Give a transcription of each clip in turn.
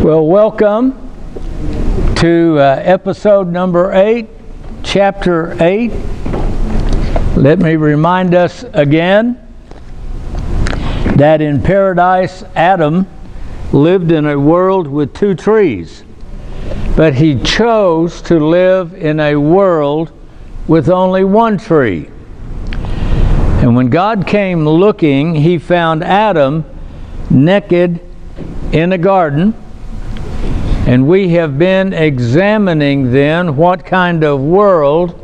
Well, welcome to episode number 8, chapter 8. Let me remind us again that in paradise, Adam lived in a world with 2 trees, but he chose to live in a world with only 1 tree. And when God came looking, he found Adam naked in a garden. And we have been examining then what kind of world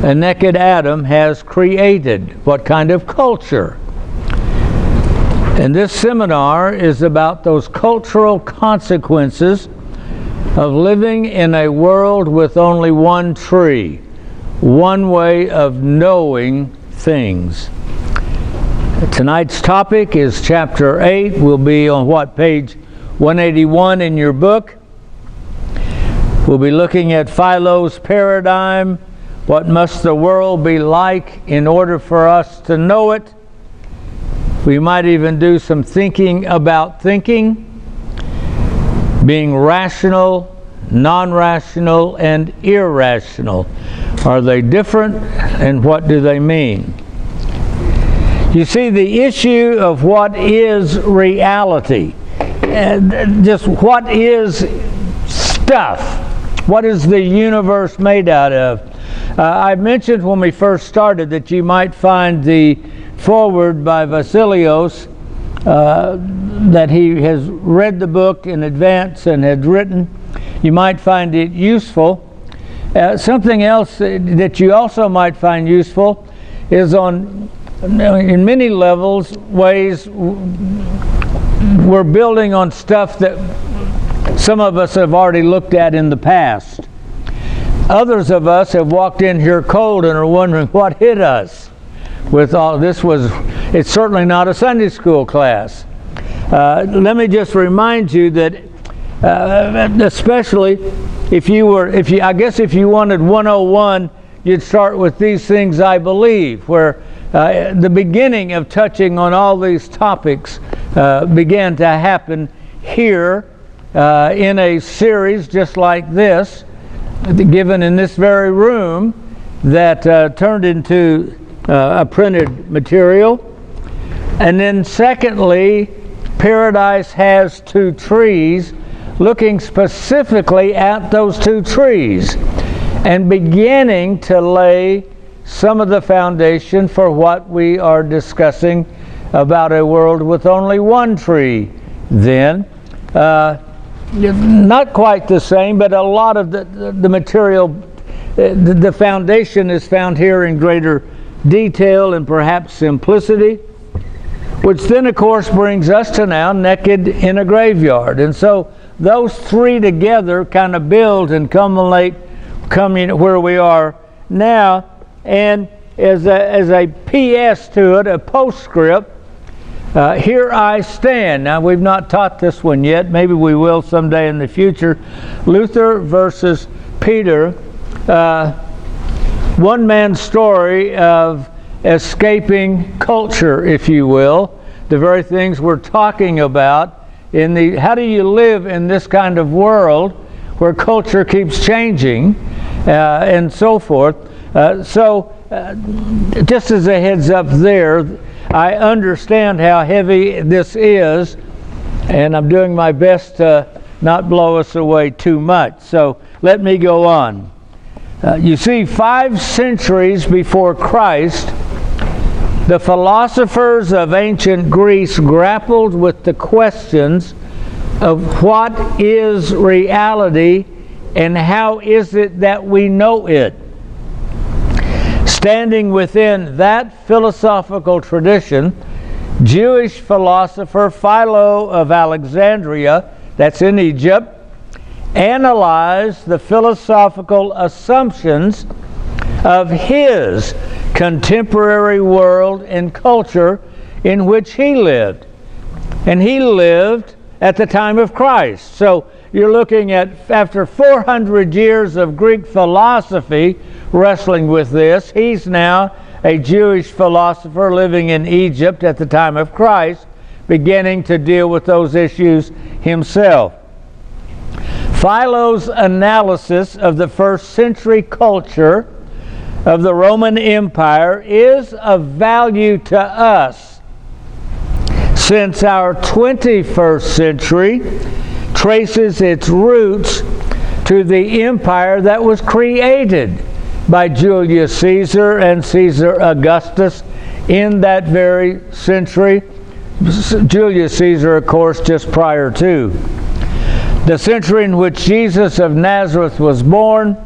a naked Adam has created, what kind of culture. And this seminar is about those cultural consequences of living in a world with only 1 tree, one way of knowing things. Tonight's topic is chapter 8. We'll be on page 181 in your book. We'll be looking at Philo's paradigm. What must the world be like in order for us to know it? We might even do some thinking about thinking, being rational, non-rational, and irrational. Are they different, and what do they mean? You see, the issue of what is reality, just what is stuff, what is the universe made out of? I mentioned when we first started that you might find the foreword by Vasilios, that he has read the book in advance and had written. You might find it useful. Something else that you also might find useful is in many ways we're building on stuff that some of us have already looked at in the past. Others of us have walked in here cold and are wondering what hit us with all this. It's certainly not a Sunday school class. Let me just remind you that especially if you wanted 101, you'd start with these things I believe, where the beginning of touching on all these topics began to happen here in a series just like this, given in this very room, that turned into a printed material. And then secondly, Paradise has 2 trees, looking specifically at those 2 trees and beginning to lay some of the foundation for what we are discussing about a world with only 1 tree then. Not quite the same, but a lot of the material, the foundation is found here in greater detail and perhaps simplicity, which then of course brings us to now naked in a graveyard. And so those 3 together kind of build and culminate coming where we are now. And as a PS to it, a postscript, here I stand. Now, we've not taught this one yet. Maybe we will someday in the future. Luther versus Peter. One man's story of escaping culture, if you will. The very things we're talking about. How do you live in this kind of world where culture keeps changing and so forth? Just as a heads up there, I understand how heavy this is, and I'm doing my best to not blow us away too much. So let me go on. You see, 5 centuries before Christ, the philosophers of ancient Greece grappled with the questions of what is reality and how is it that we know it. Standing within that philosophical tradition, Jewish philosopher Philo of Alexandria, that's in Egypt, analyzed the philosophical assumptions of his contemporary world and culture in which he lived. And he lived at the time of Christ. So you're looking at, after 400 years of Greek philosophy wrestling with this, he's now a Jewish philosopher living in Egypt at the time of Christ, beginning to deal with those issues himself. Philo's analysis of the first century culture of the Roman Empire is of value to us, since our 21st century traces its roots to the empire that was created by Julius Caesar and Caesar Augustus in that very century. Julius Caesar, of course, just prior to. The century in which Jesus of Nazareth was born,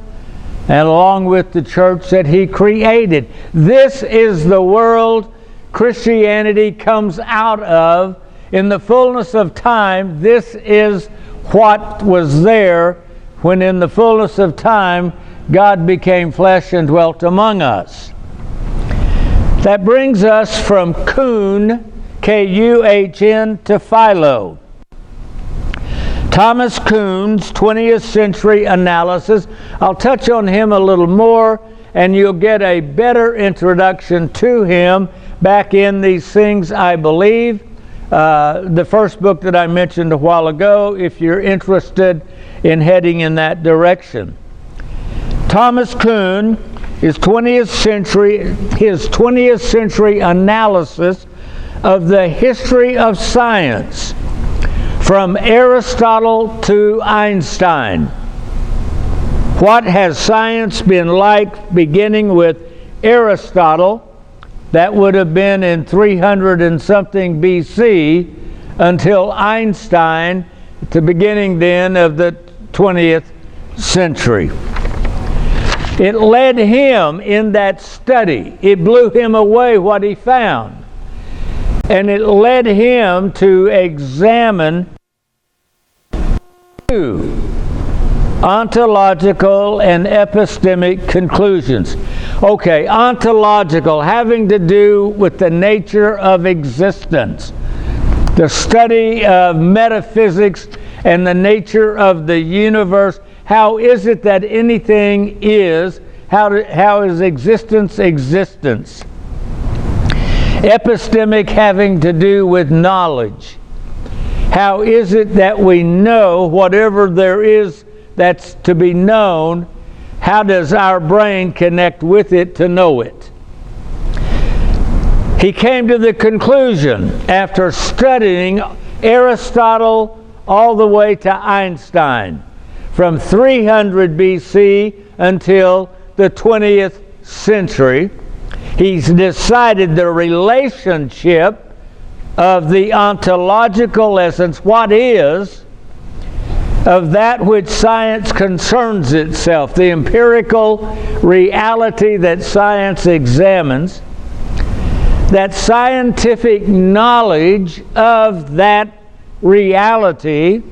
and along with the church that he created. This is the world Christianity comes out of. In the fullness of time, this is what was there when in the fullness of time God became flesh and dwelt among us. That brings us from Kuhn, K-U-H-N, to Philo. Thomas Kuhn's 20th century analysis. I'll touch on him a little more, and you'll get a better introduction to him back in These Things I Believe, the first book that I mentioned a while ago, if you're interested in heading in that direction. Thomas Kuhn, his 20th century analysis of the history of science, from Aristotle to Einstein. What has science been like beginning with Aristotle? That would have been in 300 and something BC until Einstein, at the beginning then of the 20th century. It led him in that study. It blew him away what he found. And it led him to examine two ontological and epistemic conclusions. Okay, ontological, having to do with the nature of existence, the study of metaphysics and the nature of the universe. How is it that anything is? How is existence existence? Epistemic, having to do with knowledge. How is it that we know whatever there is that's to be known? How does our brain connect with it to know it? He came to the conclusion, after studying Aristotle all the way to Einstein, from 300 BC until the 20th century, he's decided the relationship of the ontological essence, what is, of that which science concerns itself, the empirical reality that science examines, that scientific knowledge of that reality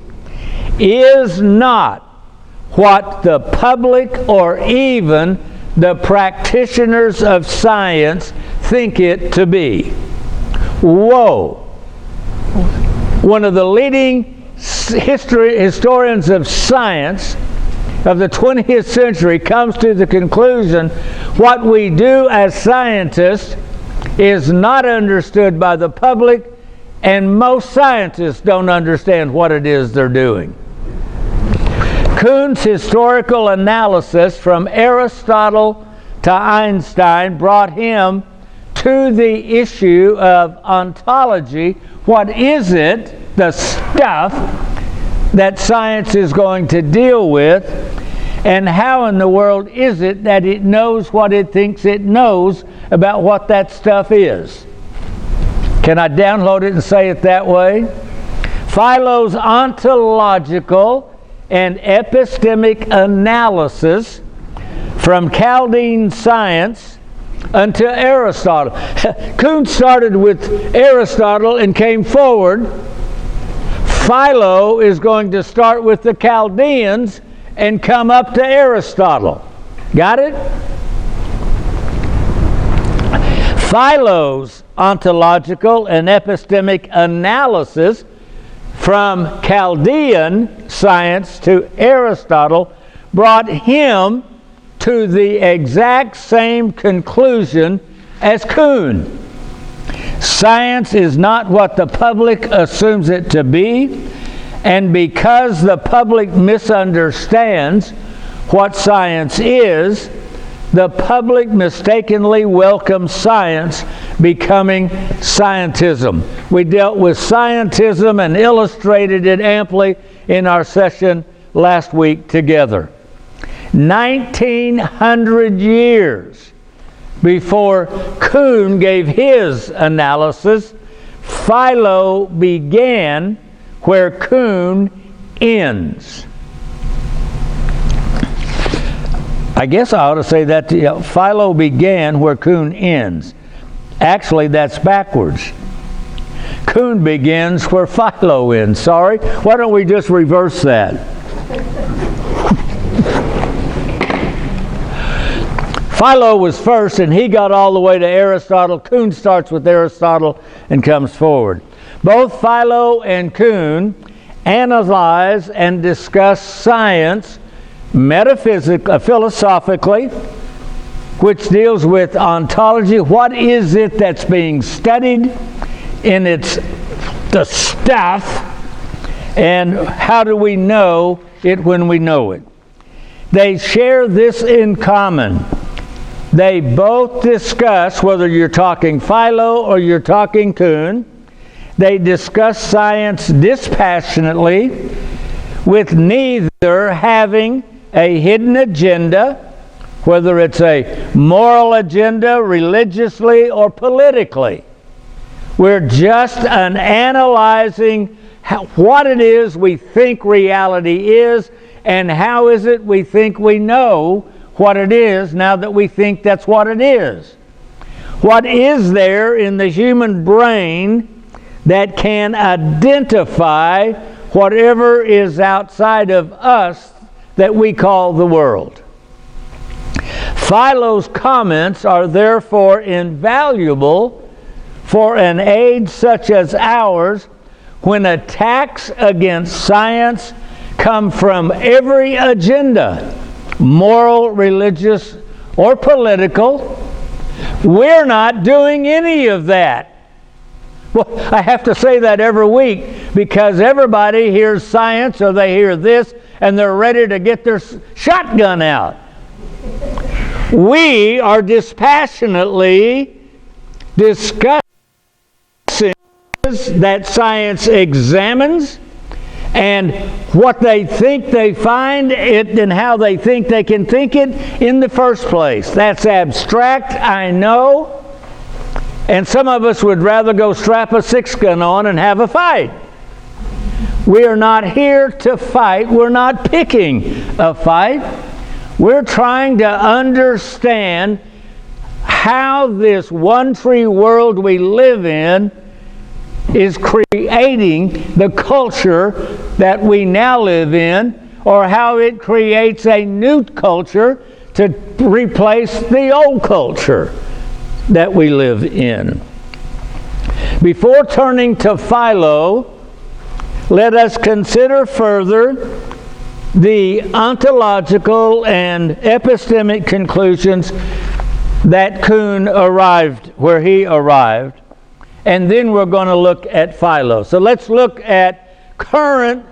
is not what the public or even the practitioners of science think it to be. Whoa! One of the leading historians of science of the 20th century comes to the conclusion what we do as scientists is not understood by the public, and most scientists don't understand what it is they're doing. Kuhn's historical analysis from Aristotle to Einstein brought him to the issue of ontology. What is it, the stuff that science is going to deal with, and how in the world is it that it knows what it thinks it knows about what that stuff is? Can I download it and say it that way? Philo's ontological and epistemic analysis from Chaldean science until Aristotle. Kuhn started with Aristotle and came forward. Philo is going to start with the Chaldeans and come up to Aristotle. Got it? Philo's ontological and epistemic analysis from Chaldean science to Aristotle brought him to the exact same conclusion as Kuhn. Science is not what the public assumes it to be, And because the public misunderstands what science is, the public mistakenly welcomes science becoming scientism. We dealt with scientism and illustrated it amply in our session last week together. 1900 years before Kuhn gave his analysis, Philo began where Kuhn ends. I guess I ought to say that Philo began where Kuhn ends. Actually, that's backwards. Kuhn begins where Philo ends. Sorry. Why don't we just reverse that? Philo was first, and he got all the way to Aristotle. Kuhn starts with Aristotle and comes forward. Both Philo and Kuhn analyze and discuss science philosophically, which deals with ontology. What is it that's being studied in the stuff, and how do we know it when we know it? They share this in common. They both discuss, whether you're talking Philo or you're talking Kuhn, they discuss science dispassionately, with neither having a hidden agenda, whether it's a moral agenda, religiously or politically. We're just analyzing what it is we think reality is, and how is it we think we know what it is now that we think that's what it is. What is there in the human brain that can identify whatever is outside of us that we call the world? Philo's comments are therefore invaluable for an age such as ours, when attacks against science come from every agenda, moral, religious, or political. We're not doing any of that. Well, I have to say that every week, because everybody hears science or they hear this and they're ready to get their shotgun out. We are dispassionately discussing that science examines, and what they think they find it, and how they think they can think it in the first place. That's abstract, I know. And some of us would rather go strap a 6-gun on and have a fight. We are not here to fight. We're not picking a fight. We're trying to understand how this one-tree world we live in is creating the culture that we now live in, or how it creates a new culture to replace the old culture that we live in. Before turning to Philo, let us consider further the ontological and epistemic conclusions that Kuhn arrived where he arrived. And then we're going to look at Philo. So let's look at current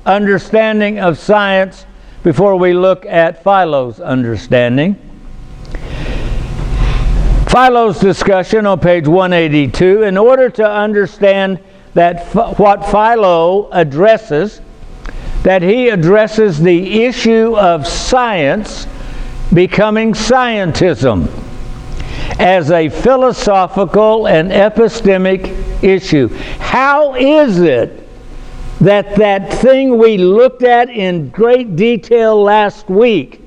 understanding of science before we look at Philo's understanding. Philo's discussion on page 182. In order to understand that what Philo addresses, that he addresses the issue of science becoming scientism as a philosophical and epistemic issue. How is it that that thing we looked at in great detail last week,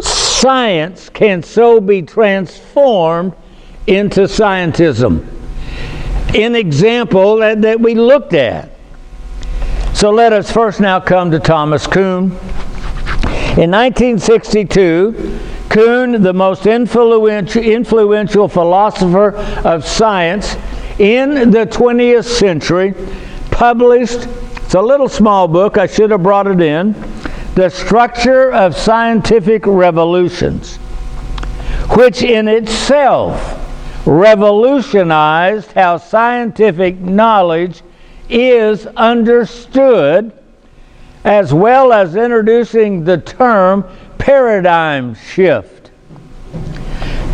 science, can so be transformed into scientism? An example that we looked at. So let us first now come to Thomas Kuhn. In 1962, Kuhn, the most influential philosopher of science in the 20th century, published, it's a little small book, I should have brought it in, The Structure of Scientific Revolutions, which in itself revolutionized how scientific knowledge is understood, as well as introducing the term paradigm shift.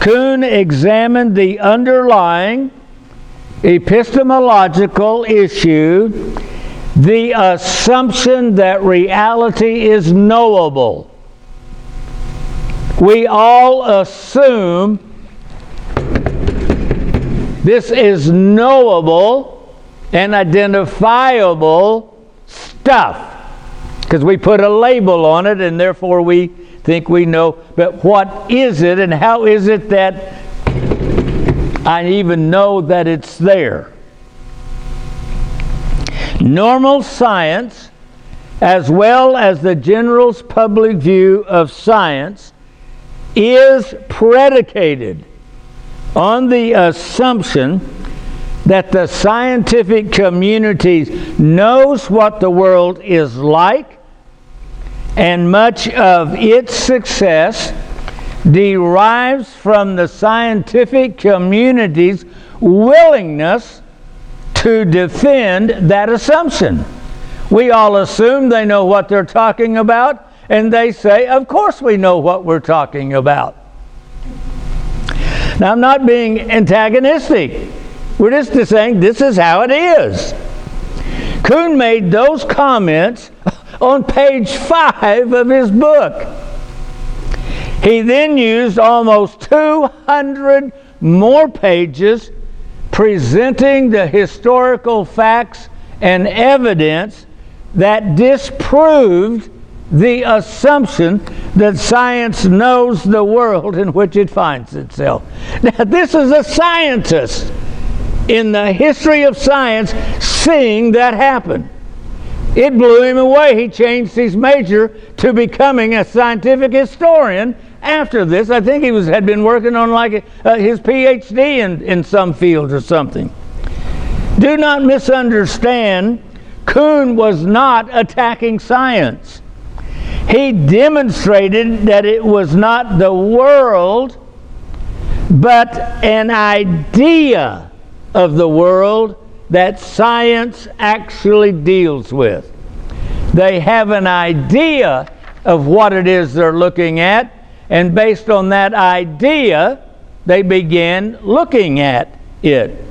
Kuhn examined the underlying epistemological issue, the assumption that reality is knowable. We all assume this is knowable and identifiable stuff because we put a label on it and therefore we think we know. But what is it, and how is it that I even know that it's there? Normal science, as well as the general public view of science, is predicated on the assumption that the scientific community knows what the world is like, and much of its success derives from the scientific community's willingness to defend that assumption. We all assume they know what they're talking about, and they say, of course we know what we're talking about. Now, I'm not being antagonistic. We're just saying this is how it is. Kuhn made those comments on page 5 of his book. He then used almost 200 more pages presenting the historical facts and evidence that disproved the assumption that science knows the world in which it finds itself. Now, this is a scientist in the history of science seeing that happen. It blew him away. He changed his major to becoming a scientific historian after this. I think he had been working on his PhD in some field or something. Do not misunderstand, Kuhn was not attacking science. He demonstrated that it was not the world, but an idea of the world that science actually deals with. They have an idea of what it is they're looking at, and based on that idea, they began looking at it.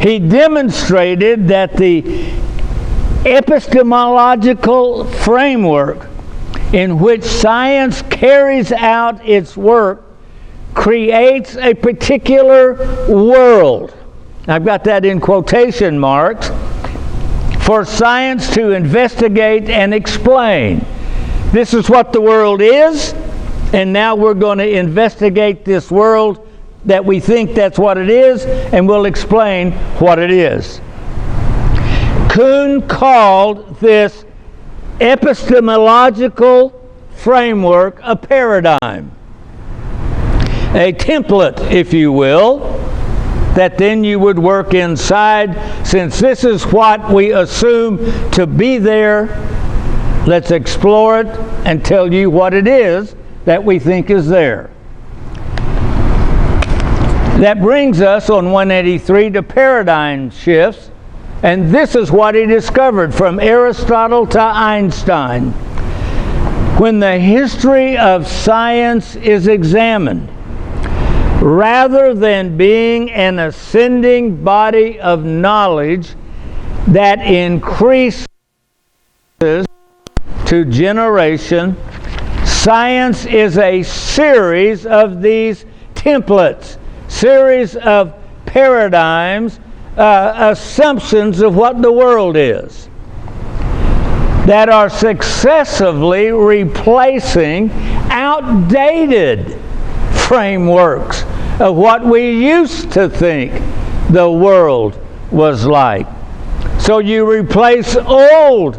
He demonstrated that the epistemological framework in which science carries out its work creates a particular world. I've got that in quotation marks, for science to investigate and explain. This is what the world is, and now we're going to investigate this world that we think that's what it is, and we'll explain what it is. Kuhn called this epistemological framework a paradigm, a template, if you will, that then you would work inside. Since this is what we assume to be there, let's explore it and tell you what it is that we think is there. That brings us on 183 to paradigm shifts, and this is what he discovered from Aristotle to Einstein. When the history of science is examined, rather than being an ascending body of knowledge that increases to generation, science is a series of these templates, series of paradigms, assumptions of what the world is, that are successively replacing outdated frameworks of what we used to think the world was like. So you replace old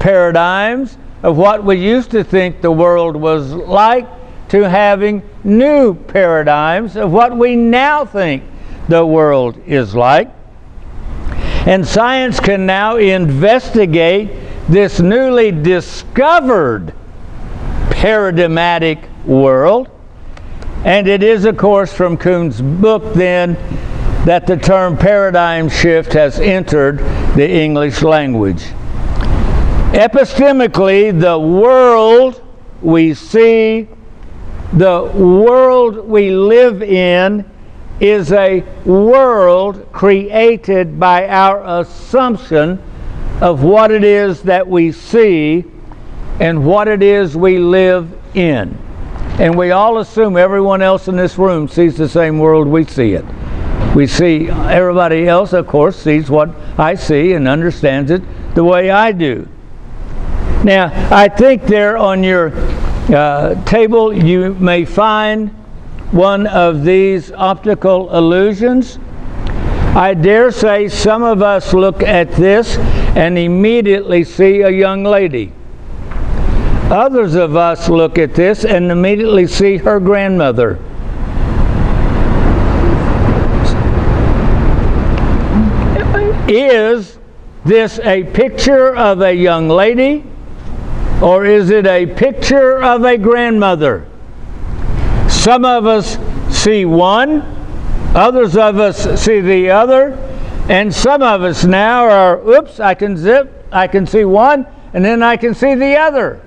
paradigms of what we used to think the world was like to having new paradigms of what we now think the world is like. And science can now investigate this newly discovered paradigmatic world. And it is, of course, from Kuhn's book then, that the term paradigm shift has entered the English language. Epistemically, the world we see, the world we live in, is a world created by our assumption of what it is that we see and what it is we live in. And we all assume everyone else in this room sees the same world we see it. We see everybody else, of course, sees what I see and understands it the way I do. Now, I think there on your table you may find one of these optical illusions. I dare say some of us look at this and immediately see a young lady. Others of us look at this and immediately see her grandmother. Is this a picture of a young lady, or is it a picture of a grandmother? Some of us see one, others of us see the other, and some of us now are, oops, I can see one, and then I can see the other.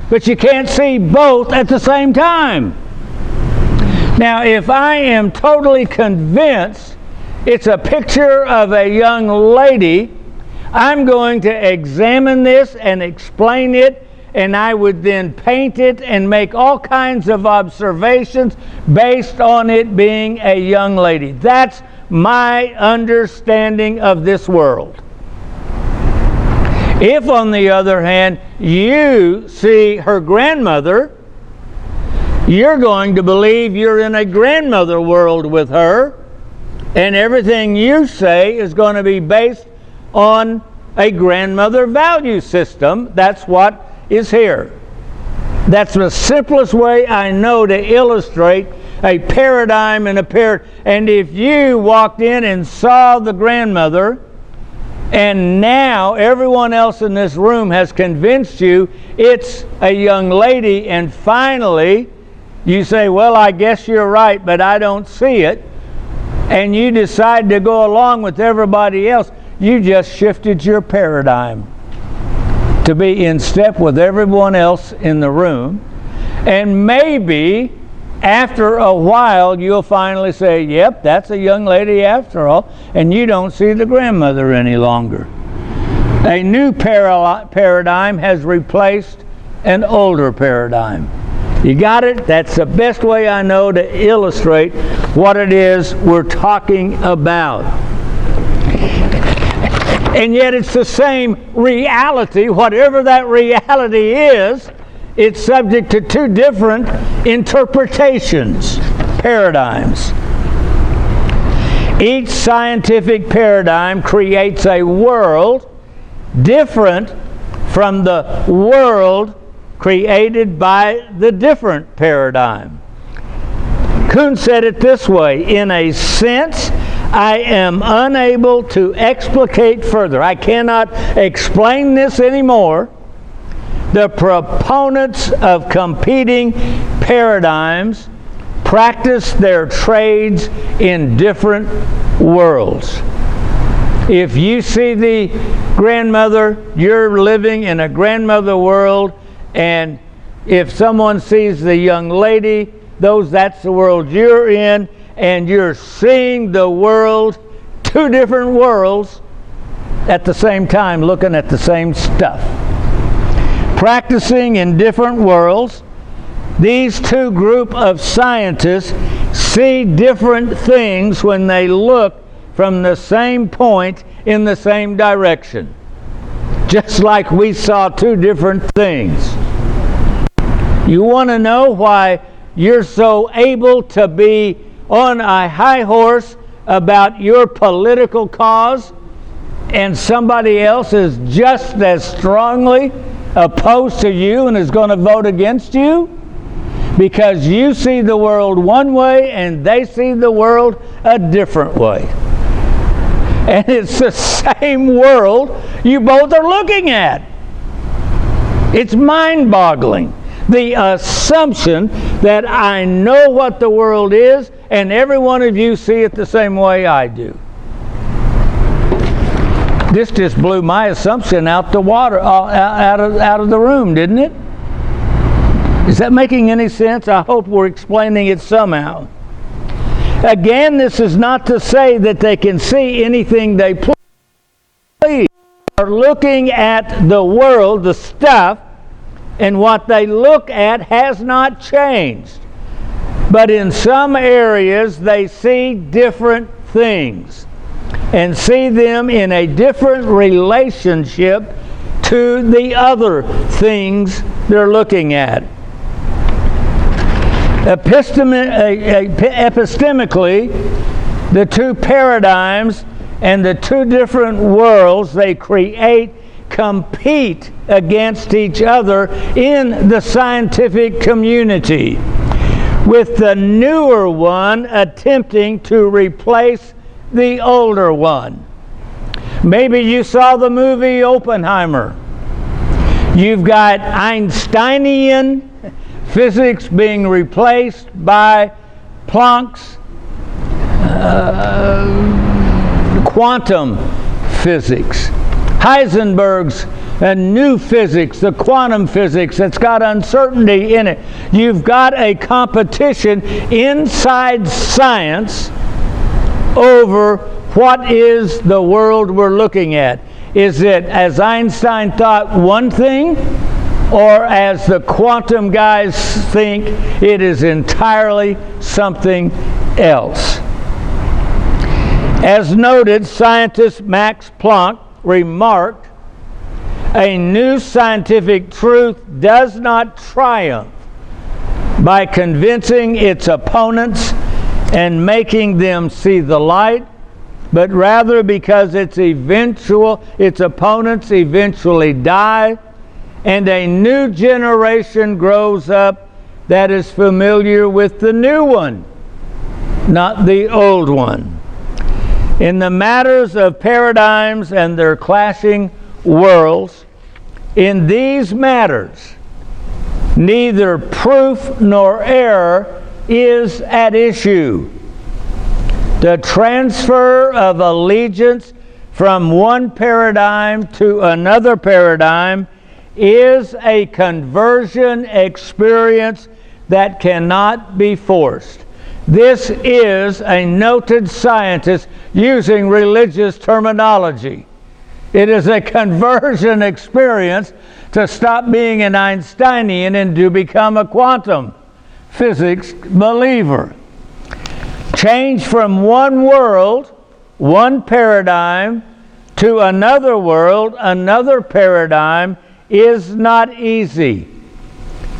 But you can't see both at the same time. Now, if I am totally convinced it's a picture of a young lady, I'm going to examine this and explain it, and I would then paint it and make all kinds of observations based on it being a young lady. That's my understanding of this world. If, on the other hand, you see her grandmother, you're going to believe you're in a grandmother world with her, and everything you say is going to be based on a grandmother value system. That's what is here. That's the simplest way I know to illustrate a paradigm and a paradigm. And if you walked in and saw the grandmother, and now everyone else in this room has convinced you it's a young lady, and finally you say, well, I guess you're right, but I don't see it, and you decide to go along with everybody else, you just shifted your paradigm to be in step with everyone else in the room. And maybe after a while you'll finally say, yep, that's a young lady after all, and you don't see the grandmother any longer. A new paradigm has replaced an older paradigm. You got it? That's the best way I know to illustrate what it is we're talking about. And yet it's the same reality. Whatever that reality is, it's subject to two different interpretations, paradigms. Each scientific paradigm creates a world different from the world created by the different paradigm. Kuhn said it this way, in a sense, I am unable to explicate further. I cannot explain this anymore. The proponents of competing paradigms practice their trades in different worlds. If you see the grandmother, you're living in a grandmother world, and if someone sees the young lady, that's the world you're in, and you're seeing the world, two different worlds at the same time, looking at the same stuff. Practicing in different worlds, these two group of scientists see different things when they look from the same point in the same direction. Just like we saw two different things. You want to know why you're so able to be on a high horse about your political cause, and somebody else is just as strongly opposed to you and is going to vote against you? Because you see the world one way and they see the world a different way. And it's the same world you both are looking at. It's mind-boggling. The assumption that I know what the world is, and every one of you see it the same way I do. This just blew my assumption out the water, out of the room, didn't it? Is that making any sense? I hope we're explaining it somehow. Again, this is not to say that they can see anything they please. They are looking at the world, the stuff, and what they look at has not changed. But in some areas, they see different things and see them in a different relationship to the other things they're looking at. Epistemically, the two paradigms and the two different worlds they create compete against each other in the scientific community, with the newer one attempting to replace the older one. Maybe you saw the movie Oppenheimer. You've got Einsteinian physics being replaced by Planck's quantum physics. Heisenberg's new physics, the quantum physics that's got uncertainty in it. You've got a competition inside science over what is the world we're looking at. Is it, as Einstein thought, one thing, or as the quantum guys think, it is entirely something else? As noted, scientist Max Planck remarked, a new scientific truth does not triumph by convincing its opponents and making them see the light, but rather because its opponents eventually die and a new generation grows up that is familiar with the new one, not the old one. In the matters of paradigms and their clashing worlds, in these matters, neither proof nor error is at issue. The transfer of allegiance from one paradigm to another paradigm is a conversion experience that cannot be forced. This is a noted scientist using religious terminology. It is a conversion experience to stop being an Einsteinian and to become a quantum physics believer. Change from one world, one paradigm, to another world, another paradigm, is not easy.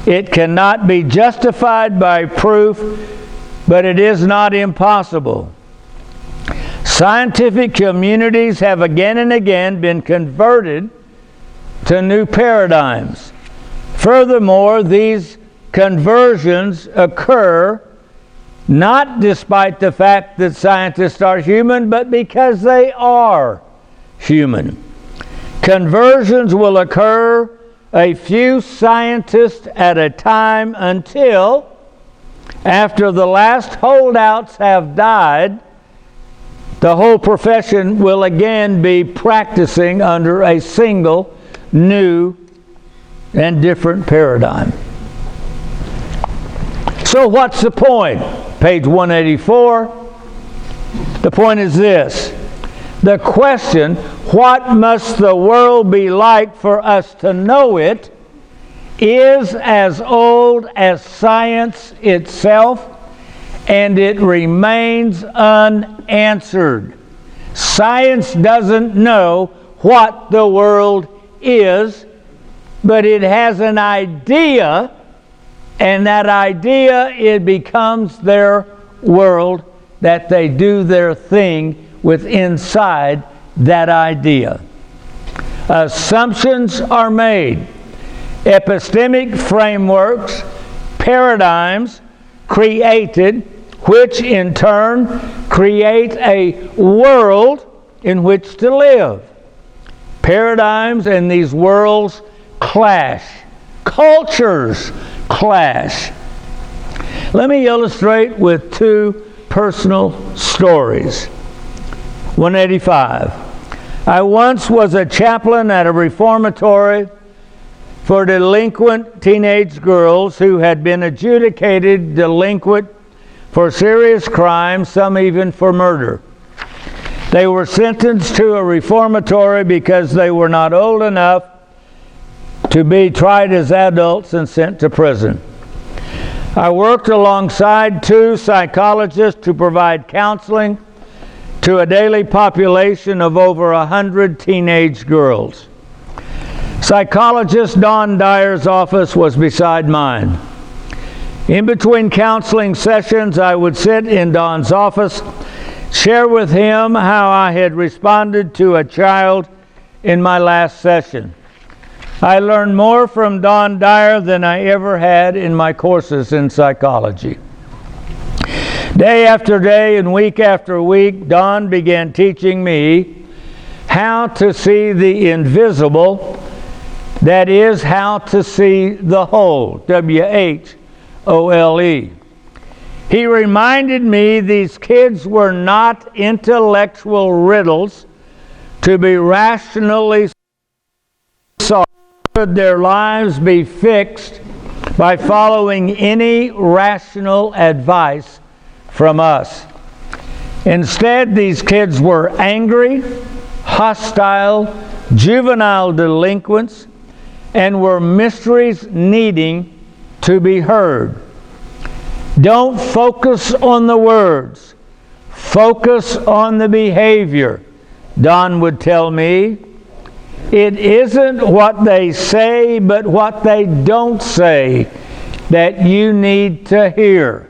It cannot be justified by proof, but it is not impossible. Scientific communities have again and again been converted to new paradigms. Furthermore, these conversions occur not despite the fact that scientists are human, but because they are human. Conversions will occur a few scientists at a time until, after the last holdouts have died, the whole profession will again be practicing under a single, new, and different paradigm. So what's the point? Page 184. The point is this. The question, what must the world be like for us to know it, is as old as science itself, and it remains unanswered. Science doesn't know what the world is, but it has an idea, and that idea, it becomes their world, that they do their thing with inside that idea. Assumptions are made. Epistemic frameworks, paradigms created, which in turn create a world in which to live. Paradigms and these worlds clash. Cultures clash. Let me illustrate with two personal stories. 185. I once was a chaplain at a reformatory for delinquent teenage girls who had been adjudicated delinquent for serious crimes, some even for murder. They were sentenced to a reformatory because they were not old enough to be tried as adults and sent to prison. I worked alongside two psychologists to provide counseling to a daily population of over 100 teenage girls. Psychologist Don Dyer's office was beside mine. In between counseling sessions, I would sit in Don's office, share with him how I had responded to a child in my last session. I learned more from Don Dyer than I ever had in my courses in psychology. Day after day and week after week, Don began teaching me how to see the invisible, that is, how to see the whole, W-H-O-L-E. He reminded me these kids were not intellectual riddles to be rationally solved. Should their lives be fixed by following any rational advice from us? Instead, these kids were angry, hostile, juvenile delinquents, and were mysteries needing to be heard. Don't focus on the words. Focus on the behavior, Don would tell me. It isn't what they say, but what they don't say that you need to hear.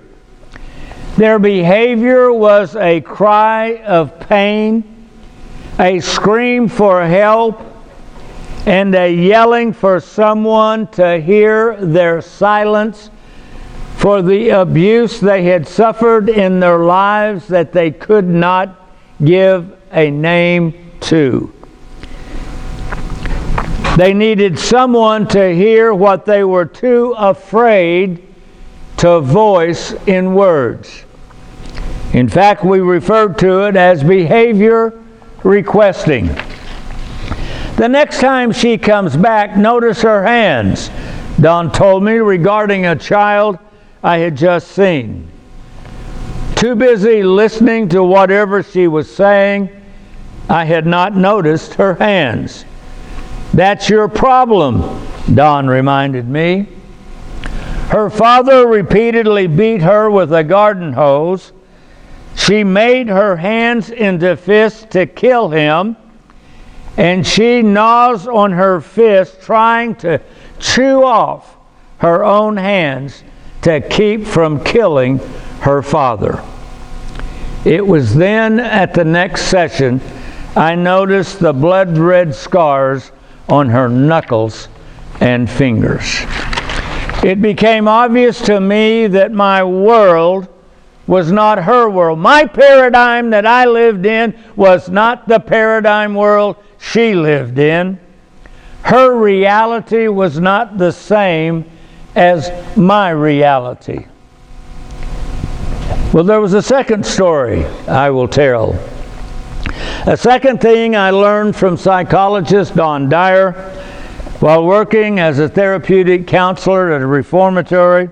Their behavior was a cry of pain, a scream for help, and a yelling for someone to hear their silence for the abuse they had suffered in their lives that they could not give a name to. They needed someone to hear what they were too afraid to voice in words. In fact, we referred to it as behavior requesting. The next time she comes back, notice her hands, Don told me, regarding a child I had just seen. Too busy listening to whatever she was saying, I had not noticed her hands. That's your problem, Don reminded me. Her father repeatedly beat her with a garden hose. She made her hands into fists to kill him, and she gnaws on her fist trying to chew off her own hands to keep from killing her father. It was then at the next session I noticed the blood-red scars on her knuckles and fingers. It became obvious to me that my world was not her world. My paradigm that I lived in was not the paradigm world she lived in. Her reality was not the same as my reality. Well, there was a second story I will tell. A second thing I learned from psychologist Don Dyer while working as a therapeutic counselor at a reformatory.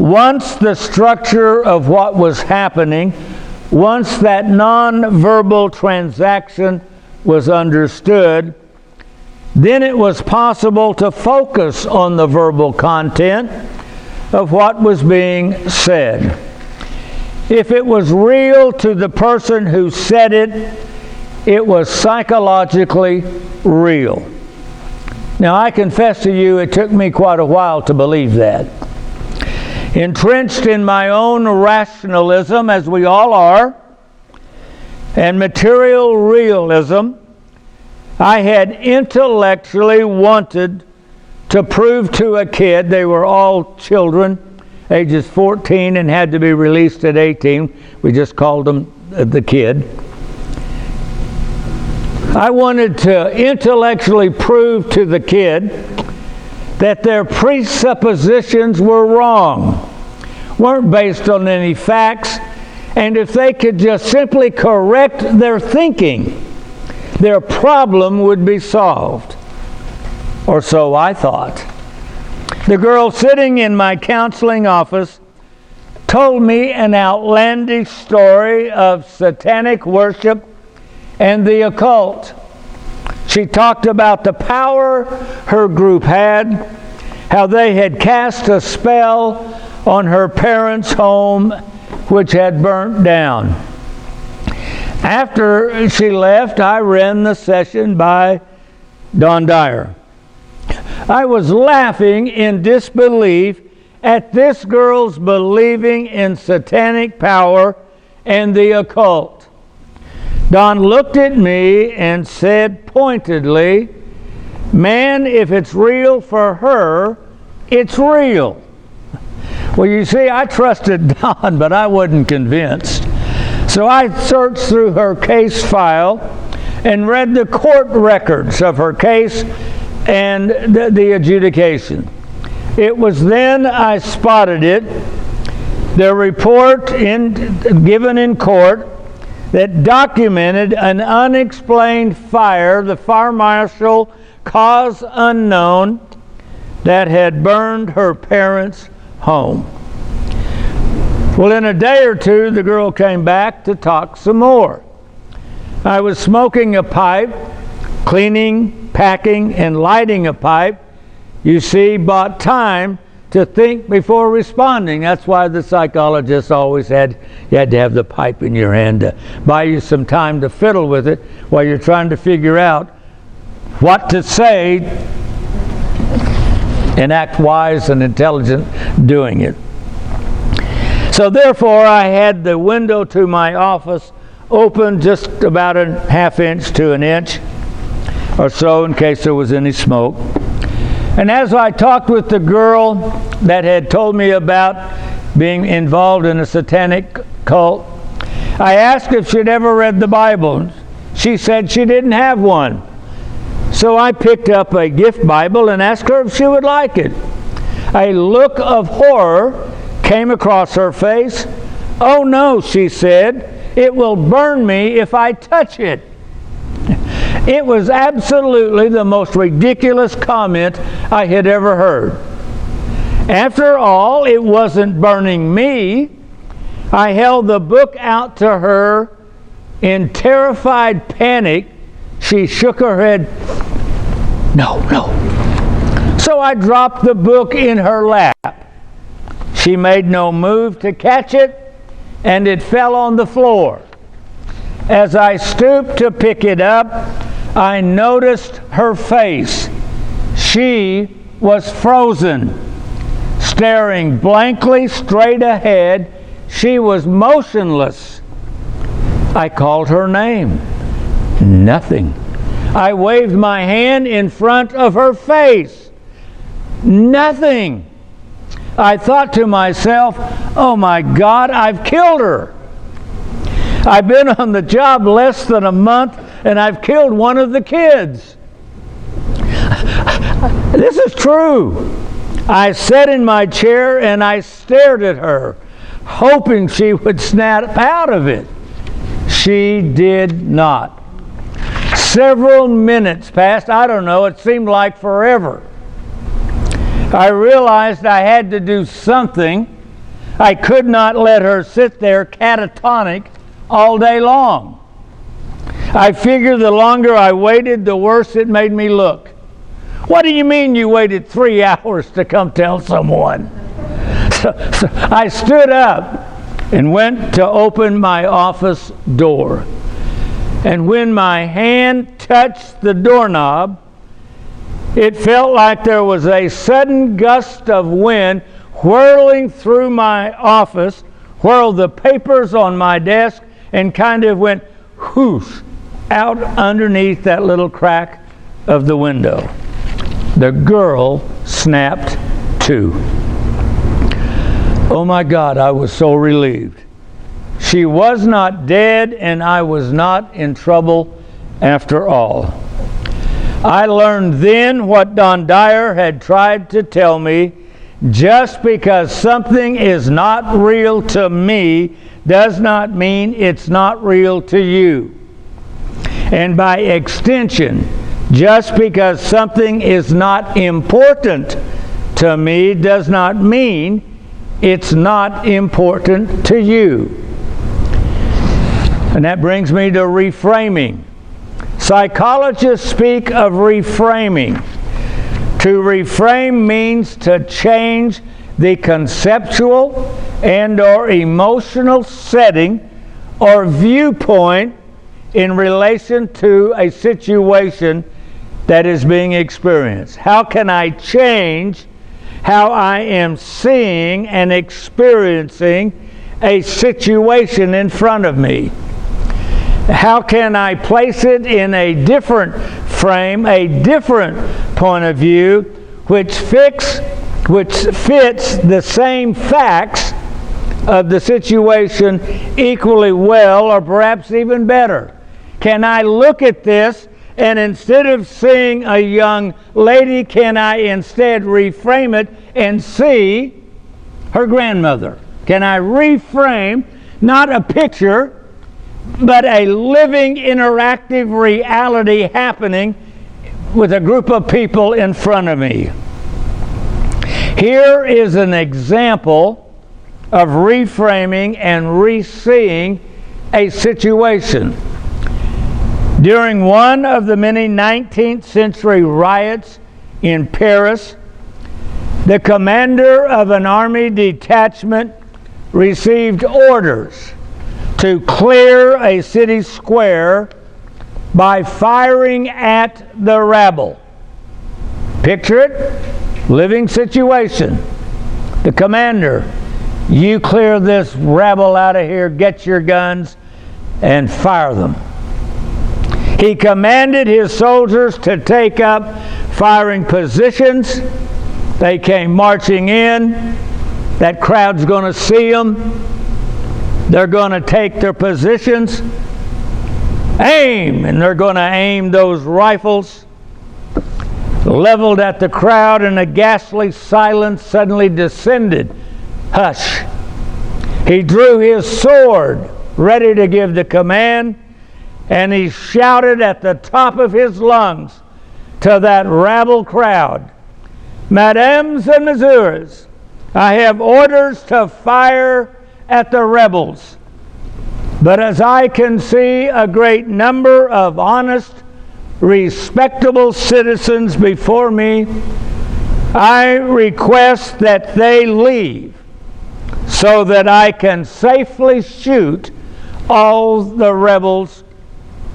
Once the structure of what was happening, once that non-verbal transaction was understood, then it was possible to focus on the verbal content of what was being said. If it was real to the person who said it, it was psychologically real. Now, I confess to you, it took me quite a while to believe that. Entrenched in my own rationalism, as we all are, and material realism, I had intellectually wanted to prove to a kid, they were all children, ages 14 and had to be released at 18. We just called them the kid. I wanted to intellectually prove to the kid that their presuppositions were wrong, weren't based on any facts, and if they could just simply correct their thinking, their problem would be solved. Or so I thought. The girl sitting in my counseling office told me an outlandish story of satanic worship and the occult. She talked about the power her group had, how they had cast a spell on her parents' home, which had burnt down. After she left, I ran the session by Don Dyer. I was laughing in disbelief at this girl's believing in satanic power and the occult. Don looked at me and said pointedly, "Man, if it's real for her, it's real." Well, you see, I trusted Don, but I wasn't convinced. So I searched through her case file and read the court records of her case and the adjudication. It was then I spotted it, the report given in court that documented an unexplained fire, the fire marshal, cause unknown, that had burned her parents' home. Well, in a day or two, the girl came back to talk some more. I was smoking a pipe, cleaning, packing, and lighting a pipe. You see, bought time to think before responding. That's why the psychologist always had you had to have the pipe in your hand to buy you some time to fiddle with it while you're trying to figure out what to say and act wise and intelligent doing it. So therefore, I had the window to my office open just about a half inch to an inch or so in case there was any smoke. And as I talked with the girl that had told me about being involved in a satanic cult, I asked if she'd ever read the Bible. She said she didn't have one. So I picked up a gift Bible and asked her if she would like it. A look of horror came across her face. "Oh no," she said, "it will burn me if I touch it." It was absolutely the most ridiculous comment I had ever heard. After all, it wasn't burning me. I held the book out to her in terrified panic. She shook her head. No. So I dropped the book in her lap. She made no move to catch it, and it fell on the floor. As I stooped to pick it up, I noticed her face. She was frozen, staring blankly straight ahead. She was motionless. I called her name. Nothing. I waved my hand in front of her face. Nothing. I thought to myself, "Oh my God, I've killed her. I've been on the job less than a month and I've killed one of the kids." This is true. I sat in my chair and I stared at her, hoping she would snap out of it. She did not. Several minutes passed. I don't know, it seemed like forever. I realized I had to do something. I could not let her sit there catatonic all day long. I figured the longer I waited, the worse it made me look. "What do you mean you waited 3 hours to come tell someone?" So I stood up and went to open my office door. And when my hand touched the doorknob, it felt like there was a sudden gust of wind whirling through my office, whirled the papers on my desk, and kind of went whoosh out underneath that little crack of the window. The girl snapped to. Oh my God, I was so relieved. She was not dead, and I was not in trouble after all. I learned then what Don Dyer had tried to tell me. Just because something is not real to me does not mean it's not real to you. And by extension, just because something is not important to me does not mean it's not important to you. And that brings me to reframing. Psychologists speak of reframing. To reframe means to change the conceptual and or emotional setting or viewpoint in relation to a situation that is being experienced. How can I change how I am seeing and experiencing a situation in front of me? How can I place it in a different frame, a different point of view, which fits the same facts of the situation equally well, or perhaps even better? Can I look at this, and instead of seeing a young lady, can I instead reframe it and see her grandmother? Can I reframe not a picture, but a living, interactive reality happening with a group of people in front of me? Here is an example of reframing and re-seeing a situation. During one of the many 19th century riots in Paris, the commander of an army detachment received orders to clear a city square by firing at the rabble. Picture it, living situation. The commander, you clear this rabble out of here, get your guns, and fire them. He commanded his soldiers to take up firing positions. They came marching in. That crowd's going to see them. They're going to take their positions. Aim! And they're going to aim those rifles leveled at the crowd, and a ghastly silence suddenly descended. Hush! He drew his sword, ready to give the command, and he shouted at the top of his lungs to that rabble crowd, "Mesdames and Messieurs, I have orders to fire at the rebels. But as I can see a great number of honest, respectable citizens before me, I request that they leave so that I can safely shoot all the rebels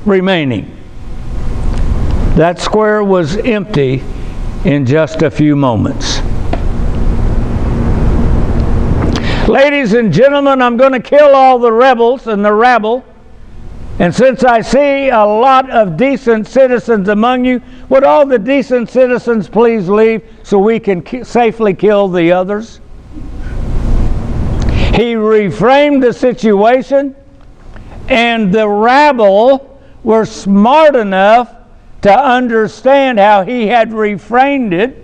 remaining." That square was empty in just a few moments. Ladies and gentlemen, I'm going to kill all the rebels and the rabble. And since I see a lot of decent citizens among you, would all the decent citizens please leave so we can safely kill the others? He reframed the situation, and the rabble were smart enough to understand how he had reframed it,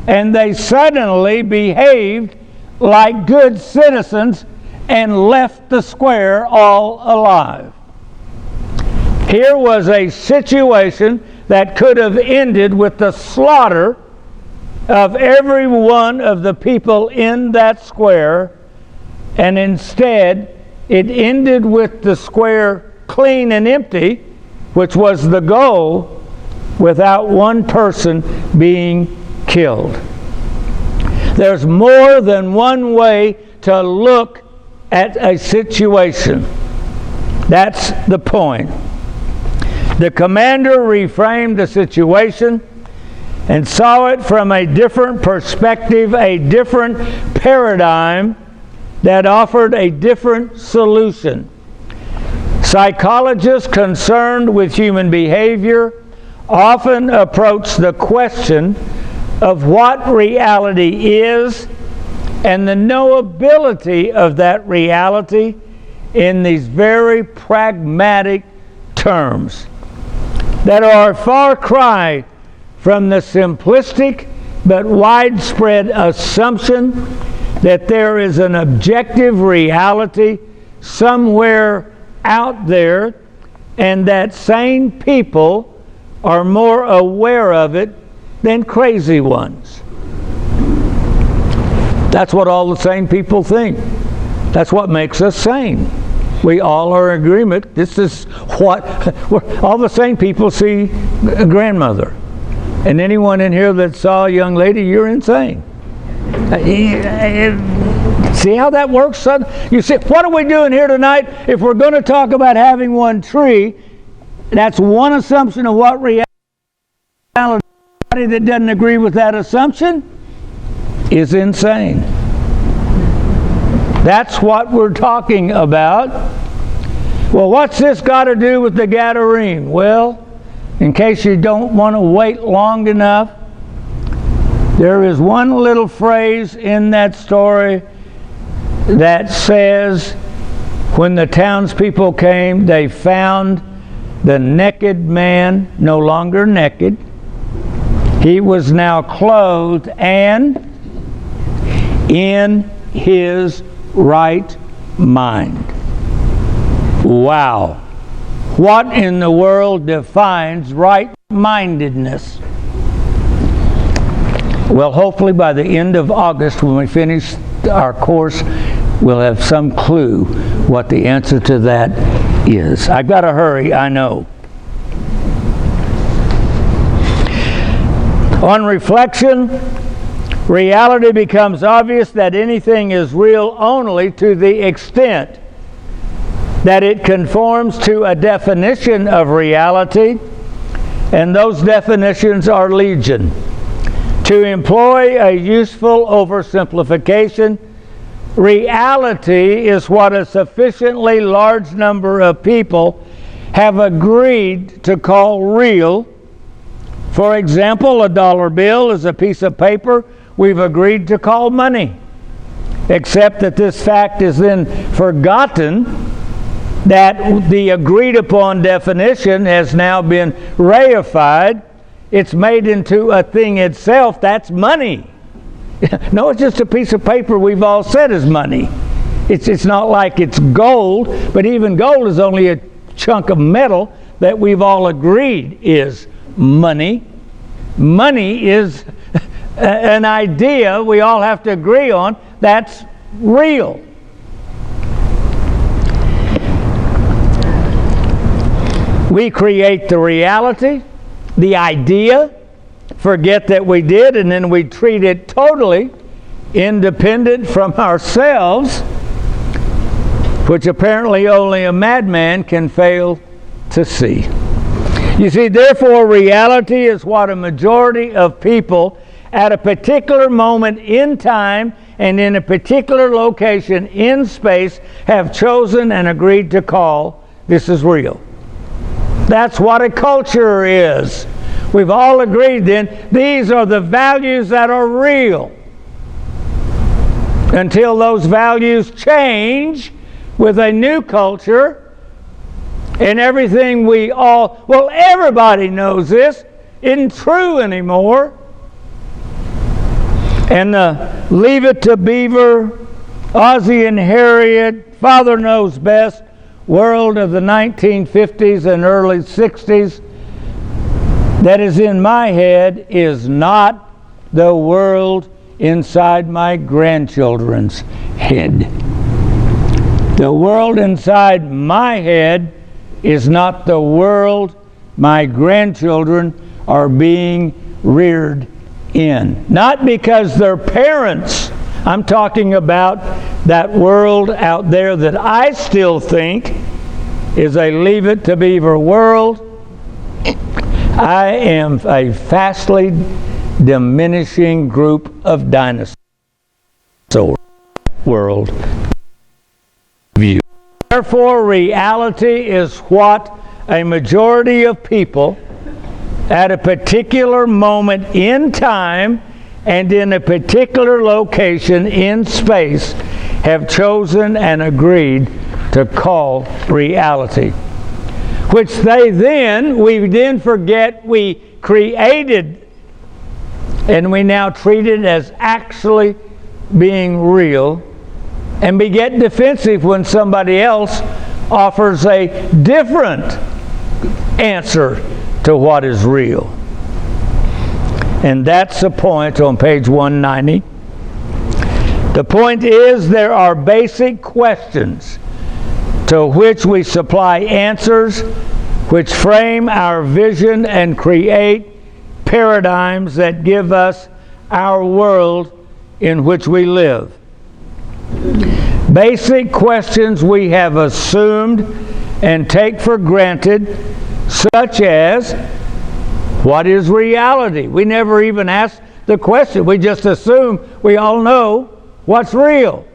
and they suddenly behaved like good citizens and left the square all alive. Here was a situation that could have ended with the slaughter of every one of the people in that square, and instead it ended with the square clean and empty, which was the goal, without one person being killed. There's more than one way to look at a situation. That's the point. The commander reframed the situation and saw it from a different perspective, a different paradigm that offered a different solution. Psychologists concerned with human behavior often approach the question of what reality is and the knowability of that reality in these very pragmatic terms that are a far cry from the simplistic but widespread assumption that there is an objective reality somewhere out there and that sane people are more aware of it than crazy ones. That's what all the sane people think. That's what makes us sane. We all are in agreement. This is what all the sane people see a grandmother. And anyone in here that saw a young lady, you're insane. See how that works, son? You see, what are we doing here tonight? If we're going to talk about having one tree, that's one assumption of what reality. Anybody that doesn't agree with that assumption is insane. That's what we're talking about. Well, what's this got to do with the Gadarene? Well, in case you don't want to wait long enough, there is one little phrase in that story that says, when the townspeople came, they found the naked man no longer naked. He was now clothed and in his right mind. Wow. What in the world defines right-mindedness? Well, hopefully by the end of August, when we finish our course, we'll have some clue what the answer to that is. I've got to hurry, I know. On reflection, reality becomes obvious that anything is real only to the extent that it conforms to a definition of reality, and those definitions are legion. To employ a useful oversimplification, reality is what a sufficiently large number of people have agreed to call real. For example, a dollar bill is a piece of paper we've agreed to call money, except that this fact is then forgotten that the agreed upon definition has now been reified. It's made into a thing itself. That's money. No, it's just a piece of paper we've all said is money. It's not like it's gold, but even gold is only a chunk of metal that we've all agreed is money. Money is an idea we all have to agree on that's real. We create the reality, the idea, forget that we did, and then we treat it totally independent from ourselves, which apparently only a madman can fail to see. You see, therefore, reality is what a majority of people at a particular moment in time and in a particular location in space have chosen and agreed to call this is real. That's what a culture is. We've all agreed then, these are the values that are real. Until those values change with a new culture, and everything everybody knows this, isn't true anymore. And the Leave It to Beaver, Ozzie and Harriet, Father Knows Best world of the 1950s and early 60s that is in my head is not the world inside my grandchildren's head. The world inside my head is not the world my grandchildren are being reared in. Not because their parents, I'm talking about that world out there that I still think is a Leave It to Beaver world. I am a fastly diminishing group of dinosaurs world view. Therefore, reality is what a majority of people at a particular moment in time and in a particular location in space have chosen and agreed to call reality, which we then forget we created and we now treat it as actually being real, and we get defensive when somebody else offers a different answer to what is real. And that's the point on page 190. The point is, there are basic questions to which we supply answers which frame our vision and create paradigms that give us our world in which we live. Basic questions we have assumed and take for granted, such as, what is reality? We never even ask the question. We just assume we all know what's real.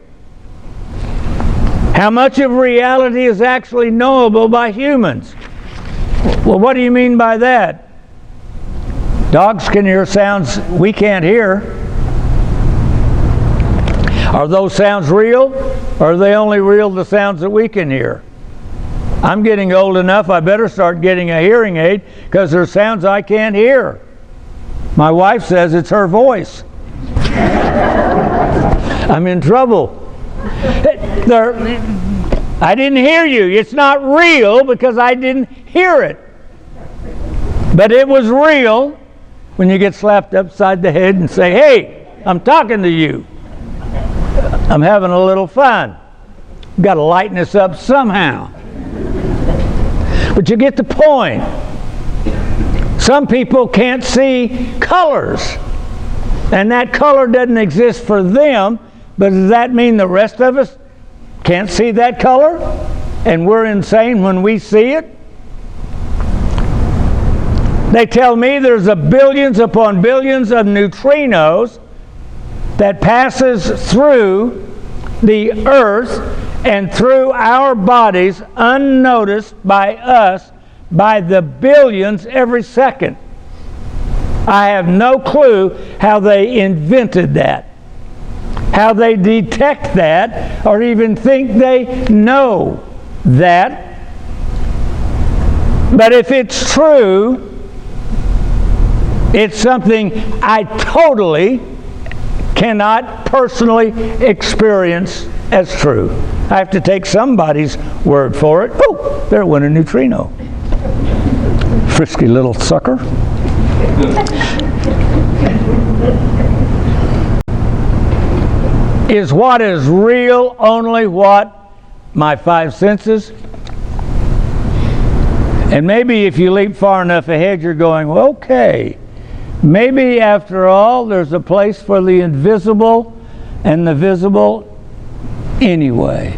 How much of reality is actually knowable by humans? Well, what do you mean by that? Dogs can hear sounds we can't hear. Are those sounds real, or are they only real the sounds that we can hear? I'm getting old enough, I better start getting a hearing aid, because there's sounds I can't hear. My wife says it's her voice. I'm in trouble. I didn't hear you. It's not real because I didn't hear it. But it was real when you get slapped upside the head and say, hey, I'm talking to you. I'm having a little fun. Got to lighten this up somehow. But you get the point. Some people can't see colors, and that color doesn't exist for them, but does that mean the rest of us can't see that color and we're insane when we see it? They tell me there's a billions upon billions of neutrinos that passes through the earth and through our bodies unnoticed by us by the billions every second. I have no clue how they invented that, how they detect that, or even think they know that. But if it's true, it's something I totally cannot personally experience as true. I have to take somebody's word for it. Oh, there went a neutrino. Frisky little sucker. Is what is real only what my five senses? And maybe if you leap far enough ahead, you're going, well, okay, maybe after all, there's a place for the invisible and the visible anyway.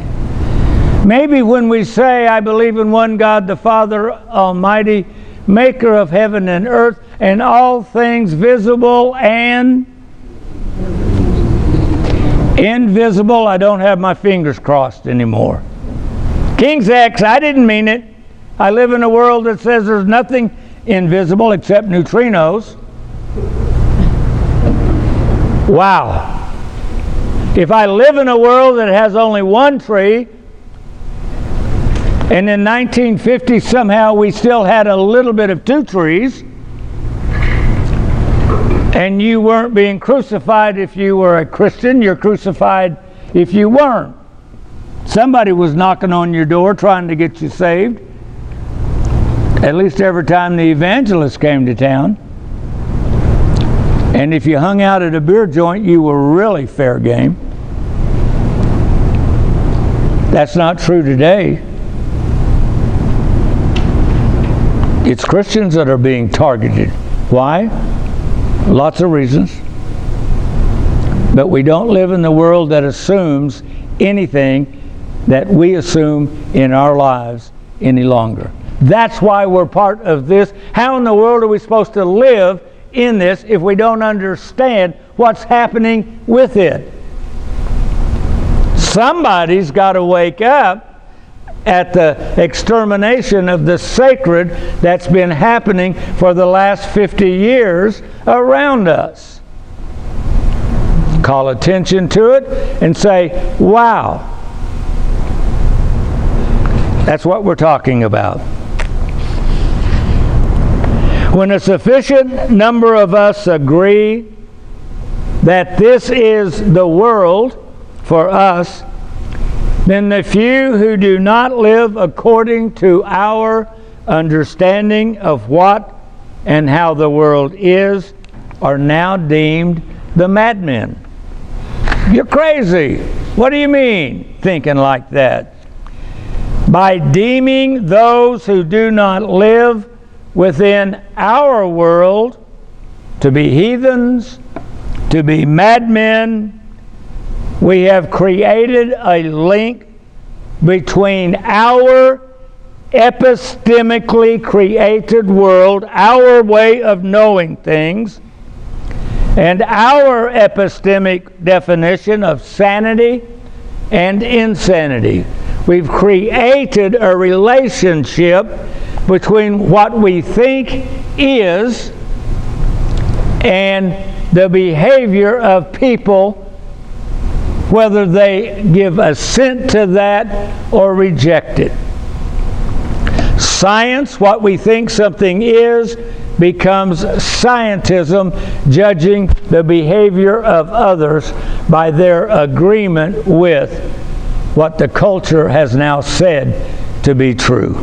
Maybe when we say, I believe in one God, the Father Almighty, maker of heaven and earth, and all things visible and invisible, I don't have my fingers crossed anymore. King's X, I didn't mean it. I live in a world that says there's nothing invisible except neutrinos. Wow. If I live in a world that has only one tree, and in 1950 somehow we still had a little bit of two trees, and you weren't being crucified if you were a Christian, you're crucified if you weren't. Somebody was knocking on your door trying to get you saved. At least every time the evangelist came to town. And if you hung out at a beer joint, you were really fair game. That's not true today. It's Christians that are being targeted. Why? Lots of reasons. But we don't live in the world that assumes anything that we assume in our lives any longer. That's why we're part of this. How in the world are we supposed to live in this if we don't understand what's happening with it? Somebody's got to wake up at the extermination of the sacred that's been happening for the last 50 years around us. Call attention to it and say, wow. That's what we're talking about. When a sufficient number of us agree that this is the world for us, then the few who do not live according to our understanding of what and how the world is are now deemed the madmen. You're crazy. What do you mean, thinking like that? By deeming those who do not live within our world to be heathens, to be madmen, we have created a link between our epistemically created world, our way of knowing things, and our epistemic definition of sanity and insanity. We've created a relationship between what we think is and the behavior of people, whether they give assent to that or reject it. Science, what we think something is, becomes scientism, judging the behavior of others by their agreement with what the culture has now said to be true.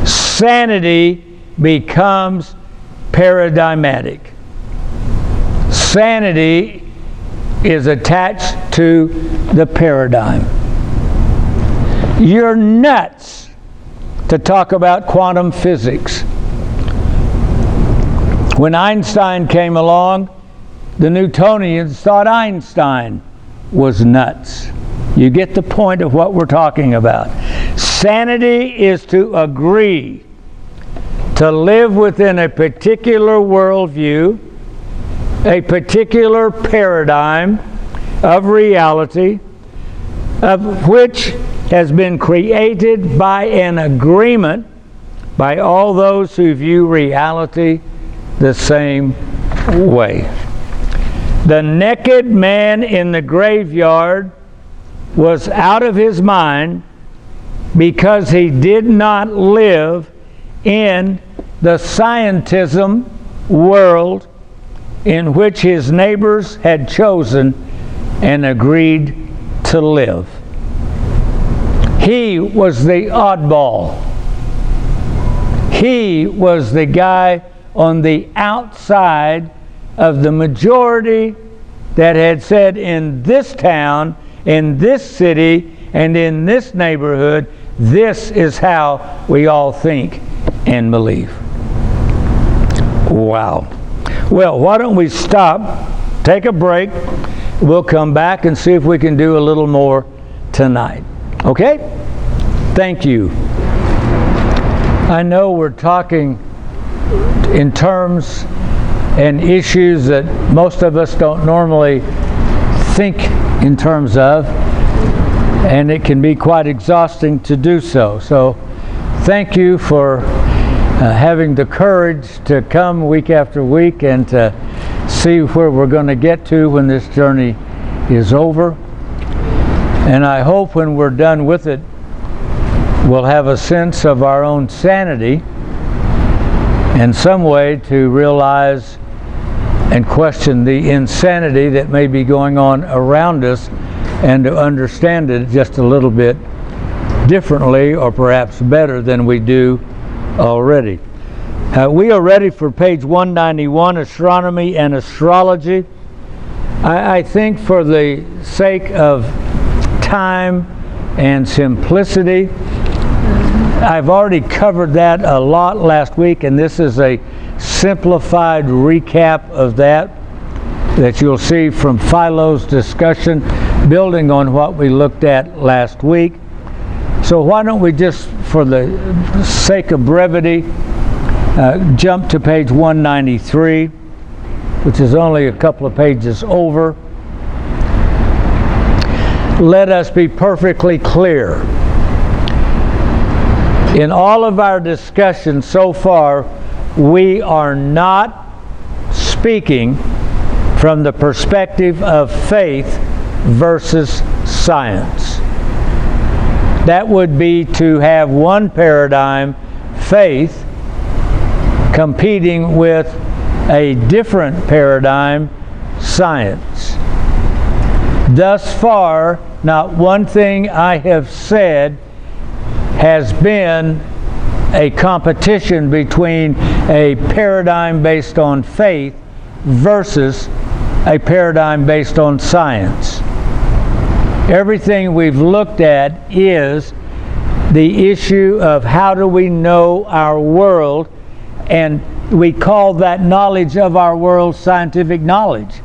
Sanity becomes paradigmatic. Sanity is attached to the paradigm. You're nuts to talk about quantum physics. When Einstein came along, the Newtonians thought Einstein was nuts. You get the point of what we're talking about. Sanity is to agree to live within a particular worldview, a particular paradigm of reality, of which has been created by an agreement by all those who view reality the same way. The naked man in the graveyard was out of his mind because he did not live in the scientism world in which his neighbors had chosen and agreed to live. He was the oddball. He was the guy on the outside of the majority that had said, in this town, in this city, and in this neighborhood, this is how we all think and believe. Wow. Well, why don't we stop, take a break, we'll come back and see if we can do a little more tonight. Okay? Thank you. I know we're talking in terms and issues that most of us don't normally think in terms of, and it can be quite exhausting to do so. So thank you for having the courage to come week after week and to see where we're going to get to when this journey is over. And I hope when we're done with it, we'll have a sense of our own sanity and some way to realize and question the insanity that may be going on around us, and to understand it just a little bit differently, or perhaps better than we do already. We are ready for page 191, Astronomy and Astrology. I think for the sake of time and simplicity, I've already covered that a lot last week, and this is a simplified recap of that you'll see from Philo's discussion, building on what we looked at last week. So why don't we just, for the sake of brevity, jump to page 193, which is only a couple of pages over. Let us be perfectly clear. In all of our discussion so far, we are not speaking from the perspective of faith versus science. That would be to have one paradigm, faith, competing with a different paradigm, science. Thus far, not one thing I have said has been a competition between a paradigm based on faith versus a paradigm based on science. Everything we've looked at is the issue of how do we know our world, and we call that knowledge of our world scientific knowledge.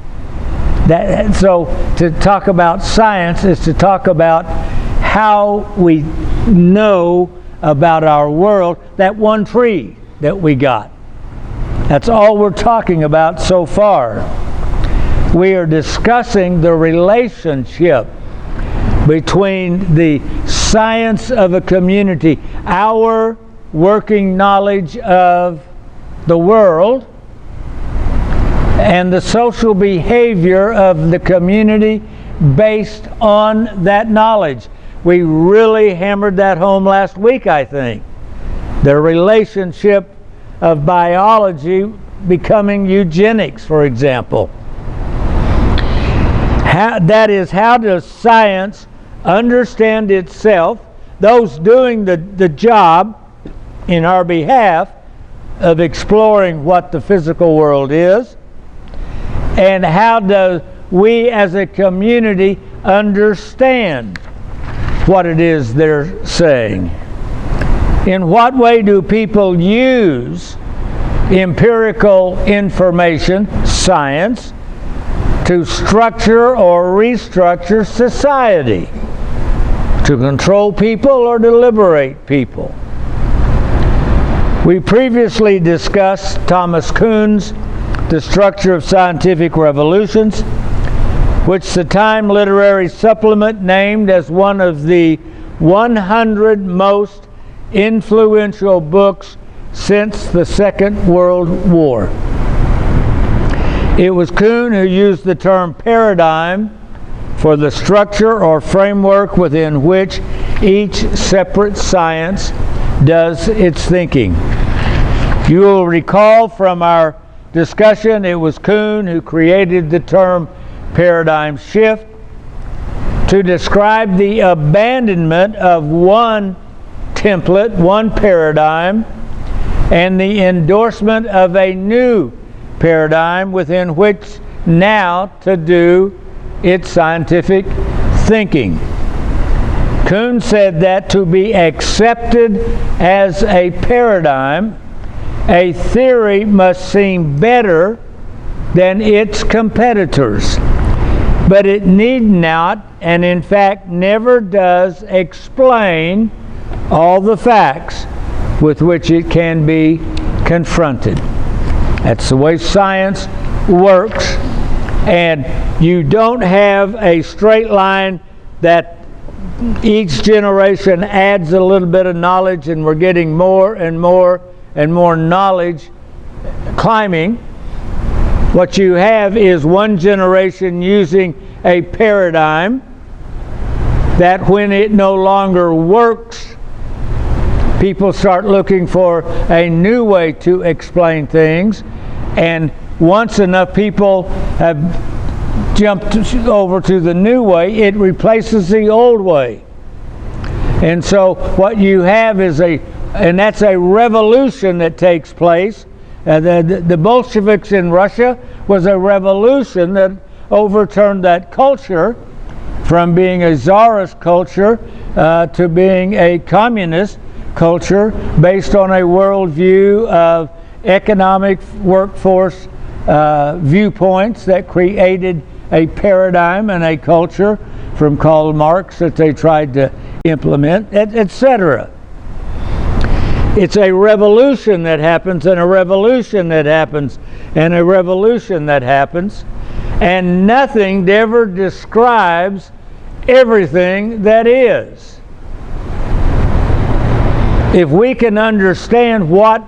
So to talk about science is to talk about how we know about our world, that one tree that we got. That's all we're talking about so far. We are discussing the relationship between the science of a community, our working knowledge of the world, and the social behavior of the community based on that knowledge. We really hammered that home last week, I think. The relationship of biology becoming eugenics, for example. That is, how does science understand itself, those doing the job in our behalf of exploring what the physical world is, and how do we as a community understand what it is they're saying? In what way do people use empirical information, science, to structure or restructure society, to control people or to liberate people? We previously discussed Thomas Kuhn's The Structure of Scientific Revolutions, which the Time Literary Supplement named as one of the 100 most influential books since the Second World War. It was Kuhn who used the term paradigm for the structure or framework within which each separate science does its thinking. You will recall from our discussion, it was Kuhn who created the term paradigm shift to describe the abandonment of one template, one paradigm, and the endorsement of a new paradigm within which now to do its scientific thinking. Kuhn said that to be accepted as a paradigm, a theory must seem better than its competitors, but it need not, and in fact never does, explain all the facts with which it can be confronted. That's the way science works, and you don't have a straight line that each generation adds a little bit of knowledge and we're getting more and more and more knowledge climbing. What you have is one generation using a paradigm that when it no longer works, people start looking for a new way to explain things, and once enough people have jumped over to the new way, it replaces the old way. And so what you have is and that's a revolution that takes place. The Bolsheviks in Russia was a revolution that overturned that culture from being a czarist culture to being a communist culture based on a worldview of economic workforce viewpoints that created a paradigm and a culture from Karl Marx that they tried to implement, etc. It's a revolution that happens, and a revolution that happens, and a revolution that happens, and nothing ever describes everything that is. If we can understand what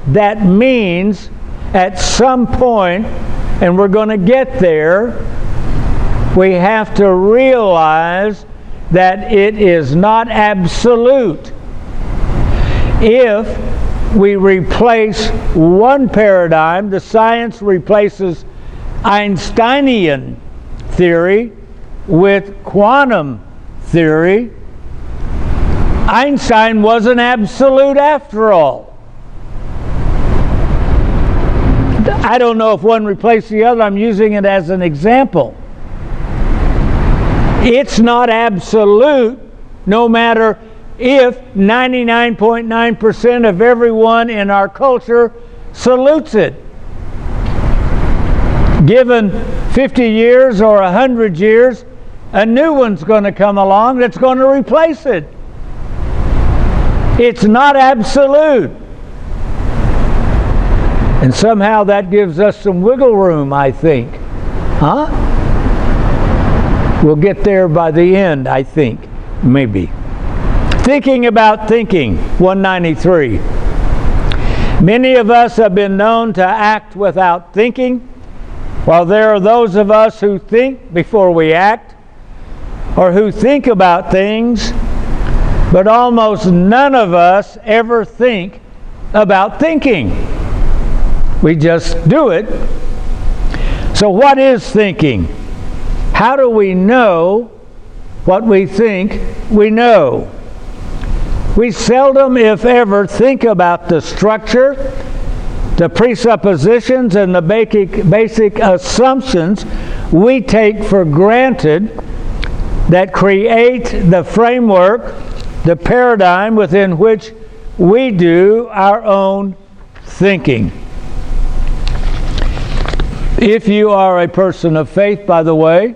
that means at some point, and we're going to get there, we have to realize that it is not absolute. If we replace one paradigm, the science replaces Einsteinian theory with quantum theory, Einstein wasn't absolute after all. I don't know if one replaced the other. I'm using it as an example. It's not absolute, no matter if 99.9% of everyone in our culture salutes it. Given 50 years or 100 years, a new one's going to come along that's going to replace it. It's not absolute. And somehow that gives us some wiggle room, I think. Huh? We'll get there by the end, I think. Maybe. Thinking about thinking, 193. Many of us have been known to act without thinking, while there are those of us who think before we act, or who think about things, but almost none of us ever think about thinking. We just do it. So what is thinking? How do we know what we think we know? We seldom, if ever, think about the structure, the presuppositions, and the basic assumptions we take for granted that create the framework, the paradigm within which we do our own thinking. If you are a person of faith, by the way,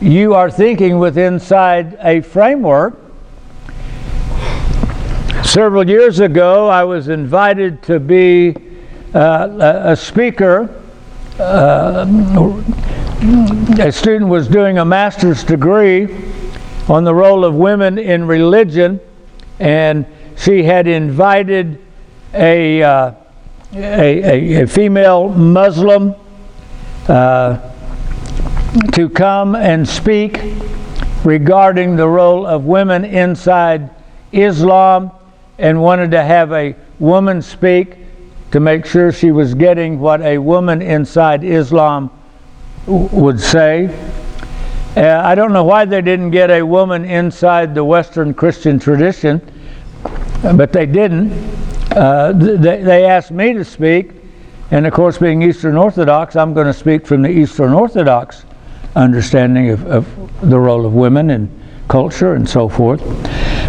you are thinking inside a framework. Several years ago, I was invited to be a speaker. A student was doing a master's degree on the role of women in religion, and she had invited a female Muslim to come and speak regarding the role of women inside Islam, and wanted to have a woman speak to make sure she was getting what a woman inside Islam would say. I don't know why they didn't get a woman inside the Western Christian tradition, but they didn't. They asked me to speak, and of course, being Eastern Orthodox, I'm going to speak from the Eastern Orthodox understanding of the role of women in culture and so forth.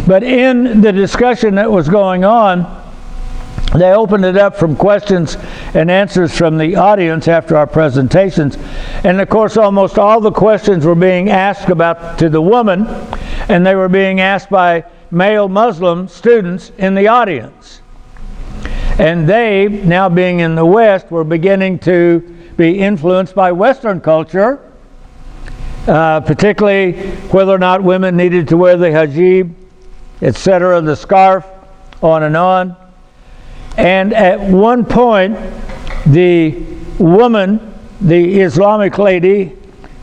But in the discussion that was going on, they opened it up from questions and answers from the audience after our presentations. And of course, almost all the questions were being asked to the woman, and they were being asked by male Muslim students in the audience. And they, now being in the West, were beginning to be influenced by Western culture, particularly whether or not women needed to wear the hijab, etc., the scarf, on and on. And at one point, the woman, the Islamic lady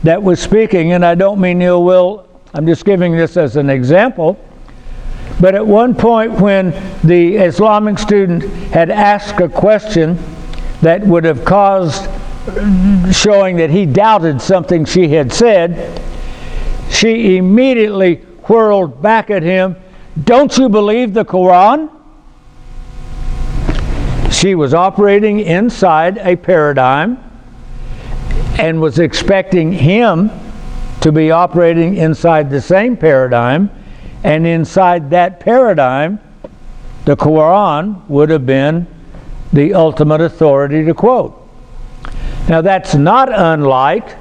that was speaking, and I don't mean ill will, I'm just giving this as an example, but at one point when the Islamic student had asked a question that would have caused, showing that he doubted something she had said, she immediately whirled back at him, "Don't you believe the Quran?" She was operating inside a paradigm and was expecting him to be operating inside the same paradigm, and inside that paradigm, the Quran would have been the ultimate authority to quote. Now that's not unlike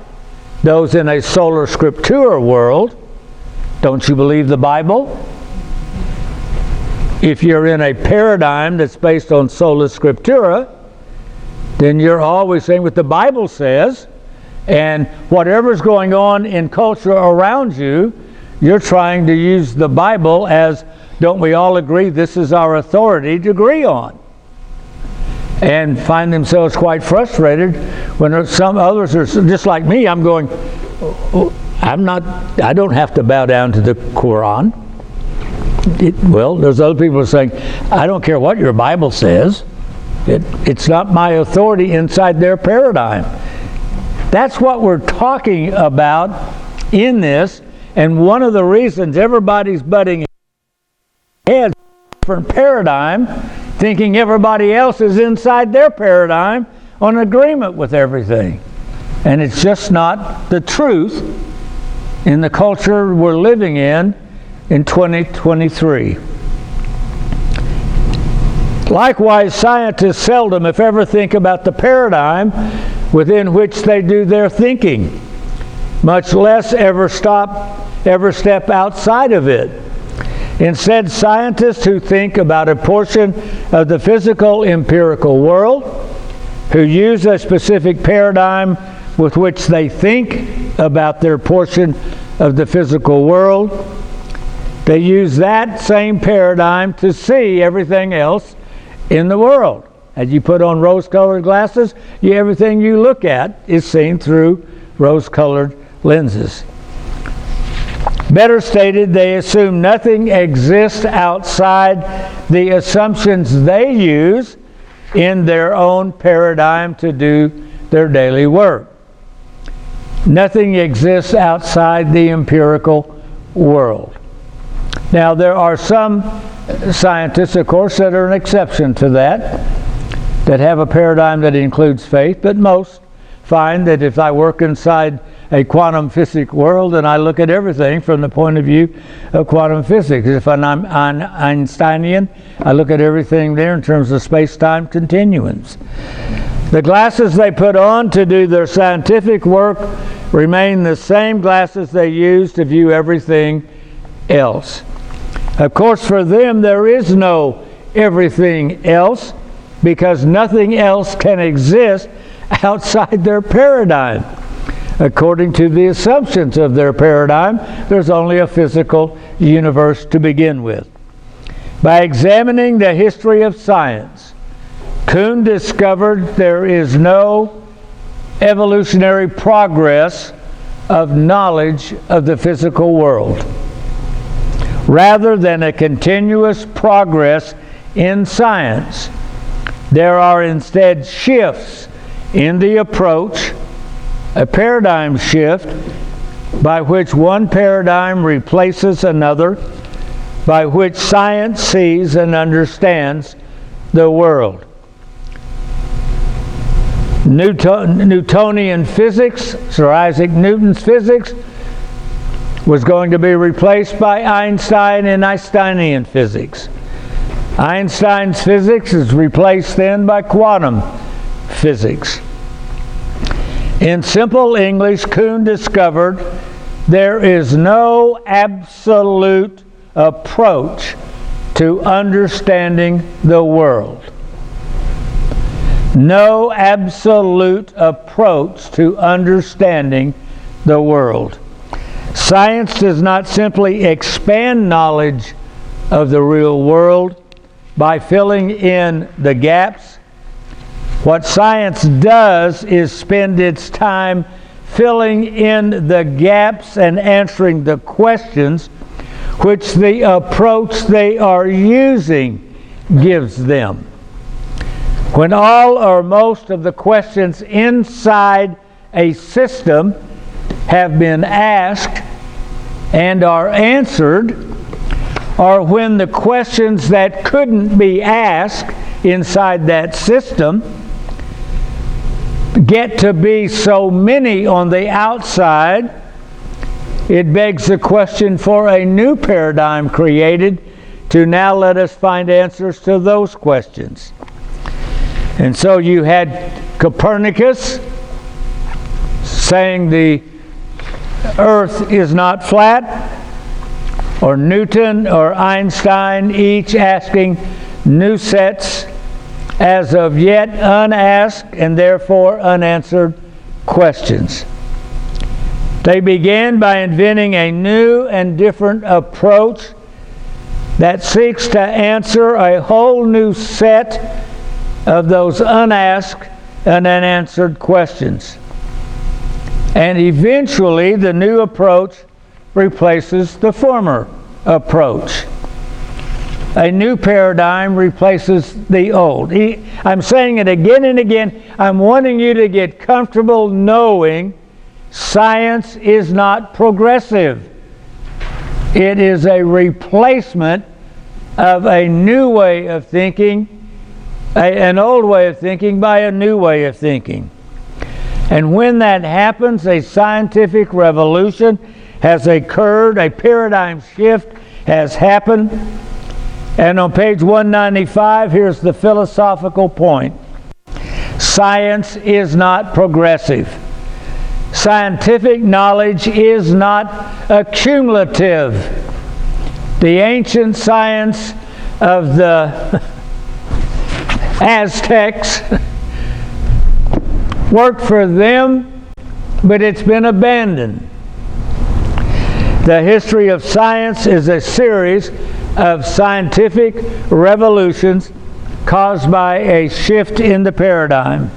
those in a sola scriptura world. Don't you believe the Bible? If you're in a paradigm that's based on sola scriptura, then you're always saying what the Bible says, and whatever's going on in culture around you, you're trying to use the Bible as, don't we all agree this is our authority to agree on? And find themselves quite frustrated when some others are just like me. I'm going, I don't have to bow down to the Quran. Well, there's other people who are saying, I don't care what your Bible says. It's not my authority inside their paradigm. That's what we're talking about in this, and one of the reasons everybody's butting heads in a different paradigm, thinking everybody else is inside their paradigm on agreement with everything. And it's just not the truth in the culture we're living in 2023. Likewise, scientists seldom, if ever, think about the paradigm within which they do their thinking, much less ever step outside of it. Instead, scientists who think about a portion of the physical empirical world, who use a specific paradigm with which they think about their portion of the physical world, they use that same paradigm to see everything else in the world. As you put on rose-colored glasses, everything you look at is seen through rose-colored lenses. Better stated, they assume nothing exists outside the assumptions they use in their own paradigm to do their daily work. Nothing exists outside the empirical world. Now, there are some scientists, of course, that are an exception to that have a paradigm that includes faith, but most find that if I work inside a quantum physics world, and I look at everything from the point of view of quantum physics. If I'm Einsteinian, I look at everything there in terms of space-time continuums. The glasses they put on to do their scientific work remain the same glasses they use to view everything else. Of course, for them, there is no everything else, because nothing else can exist outside their paradigm. According to the assumptions of their paradigm, there's only a physical universe to begin with. By examining the history of science, Kuhn discovered there is no evolutionary progress of knowledge of the physical world, rather than a continuous progress in science. There are instead shifts in the approach, a paradigm shift by which one paradigm replaces another, by which science sees and understands the world. Newtonian physics, Sir Isaac Newton's physics, was going to be replaced by Einstein and Einsteinian physics. Einstein's physics is replaced then by quantum physics. In simple English, Kuhn discovered there is no absolute approach to understanding the world. No absolute approach to understanding the world. Science does not simply expand knowledge of the real world by filling in the gaps. What science does is spend its time filling in the gaps and answering the questions which the approach they are using gives them. When all or most of the questions inside a system have been asked and are answered, or when the questions that couldn't be asked inside that system get to be so many on the outside, it begs the question for a new paradigm created to now let us find answers to those questions. And so you had Copernicus saying the earth is not flat, or Newton or Einstein each asking new sets as of yet unasked and therefore unanswered questions. They began by inventing a new and different approach that seeks to answer a whole new set of those unasked and unanswered questions. And eventually the new approach replaces the former approach. A new paradigm replaces the old. I'm saying it again and again. I'm wanting you to get comfortable knowing science is not progressive. It is a replacement of a new way of thinking, an old way of thinking by a new way of thinking. And when that happens, a scientific revolution has occurred, a paradigm shift has happened. And on page 195, here's the philosophical point. Science is not progressive. Scientific knowledge is not accumulative. The ancient science of the Aztecs worked for them, but it's been abandoned. The history of science is a series of scientific revolutions caused by a shift in the paradigm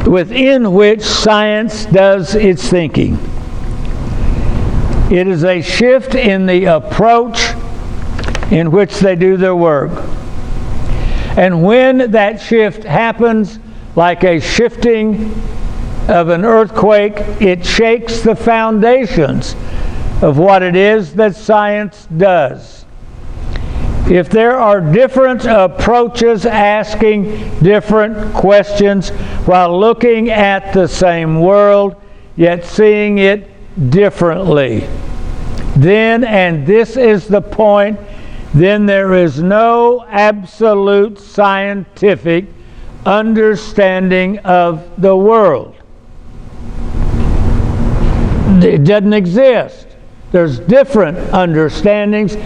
within which science does its thinking. It is a shift in the approach in which they do their work. And when that shift happens, like a shifting of an earthquake, it shakes the foundations of what it is that science does. If there are different approaches asking different questions while looking at the same world, yet seeing it differently, then, and this is the point, then there is no absolute scientific understanding of the world. It doesn't exist. There's different understandings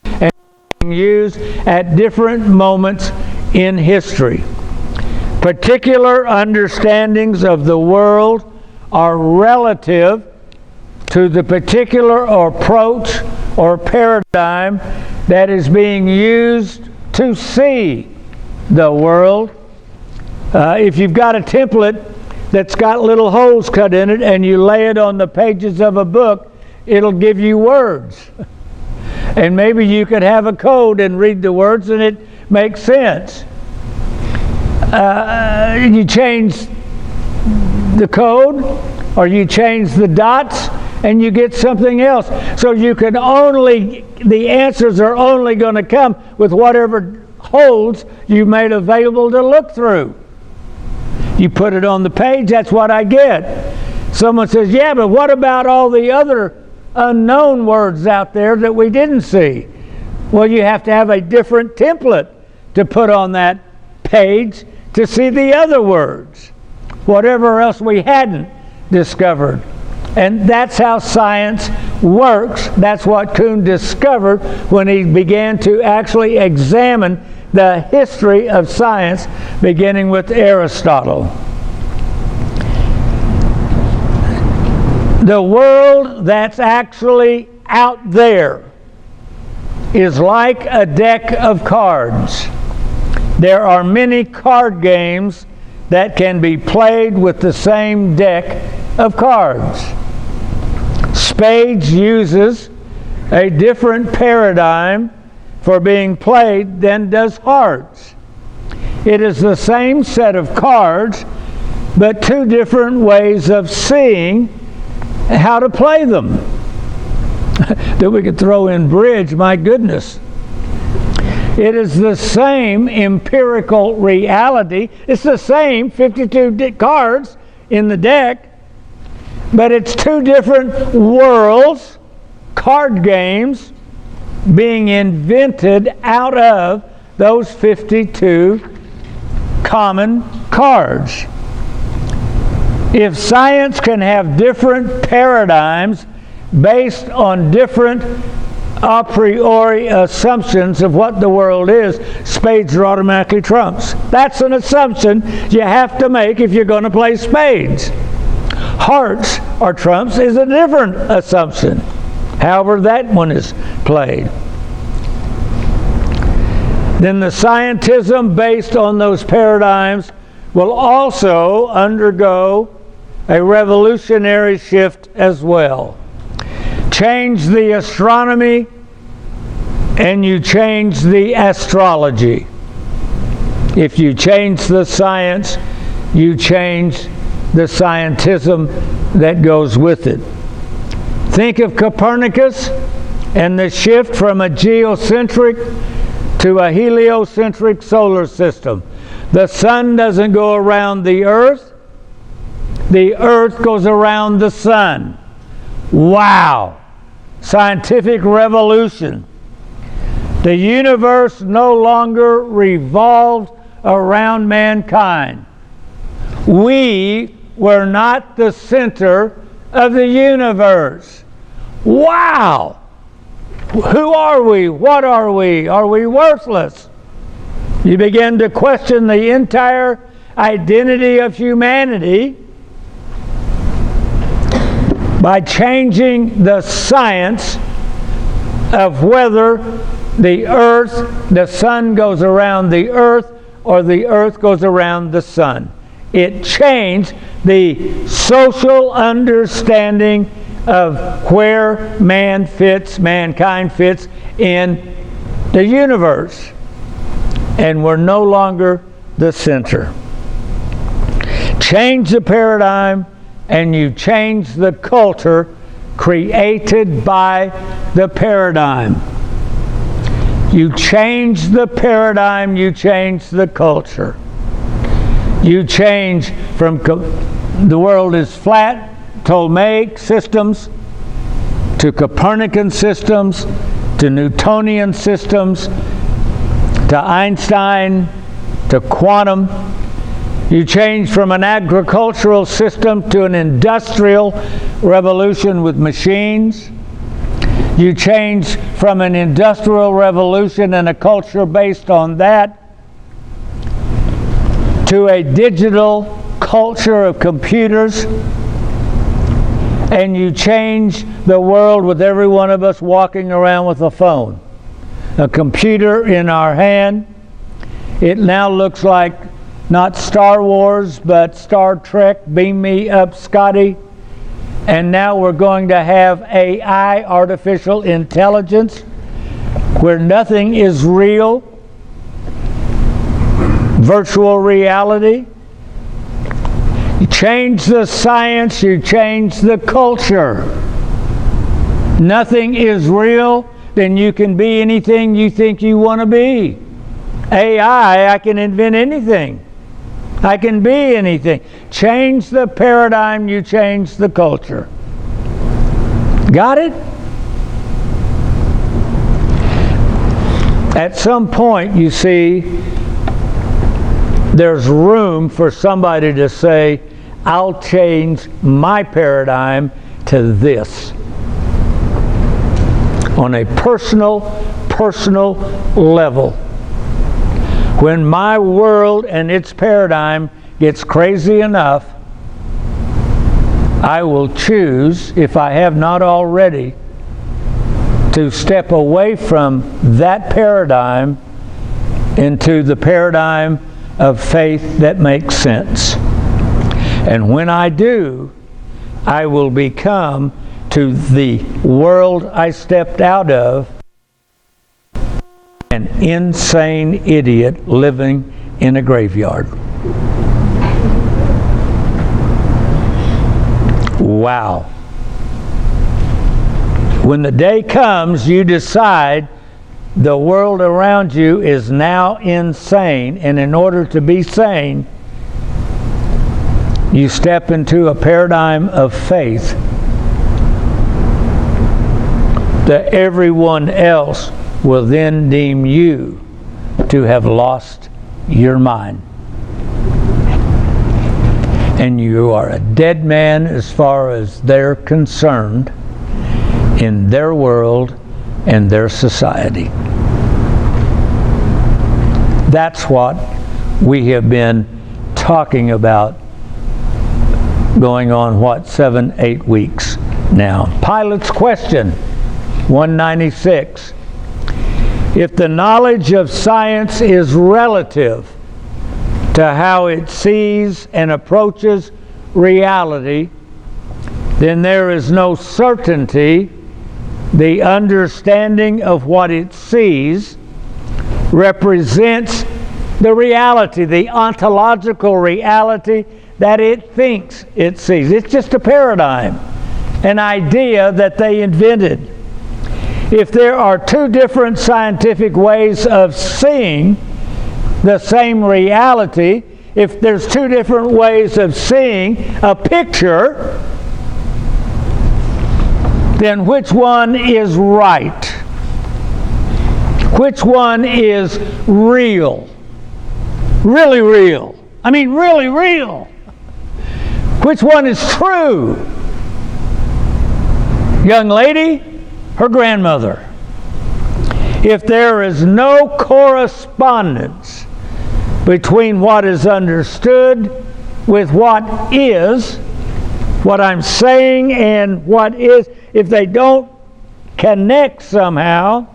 and being used at different moments in history. Particular understandings of the world are relative to the particular approach or paradigm that is being used to see the world. If you've got a template that's got little holes cut in it and you lay it on the pages of a book, it'll give you words. And maybe you could have a code and read the words and it makes sense. You change the code or you change the dots and you get something else. So you can only, the answers are only going to come with whatever holes you made available to look through. You put it on the page, that's what I get. Someone says, yeah, but what about all the other unknown words out there that we didn't see? Well, you have to have a different template to put on that page to see the other words, whatever else we hadn't discovered. And that's how science works. That's what Kuhn discovered when he began to actually examine the history of science, beginning with Aristotle. The world that's actually out there is like a deck of cards. There are many card games that can be played with the same deck of cards. Spades uses a different paradigm for being played than does hearts. It is the same set of cards, but two different ways of seeing how to play them. That we could throw in bridge, my goodness. It is the same empirical reality. It's the same 52 cards in the deck, but it's two different worlds, card games, being invented out of those 52 common cards. If science can have different paradigms based on different a priori assumptions of what the world is, spades are automatically trumps. That's an assumption you have to make if you're going to play spades. Hearts or trumps is a different assumption, however that one is played. Then the scientism based on those paradigms will also undergo a revolutionary shift as well. Change the astronomy and you change the astrology. If you change the science, you change the scientism that goes with it. Think of Copernicus and the shift from a geocentric to a heliocentric solar system. The sun doesn't go around the earth goes around the sun. Wow! Scientific revolution. The universe no longer revolved around mankind. We were not the center of the universe. Wow! Who are we? What are we? Are we worthless? You begin to question the entire identity of humanity by changing the science of whether the sun goes around the earth or the earth goes around the sun. It changed the social understanding of where mankind fits in the universe. And we're no longer the center. Change the paradigm and you change the culture created by the paradigm. You change the paradigm, you change the culture. You change from the world is flat, Ptolemaic systems, to Copernican systems, to Newtonian systems, to Einstein, to quantum. You change from an agricultural system to an industrial revolution with machines. You change from an industrial revolution and a culture based on that to a digital culture of computers. And you change the world with every one of us walking around with a phone, a computer in our hand. It now looks like not Star Wars, but Star Trek, beam me up, Scotty. And now we're going to have AI, artificial intelligence, where nothing is real, virtual reality. You change the science, you change the culture. Nothing is real, then you can be anything you think you want to be. AI, I can invent anything. I can be anything. Change the paradigm, you change the culture. Got it? At some point, you see, there's room for somebody to say, I'll change my paradigm to this. On a personal level. When my world and its paradigm gets crazy enough, I will choose, if I have not already, to step away from that paradigm into the paradigm of faith that makes sense. And when I do, I will become to the world I stepped out of an insane idiot living in a graveyard. Wow. When the day comes, you decide the world around you is now insane, and in order to be sane, you step into a paradigm of faith that everyone else will then deem you to have lost your mind. And you are a dead man as far as they're concerned in their world and their society. That's what we have been talking about going on, 7-8 weeks now. Pilate's question, 196. If the knowledge of science is relative to how it sees and approaches reality, then there is no certainty the understanding of what it sees represents the reality, the ontological reality that it thinks it sees. It's just a paradigm, an idea that they invented. If there are two different scientific ways of seeing the same reality, if there's two different ways of seeing a picture, then which one is right? Which one is real? Really real. I mean, really real. Which one is true? Young lady, her grandmother. If there is no correspondence between what is understood with what is, what I'm saying and what is, if they don't connect somehow,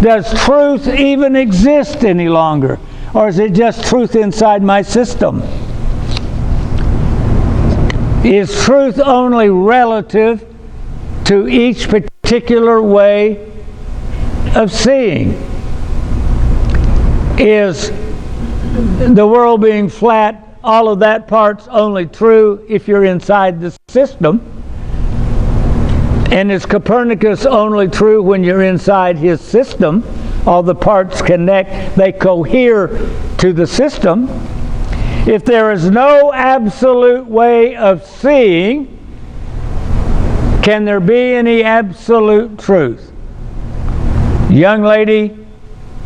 does truth even exist any longer? Or is it just truth inside my system? Is truth only relative to each particular way of seeing? Is the world being flat, all of that part's only true if you're inside the system? And is Copernicus only true when you're inside his system? All the parts connect, they cohere to the system. If there is no absolute way of seeing, can there be any absolute truth? Young lady,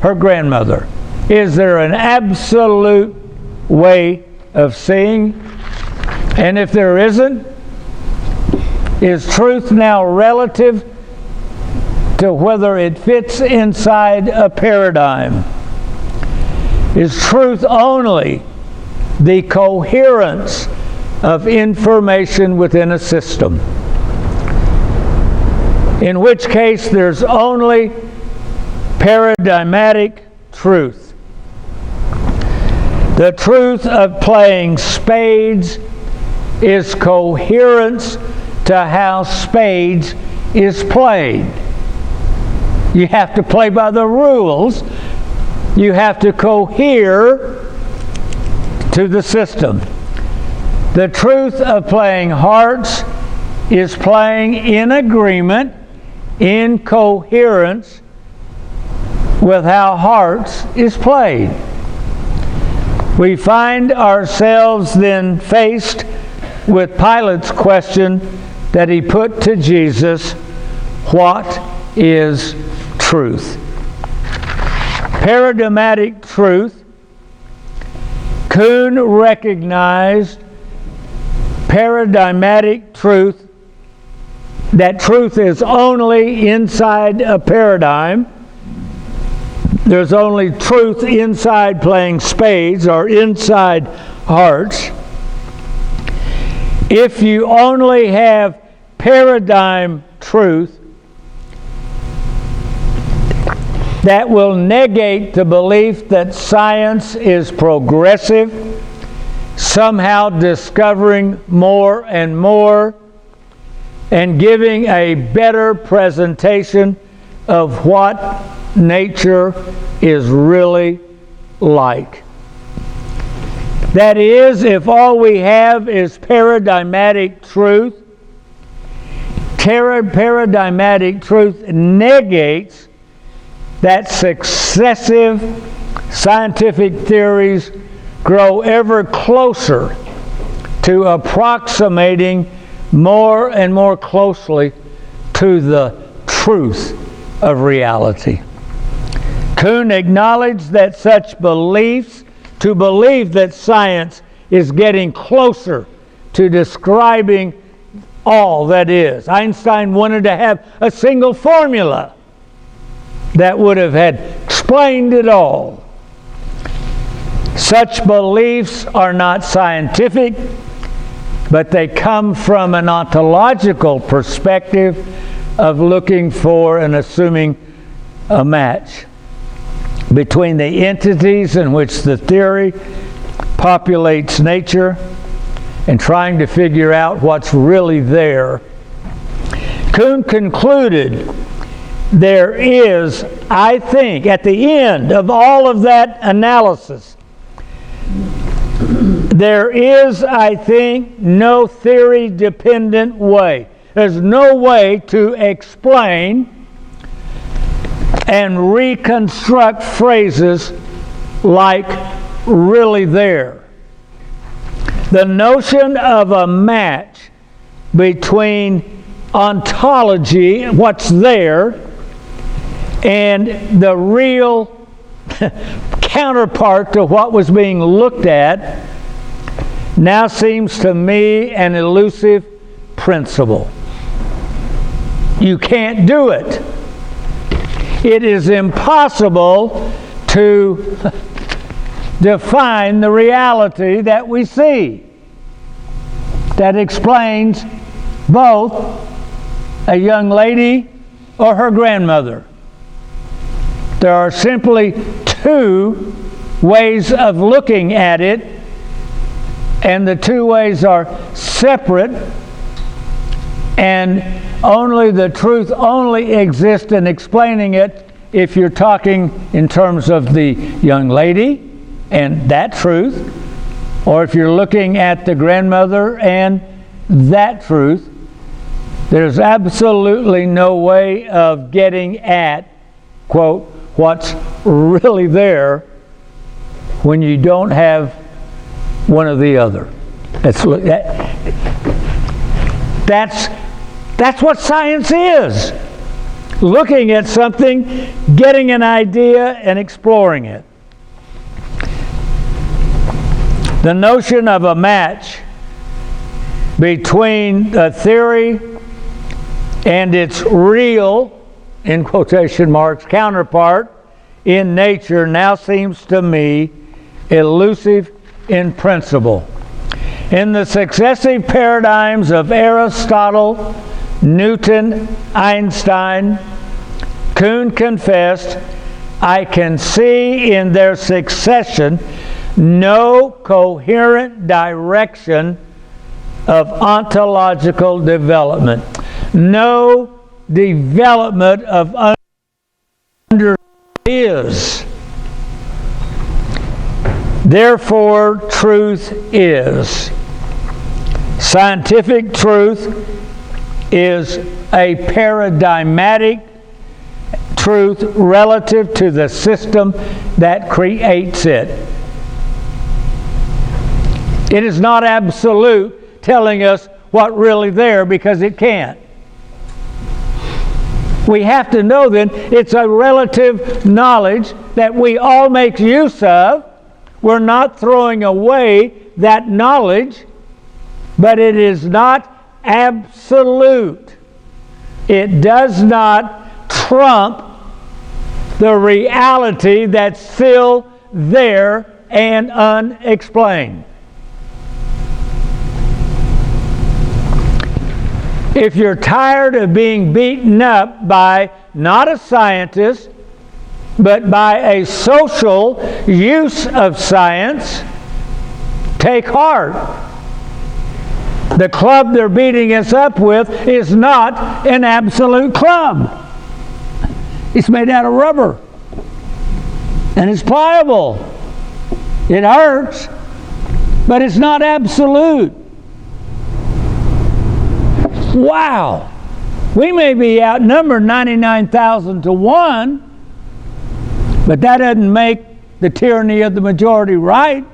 her grandmother. Is there an absolute way of seeing? And if there isn't, is truth now relative to whether it fits inside a paradigm? Is truth only the coherence of information within a system? In which case there's only paradigmatic truth. The truth of playing spades is coherence to how spades is played. You have to play by the rules. You have to cohere to the system. The truth of playing hearts is playing in agreement, in coherence with how hearts is played. We find ourselves then faced with Pilate's question that he put to Jesus, what is truth? Paradigmatic truth. Kuhn recognized paradigmatic truth, that truth is only inside a paradigm. There's only truth inside playing spades or inside hearts. If you only have paradigm truth, that will negate the belief that science is progressive, somehow discovering more and more, and giving a better presentation of what nature is really like. That is, if all we have is paradigmatic truth, paradigmatic truth negates that successive scientific theories grow ever closer to approximating more and more closely to the truth of reality. Kuhn acknowledged that such beliefs, to believe that science is getting closer to describing all that is. Einstein wanted to have a single formula that would have had explained it all. Such beliefs are not scientific, but they come from an ontological perspective of looking for and assuming a match between the entities in which the theory populates nature and trying to figure out what's really there. Kuhn concluded, there is, I think, at the end of all of that analysis, there is, I think, no theory-dependent way. There's no way to explain and reconstruct phrases like really there. The notion of a match between ontology, what's there, and the real counterpart to what was being looked at now seems to me an elusive principle. You can't do it. It is impossible to define the reality that we see that explains both a young lady or her grandmother. There are simply two ways of looking at it, and the two ways are separate, and the truth only exists in explaining it if you're talking in terms of the young lady and that truth, or if you're looking at the grandmother and that truth. There's absolutely no way of getting at, quote, what's really there when you don't have one or the other. That's what science is. Looking at something, getting an idea, and exploring it. The notion of a match between a theory and its real, in quotation marks, counterpart in nature now seems to me elusive in principle. In the successive paradigms of Aristotle, Newton, Einstein, Kuhn confessed, I can see in their succession no coherent direction of ontological development. No development of under is. Therefore, truth is. Scientific truth is a paradigmatic truth relative to the system that creates it. It is not absolute, telling us what really there, because it can't. We have to know then it's a relative knowledge that we all make use of. We're not throwing away that knowledge, but it is not absolute. It does not trump the reality that's still there and unexplained. If you're tired of being beaten up by not a scientist, but by a social use of science, take heart. The club they're beating us up with is not an absolute club. It's made out of rubber. And it's pliable. It hurts, but it's not absolute. Wow. We may be outnumbered 99,000 to 1, but that doesn't make the tyranny of the majority right.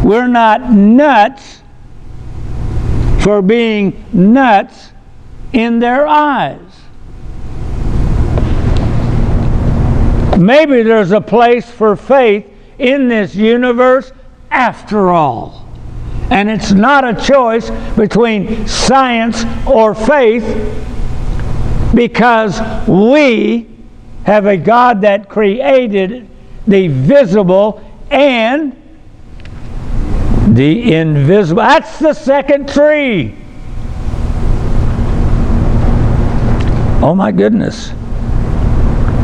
We're not nuts for being nuts in their eyes. Maybe there's a place for faith in this universe after all. And it's not a choice between science or faith, because we have a God that created the visible and the invisible. That's the second tree. Oh my goodness.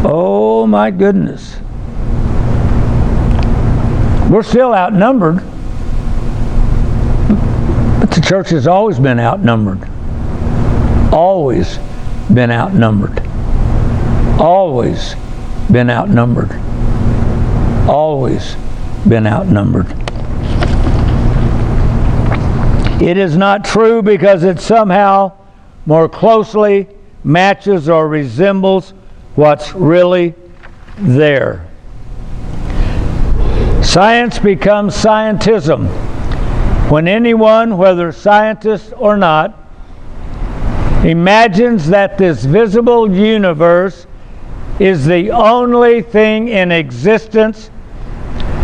Oh my goodness. We're still outnumbered. But the church has always been outnumbered. Always been outnumbered. Always been outnumbered. Always been outnumbered. It is not true because it somehow more closely matches or resembles what's really there. Science becomes scientism when anyone, whether scientist or not, imagines that this visible universe is the only thing in existence,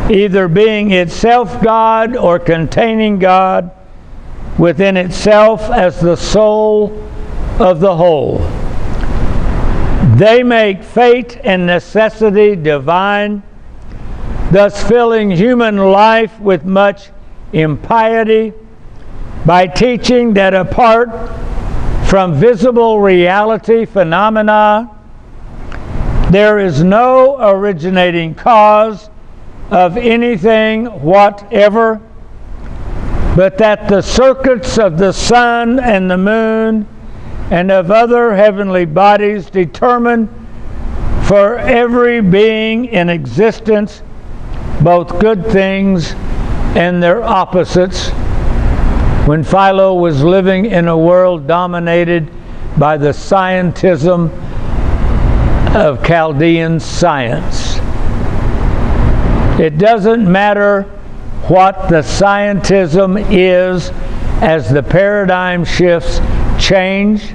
either being itself God or containing God within itself as the soul of the whole. They make fate and necessity divine, thus filling human life with much impiety by teaching that apart from visible reality phenomena, there is no originating cause of anything whatever, but that the circuits of the sun and the moon and of other heavenly bodies determine for every being in existence both good things and their opposites. When Philo was living in a world dominated by the scientism of Chaldean science. It doesn't matter what the scientism is as the paradigm shifts change.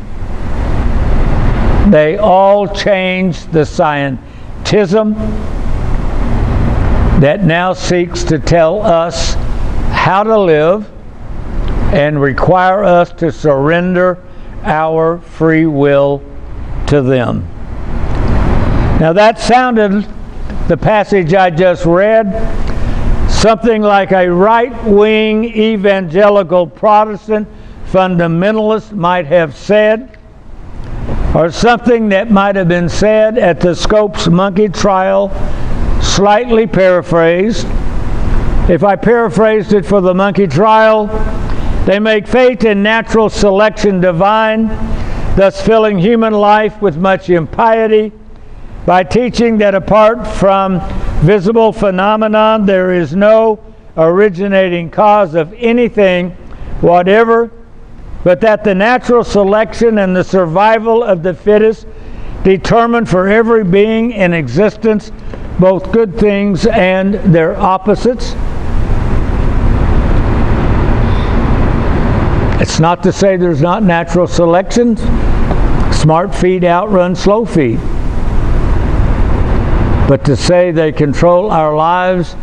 They all change the scientism that now seeks to tell us how to live and require us to surrender our free will to them. Now that sounded, the passage I just read, something like a right-wing evangelical Protestant fundamentalist might have said, or something that might have been said at the Scopes monkey trial, slightly paraphrased. If I paraphrased it for the monkey trial, they make fate and natural selection divine, thus filling human life with much impiety, by teaching that apart from visible phenomenon, there is no originating cause of anything whatever, but that the natural selection and the survival of the fittest determine for every being in existence both good things and their opposites. It's not to say there's not natural selection. Smart feet outrun slow feet. But to say they control our lives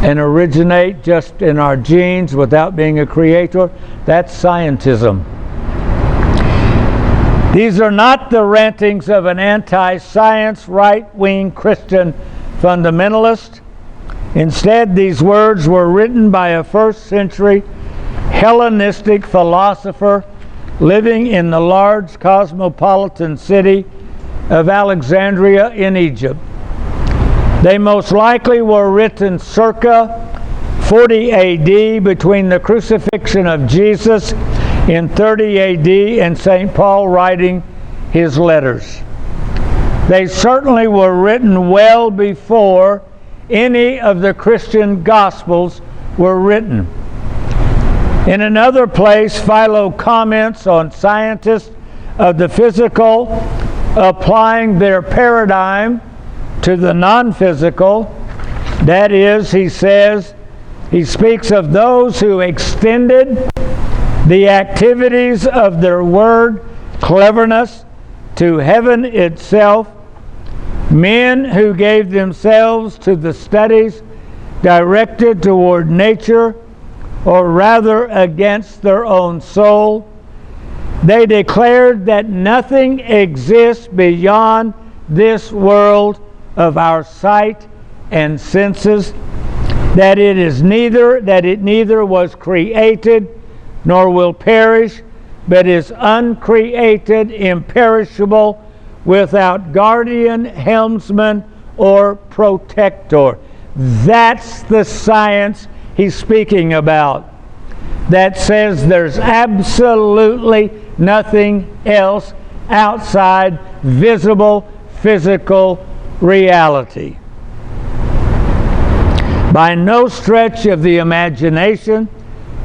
and originate just in our genes without being a creator, that's scientism. These are not the rantings of an anti-science, right-wing Christian fundamentalist. Instead, these words were written by a first-century Hellenistic philosopher living in the large cosmopolitan city of Alexandria in Egypt. They most likely were written circa 40 AD, between the crucifixion of Jesus in 30 AD and St. Paul writing his letters. They certainly were written well before any of the Christian Gospels were written. In another place, Philo comments on scientists of the physical applying their paradigm to the non-physical. That is, he says, he speaks of those who extended the activities of their word cleverness to heaven itself, men who gave themselves to the studies directed toward nature, or rather against their own soul. They declared that nothing exists beyond this world of our sight and senses, that it neither was created nor will perish, but is uncreated, imperishable, without guardian, helmsman, or protector. That's the science he's speaking about. that says there's absolutely nothing else outside visible physical reality. By no stretch of the imagination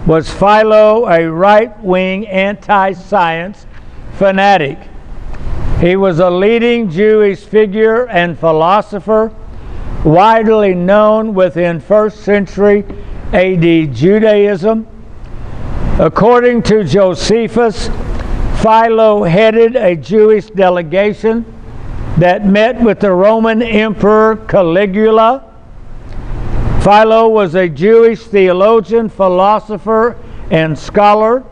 was Philo a right-wing anti-science fanatic. He was a leading Jewish figure and philosopher, widely known within 1st century AD Judaism. According to Josephus, Philo headed a Jewish delegation that met with the Roman Emperor Caligula. Philo was a Jewish theologian, philosopher, and scholar.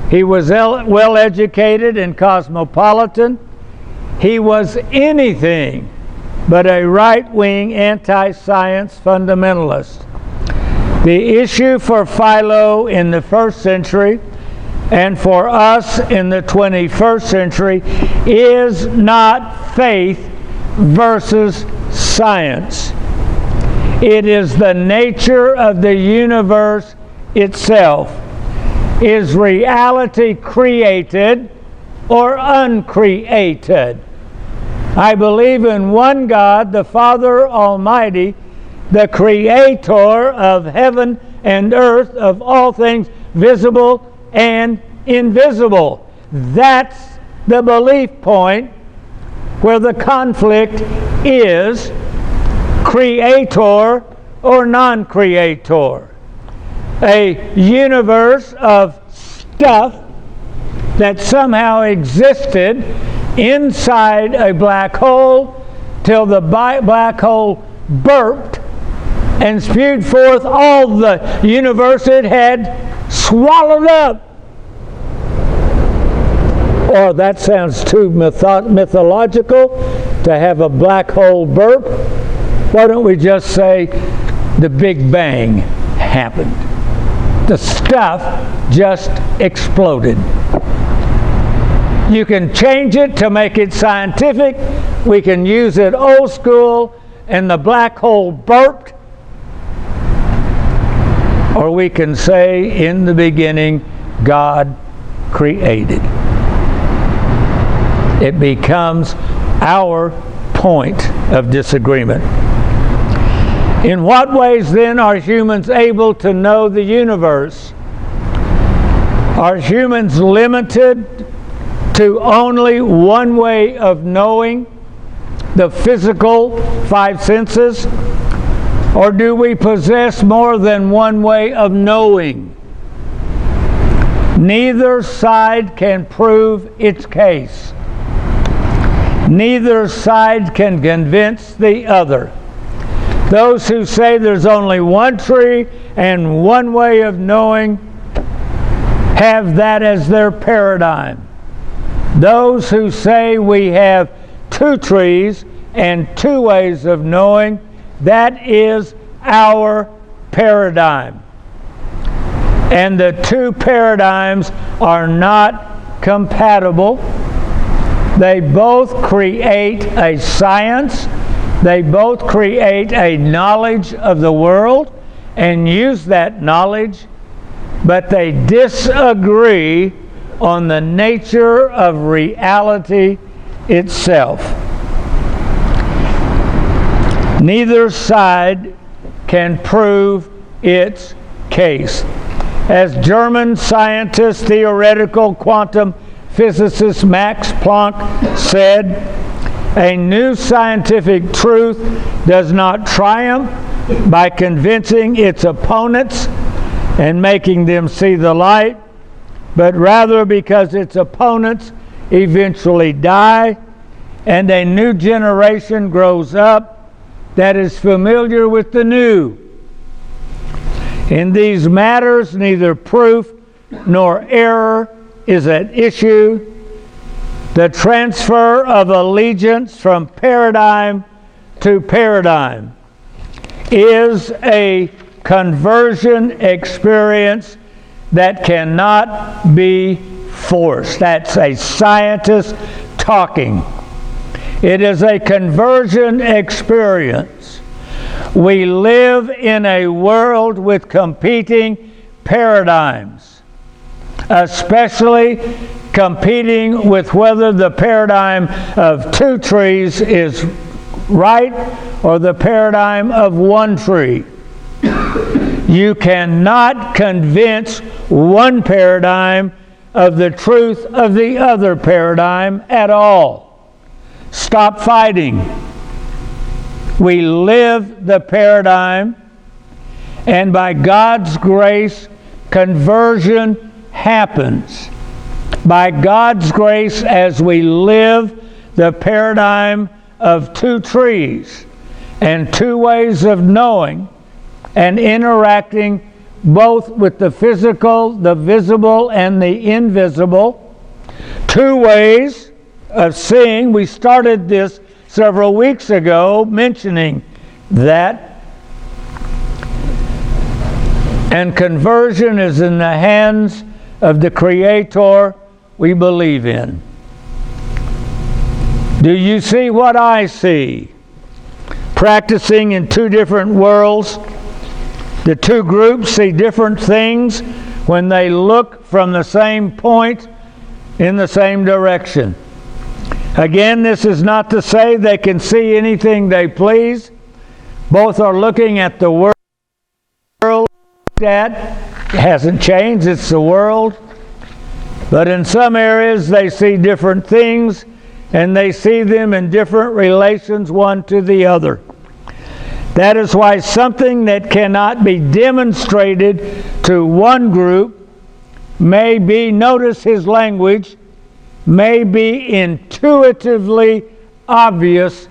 He was well educated and cosmopolitan. He was anything but a right-wing anti-science fundamentalist. The issue for Philo in the 1st century and for us in the 21st century is not faith versus science. It is the nature of the universe itself. Is reality created or uncreated? I believe in one God, the Father Almighty, the creator of heaven and earth, of all things visible and invisible. That's the belief point where the conflict is creator or non-creator. A universe of stuff that somehow existed inside a black hole till the black hole burped and spewed forth all the universe it had swallowed up. Or that sounds too mythological to have a black hole burp. Why don't we just say the Big Bang happened? The stuff just exploded. You can change it to make it scientific. We can use it old school and the black hole burped. Or we can say, in the beginning, God created. It becomes our point of disagreement. In what ways then are humans able to know the universe? Are humans limited to only one way of knowing, the physical 5 senses? Or do we possess more than one way of knowing? Neither side can prove its case. Neither side can convince the other. Those who say there's only one tree and one way of knowing have that as their paradigm. Those who say we have 2 trees and 2 ways of knowing, that is our paradigm. And the 2 paradigms are not compatible. They both create a science. They both create a knowledge of the world and use that knowledge, but they disagree on the nature of reality itself. Neither side can prove its case. As German scientist, theoretical quantum physicist Max Planck said, a new scientific truth does not triumph by convincing its opponents and making them see the light, but rather because its opponents eventually die and a new generation grows up that is familiar with the new. In these matters, neither proof nor error is at issue. The transfer of allegiance from paradigm to paradigm is a conversion experience that cannot be forced. That's a scientist talking. It is a conversion experience. We live in a world with competing paradigms, especially competing with whether the paradigm of two trees is right or the paradigm of one tree. You cannot convince one paradigm of the truth of the other paradigm at all. Stop fighting. We live the paradigm, and by God's grace, conversion happens. By God's grace, as we live the paradigm of two trees and two ways of knowing and interacting both with the physical, the visible, and the invisible, two ways of seeing. We started this several weeks ago mentioning that. And conversion is in the hands of the Creator we believe in. Do you see what I see? Practicing in two different worlds. The two groups see different things when they look from the same point in the same direction. Again, this is not to say they can see anything they please. Both are looking at the world. That hasn't changed, it's the world. But in some areas they see different things, and they see them in different relations one to the other. That is why something that cannot be demonstrated to one group may be, notice his language, may be intuitively obvious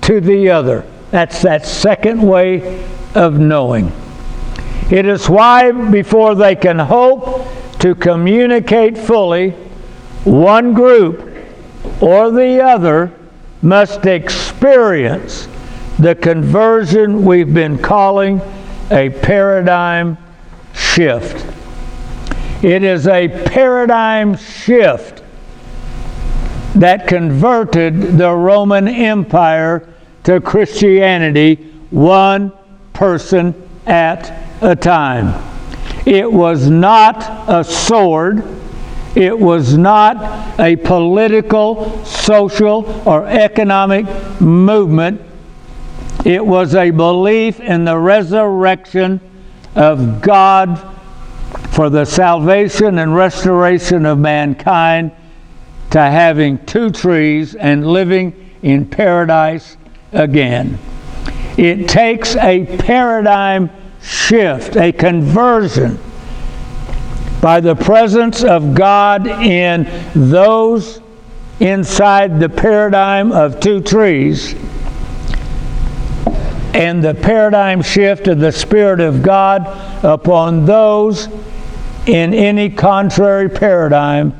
to the other. That's that second way of knowing. It is why before they can hope to communicate fully, one group or the other must experience the conversion we've been calling a paradigm shift. It is a paradigm shift that converted the Roman Empire to Christianity, one person at a time. It was not a sword. It was not a political, social, or economic movement. It was a belief in the resurrection of God for the salvation and restoration of mankind to having two trees and living in paradise again. It takes a paradigm shift, a conversion by the presence of God in those inside the paradigm of two trees, and the paradigm shift of the Spirit of God upon those in any contrary paradigm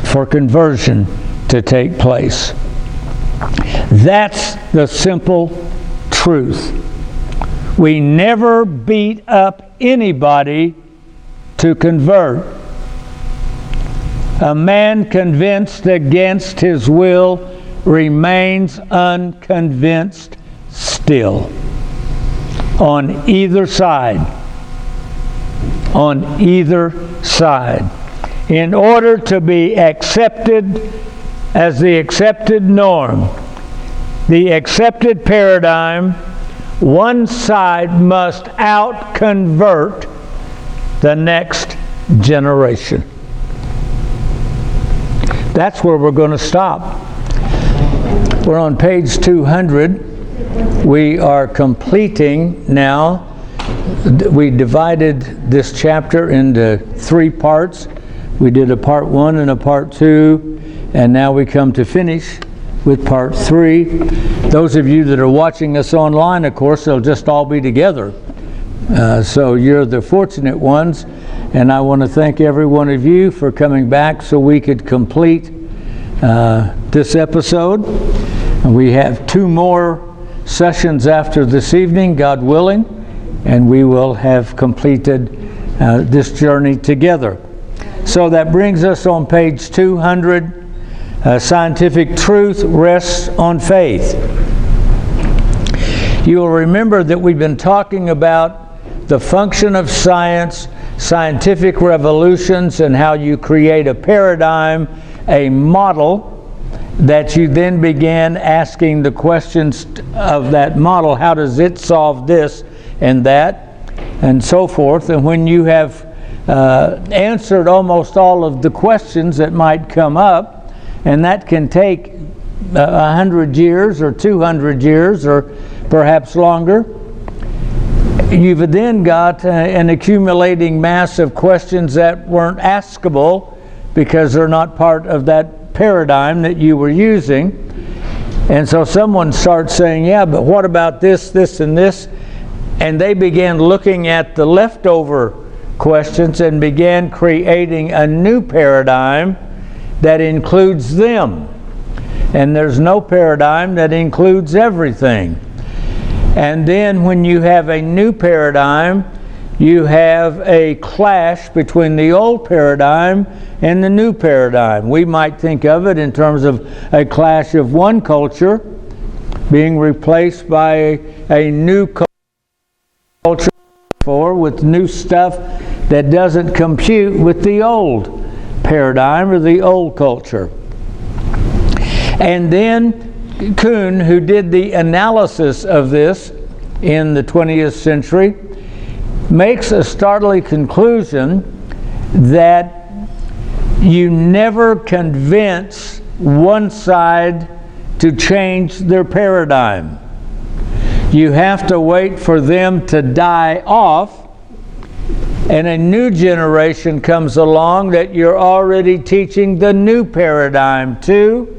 for conversion to take place. That's the simple truth. We never beat up anybody to convert. A man convinced against his will remains unconvinced still. On either side. On either side. In order to be accepted as the accepted norm, the accepted paradigm, one side must out-convert the next generation. That's where we're going to stop. We're on page 200. We are completing now. We divided this chapter into three parts. We did a part 1 and a part 2, and now we come to finish with part 3. Those of you that are watching us online, of course, they'll just all be together. So you're the fortunate ones, and I want to thank every one of you for coming back so we could complete this episode. And we have 2 more sessions after this evening, God willing, and we will have completed this journey together. So that brings us on page 200. Scientific truth rests on faith. You will remember that we've been talking about the function of science, scientific revolutions, and how you create a paradigm, a model, that you then began asking the questions of that model. How does it solve this and that, and so forth? And when you have answered almost all of the questions that might come up, and that can take 100 years or 200 years or perhaps longer, you've then got an accumulating mass of questions that weren't askable because they're not part of that paradigm that you were using. And so someone starts saying, yeah, but what about this, this, and this? And they began looking at the leftover questions and began creating a new paradigm that includes them. And there's no paradigm that includes everything. And then when you have a new paradigm, you have a clash between the old paradigm and the new paradigm. We might think of it in terms of a clash of one culture being replaced by a new culture with new stuff that doesn't compute with the old paradigm or the old culture. And then Kuhn, who did the analysis of this in the 20th century, makes a startling conclusion that you never convince one side to change their paradigm. You have to wait for them to die off, and a new generation comes along that you're already teaching the new paradigm to.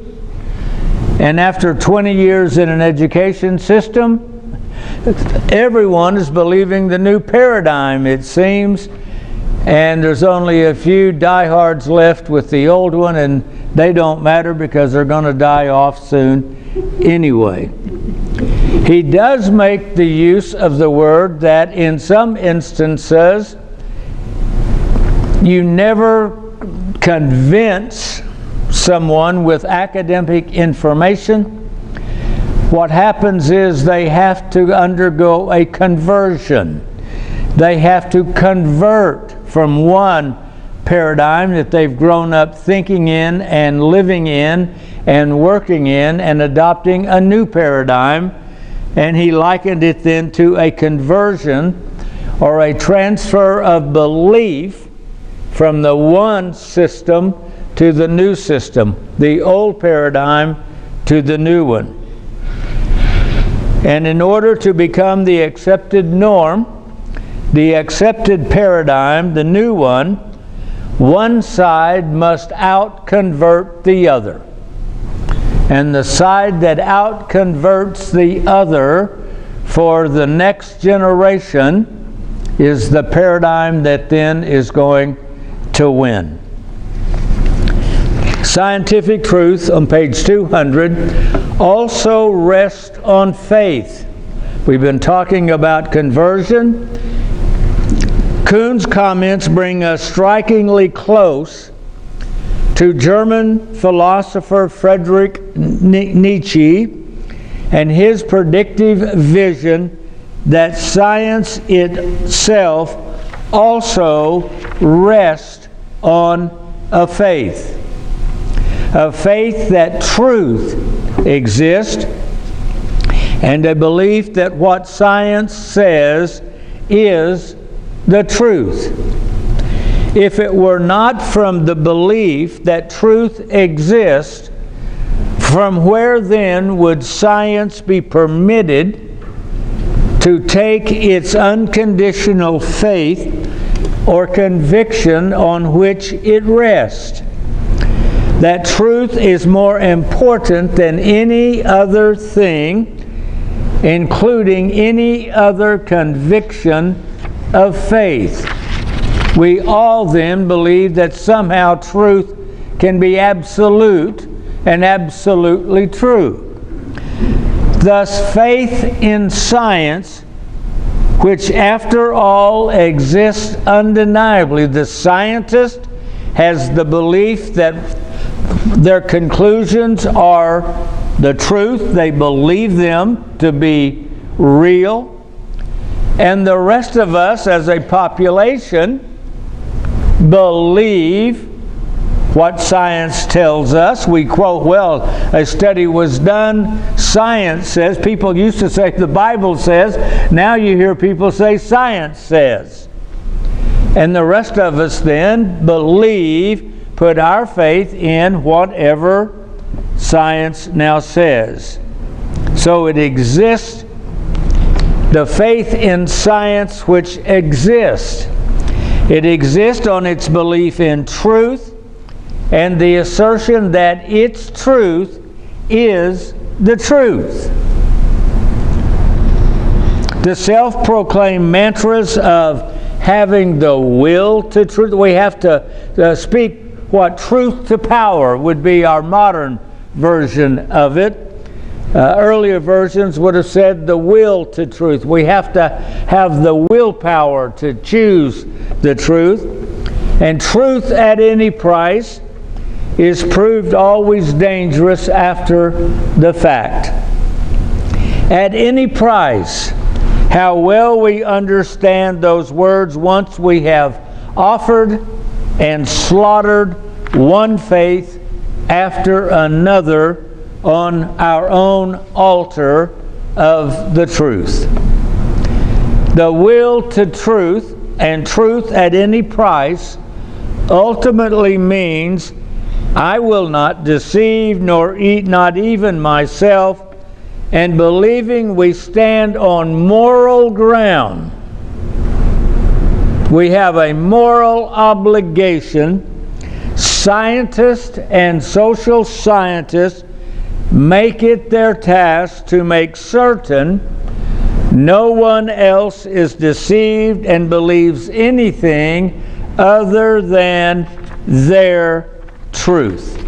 And after 20 years in an education system, everyone is believing the new paradigm, it seems, and there's only a few diehards left with the old one, and they don't matter because they're going to die off soon anyway. He does make the use of the word that in some instances you never convince someone with academic information. What happens is they have to undergo a conversion. They have to convert from one paradigm that they've grown up thinking in and living in and working in and adopting a new paradigm. And he likened it then to a conversion or a transfer of belief from the one system to the new system, the old paradigm to the new one. And in order to become the accepted norm, the accepted paradigm, the new one side must out-convert the other. And the side that out-converts the other for the next generation is the paradigm that then is going to win. Scientific truth on page 200 also rests on faith. We've been talking about conversion. Kuhn's comments bring us strikingly close to German philosopher Friedrich Nietzsche and his predictive vision that science itself also rests on a faith that truth exists, and a belief that what science says is the truth. If it were not from the belief that truth exists, from where then would science be permitted to take its unconditional faith or conviction on which it rests? That truth is more important than any other thing, including any other conviction of faith. We all then believe that somehow truth can be absolute and absolutely true. Thus, faith in science, which after all exists undeniably. The scientist has the belief that their conclusions are the truth. They believe them to be real. And the rest of us as a population believe what science tells us. We quote, well, a study was done, science says. People used to say the Bible says. Now you hear people say science says. And the rest of us then believe, put our faith in whatever science now says. So it exists, the faith in science which exists. It exists on its belief in truth and the assertion that its truth is the truth. The self-proclaimed mantras of having the will to truth, we have to speak what truth to power would be our modern version of it. Earlier versions would have said the will to truth. We have to have the willpower to choose the truth. And truth at any price is proved always dangerous after the fact. At any price, how well we understand those words once we have offered and slaughtered one faith after another on our own altar of the truth. The will to truth and truth at any price ultimately means I will not deceive nor eat not even myself, and believing we stand on moral ground. We have a moral obligation. Scientists and social scientists make it their task to make certain no one else is deceived and believes anything other than their truth.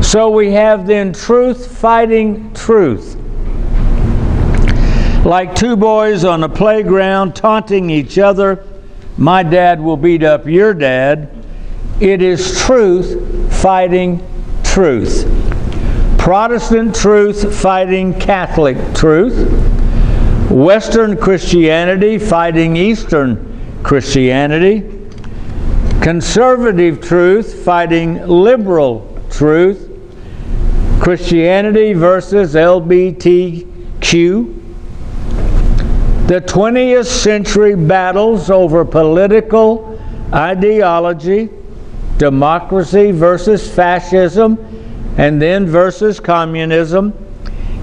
So we have then truth fighting truth. Like two boys on a playground taunting each other, my dad will beat up your dad. It is truth fighting truth. Protestant truth fighting Catholic truth. Western Christianity fighting Eastern Christianity. Conservative truth fighting liberal truth. Christianity versus LGBTQ. The 20th century battles over political ideology, democracy versus fascism, and then versus communism,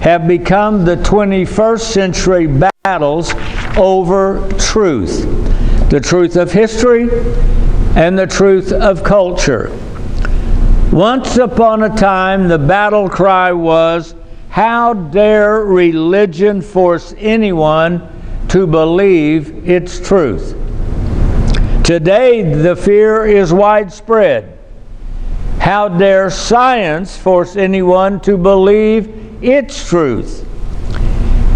have become the 21st century battles over truth. The truth of history and the truth of culture. Once upon a time, the battle cry was, how dare religion force anyone to believe its truth? Today, the fear is widespread. How dare science force anyone to believe its truth?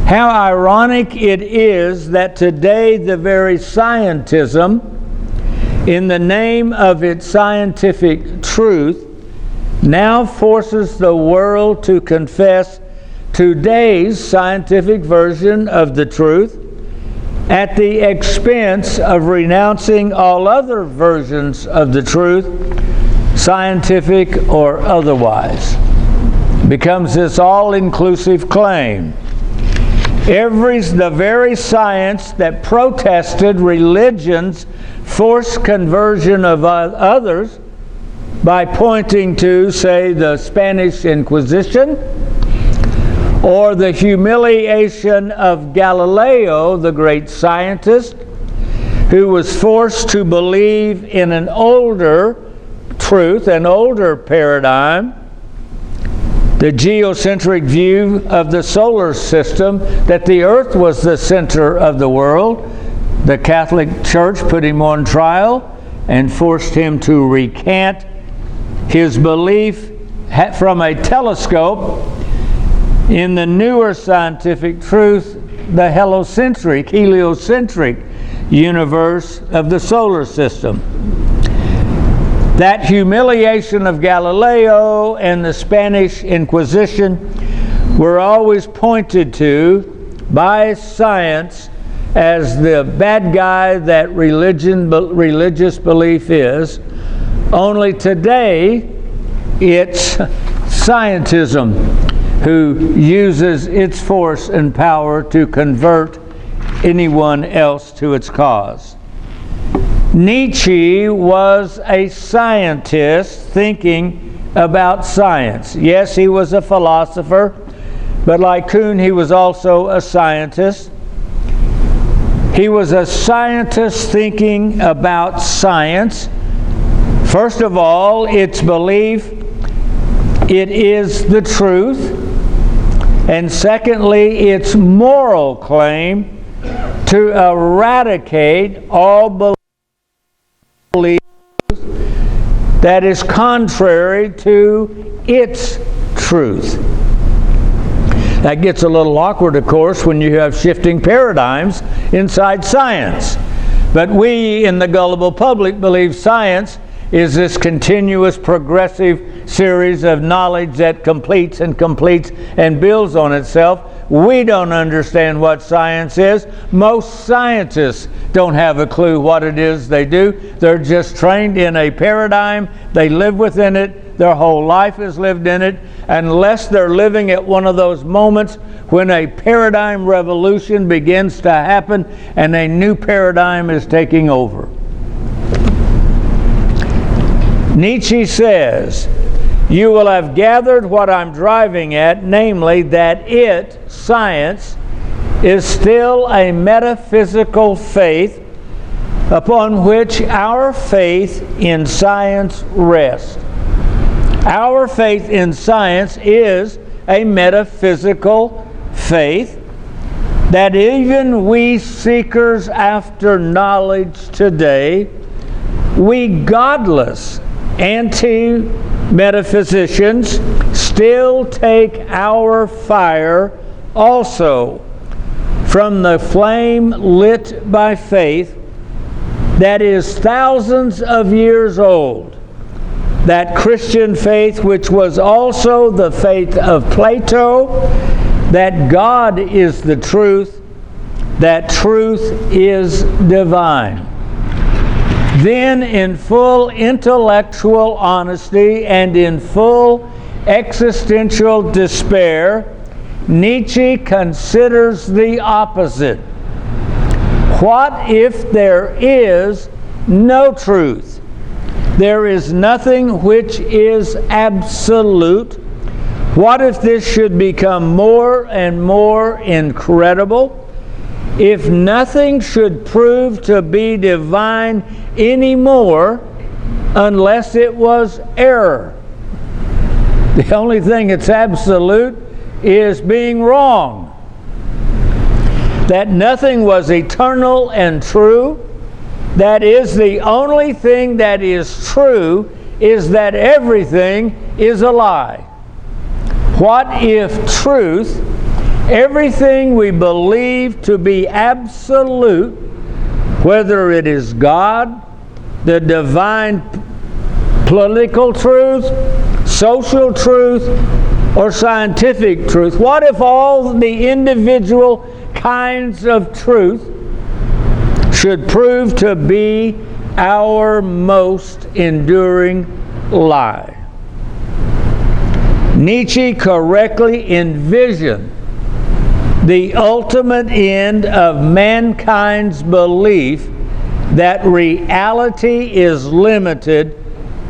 How ironic it is that today the very scientism, in the name of its scientific truth, now forces the world to confess today's scientific version of the truth at the expense of renouncing all other versions of the truth, scientific or otherwise. Becomes this all-inclusive claim. The very science that protested religion's forced conversion of others by pointing to, say, the Spanish Inquisition, or the humiliation of Galileo, the great scientist, who was forced to believe in an older truth, an older paradigm, the geocentric view of the solar system, that the earth was the center of the world. The Catholic Church put him on trial and forced him to recant his belief from a telescope in the newer scientific truth, the heliocentric universe of the solar system. That humiliation of Galileo and the Spanish Inquisition were always pointed to by science as the bad guy that religious belief is. Only today, it's scientism who uses its force and power to convert anyone else to its cause. Nietzsche was a scientist thinking about science. Yes, he was a philosopher, but like Kuhn, he was also a scientist. He was a scientist thinking about science. First of all, its belief it is the truth. And secondly, its moral claim to eradicate all belief that is contrary to its truth. That gets a little awkward, of course, when you have shifting paradigms inside science. But we in the gullible public believe science is this continuous progressive series of knowledge that completes and builds on itself. We don't understand what science is. Most scientists don't have a clue what it is they do. They're just trained in a paradigm. They live within it. Their whole life is lived in it, unless they're living at one of those moments when a paradigm revolution begins to happen and a new paradigm is taking over. Nietzsche says, "You will have gathered what I'm driving at, namely that science, is still a metaphysical faith upon which our faith in science rests." Our faith in science is a metaphysical faith that even we seekers after knowledge today, we godless anti-metaphysicians, still take our fire also from the flame lit by faith that is thousands of years old. That Christian faith which was also the faith of Plato, that God is the truth, that truth is divine. Then, in full intellectual honesty and in full existential despair, Nietzsche considers the opposite. What if there is no truth? There is nothing which is absolute. What if this should become more and more incredible? If nothing should prove to be divine anymore unless it was error. The only thing that's absolute is being wrong. That nothing was eternal and true. That is, the only thing that is true is that everything is a lie. What if truth, everything we believe to be absolute, whether it is God, the divine political truth, social truth, or scientific truth, what if all the individual kinds of truth should prove to be our most enduring lie? Nietzsche correctly envisioned the ultimate end of mankind's belief that reality is limited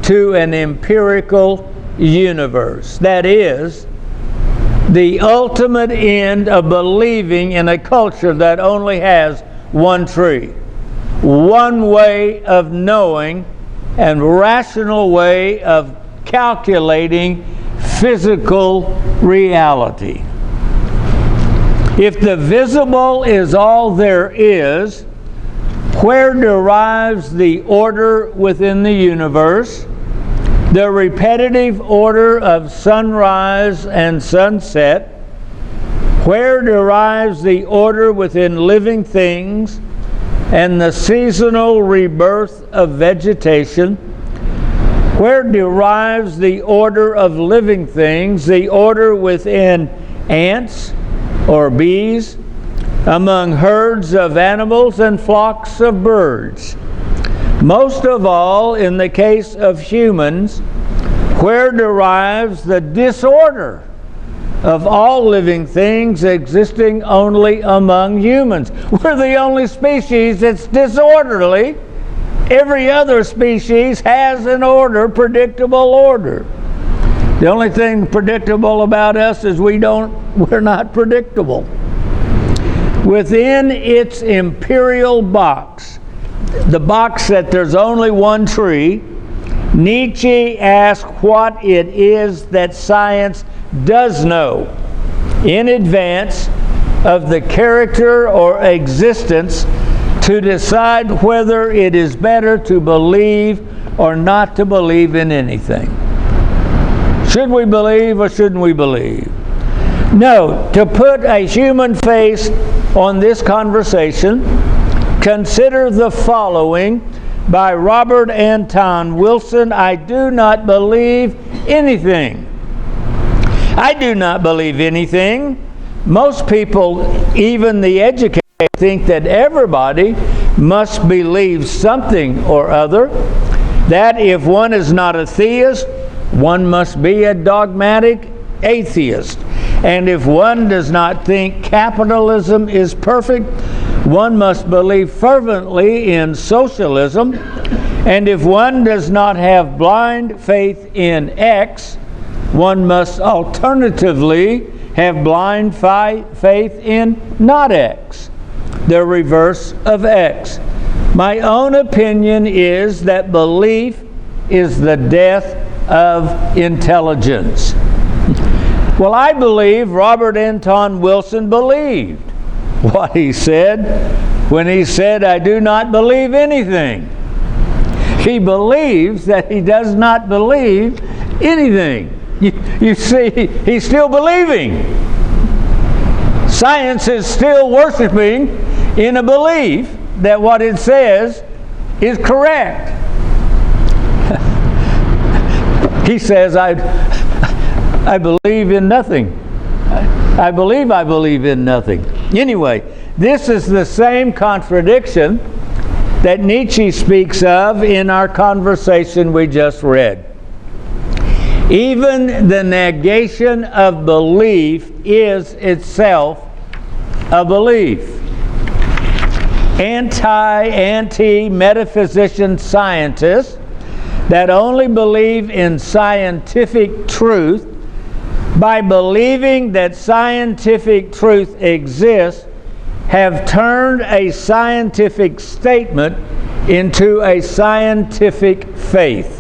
to an empirical universe. That is, the ultimate end of believing in a culture that only has one tree, one way of knowing and rational way of calculating physical reality. If the visible is all there is, where derives the order within the universe, the repetitive order of sunrise and sunset? Where derives the order within living things and the seasonal rebirth of vegetation? Where derives the order of living things, the order within ants or bees among herds of animals and flocks of birds. Most of all, in the case of humans, where derives the disorder of all living things existing only among humans. We're the only species that's disorderly. Every other species has an order, predictable order. The only thing predictable about us is we're not predictable. Within its imperial box, the box that there's only one tree, Nietzsche asked what it is that science does know in advance of the character or existence to decide whether it is better to believe or not to believe in anything. Should we believe or shouldn't we believe? No, to put a human face on this conversation, consider the following by Robert Anton Wilson. I do not believe anything. I do not believe anything. Most people, even the educated, think that everybody must believe something or other. That if one is not a theist, one must be a dogmatic atheist. And if one does not think capitalism is perfect, one must believe fervently in socialism. And if one does not have blind faith in X, one must alternatively have blind faith in not X, the reverse of X. My own opinion is that belief is the death of intelligence. Well, I believe Robert Anton Wilson believed what he said when he said, I do not believe anything. He believes that he does not believe anything. You see, he's still believing. Science is still worshiping in a belief that what it says is correct. He says, I believe in nothing. I believe in nothing. Anyway, this is the same contradiction that Nietzsche speaks of in our conversation we just read. Even the negation of belief is itself a belief. Anti-metaphysician scientists that only believe in scientific truth, by believing that scientific truth exists, have turned a scientific statement into a scientific faith.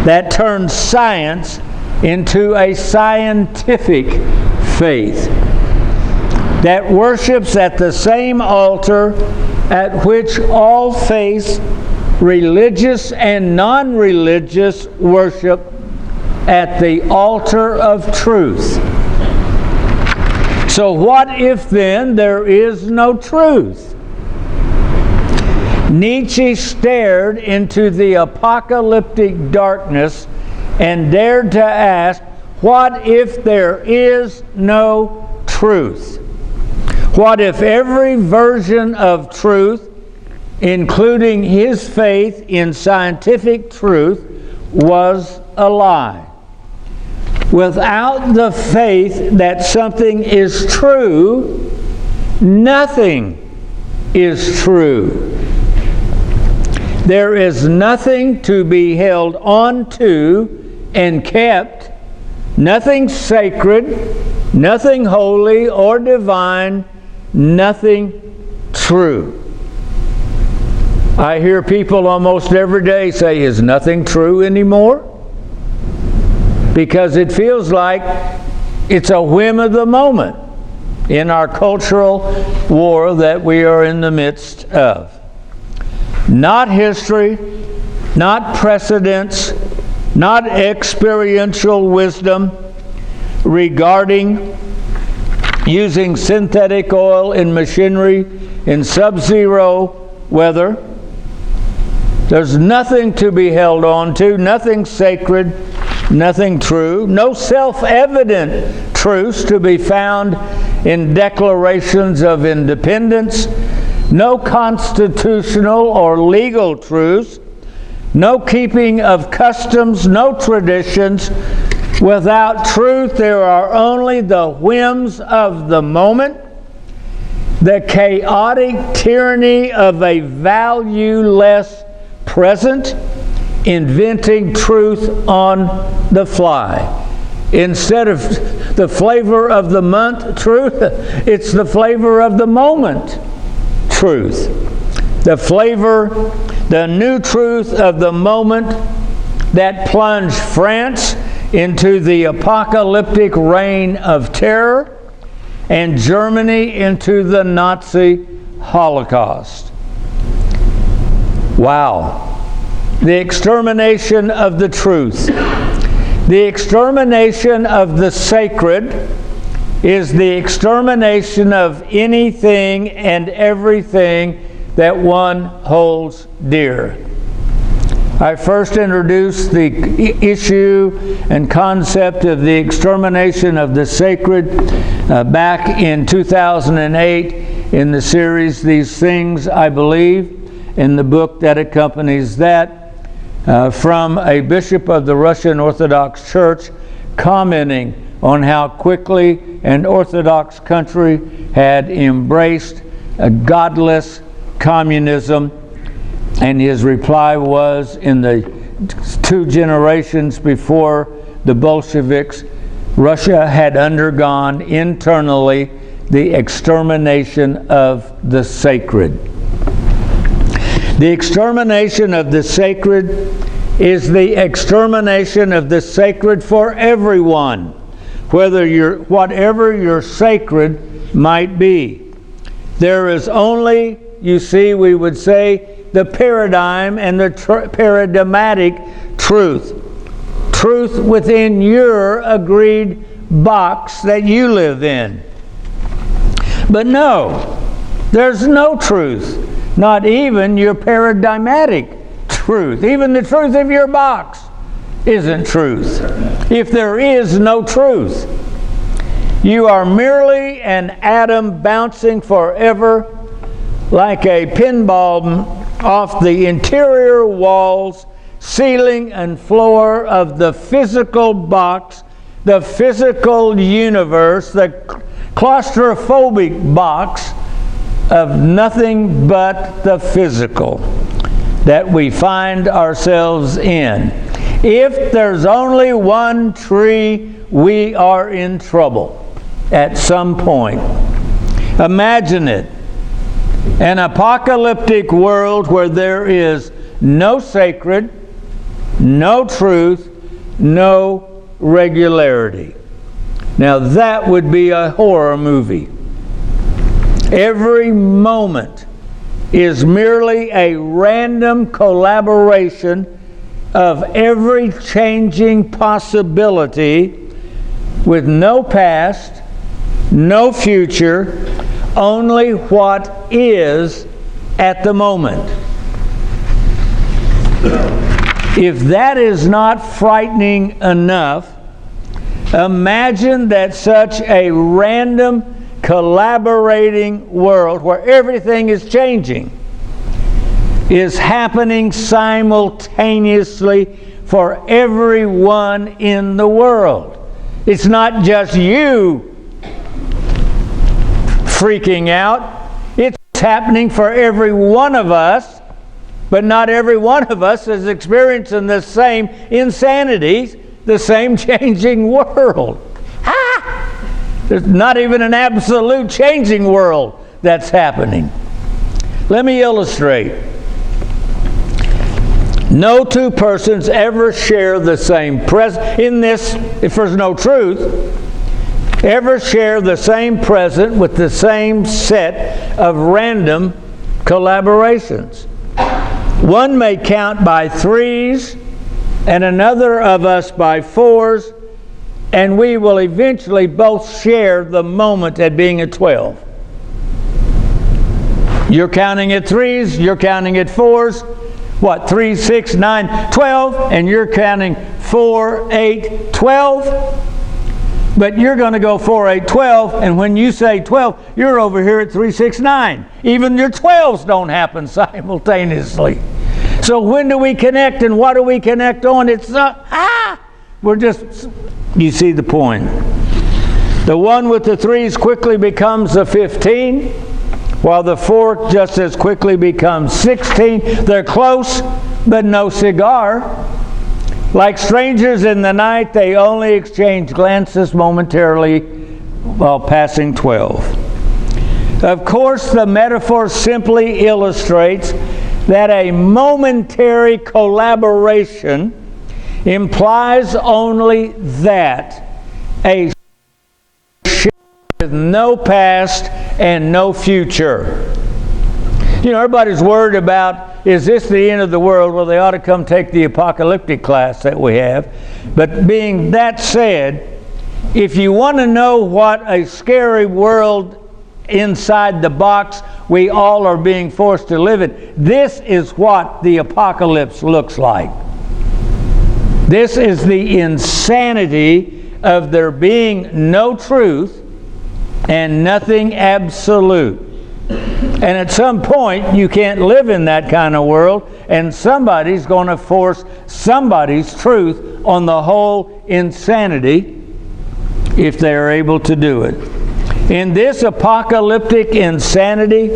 That turns science into a scientific faith that worships at the same altar at which all faiths, religious and non-religious, worship, at the altar of truth. So what if then there is no truth? Nietzsche stared into the apocalyptic darkness and dared to ask, what if there is no truth? What if every version of truth, including his faith in scientific truth, was a lie? Without the faith that something is true, nothing is true. There is nothing to be held on to and kept, nothing sacred, nothing holy or divine, nothing true. I hear people almost every day say, is nothing true anymore? Because it feels like it's a whim of the moment in our cultural war that we are in the midst of. Not history, not precedents, not experiential wisdom regarding using synthetic oil in machinery in sub-zero weather. There's nothing to be held on to, nothing sacred, nothing true, no self-evident truths to be found in declarations of independence, no constitutional or legal truths, no keeping of customs, no traditions. Without truth, there are only the whims of the moment, the chaotic tyranny of a valueless present, inventing truth on the fly. Instead of the flavor of the month truth, it's the flavor of the moment truth. The new truth of the moment that plunged France into the apocalyptic reign of terror and Germany into the Nazi Holocaust. Wow. The extermination of the truth. The extermination of the sacred is the extermination of anything and everything that one holds dear. I first introduced the issue and concept of the extermination of the sacred back in 2008 in the series These Things I Believe, in the book that accompanies that, from a bishop of the Russian Orthodox Church commenting on how quickly an Orthodox country had embraced a godless communism. And his reply was, in the 2 generations before the Bolsheviks, Russia had undergone internally the extermination of the sacred. The extermination of the sacred is the extermination of the sacred for everyone, whatever your sacred might be. There is only, you see, we would say, the paradigm and the paradigmatic truth. Truth within your agreed box that you live in. But no, there's no truth. Not even your paradigmatic truth. Even the truth of your box isn't truth. If there is no truth, you are merely an atom bouncing forever like a pinball off the interior walls, ceiling, and floor of the physical box, the physical universe, the claustrophobic box of nothing but the physical that we find ourselves in. If there's only one tree, we are in trouble at some point. Imagine it. An apocalyptic world where there is no sacred, no truth, no regularity. Now that would be a horror movie. Every moment is merely a random collaboration of every changing possibility with no past, no future, only what is at the moment. If that is not frightening enough, imagine that such a random collaborating world where everything is changing is happening simultaneously for everyone in the world. It's not just you freaking out. It's happening for every one of us, but not every one of us is experiencing the same insanities, the same changing world. There's not even an absolute changing world that's happening. Let me illustrate. No two persons ever share the same present. In this, if there's no truth, ever share the same present with the same set of random collaborations. One may count by 3s and another of us by 4s, and we will eventually both share the moment at being at 12. You're counting at 3s, you're counting at 4s. What, 3, 6, 9, 12, and you're counting 4, 8, 12. But you're going to go 4, 8, 12, and when you say 12, you're over here at 3, 6, 9. Even your 12s don't happen simultaneously. So when do we connect, and what do we connect on? It's we're just, you see the point. The one with the 3s quickly becomes a 15, while the 4 just as quickly becomes 16. They're close, but no cigar. Like strangers in the night, they only exchange glances momentarily while passing 12. Of course, the metaphor simply illustrates that a momentary collaboration implies only that a ship with no past and no future. You know, everybody's worried about, is this the end of the world? Well, they ought to come take the apocalyptic class that we have. But being that said, if you want to know what a scary world inside the box we all are being forced to live in, this is what the apocalypse looks like. This is the insanity of there being no truth and nothing absolute. And at some point, you can't live in that kind of world, and somebody's going to force somebody's truth on the whole insanity if they are able to do it. In this apocalyptic insanity,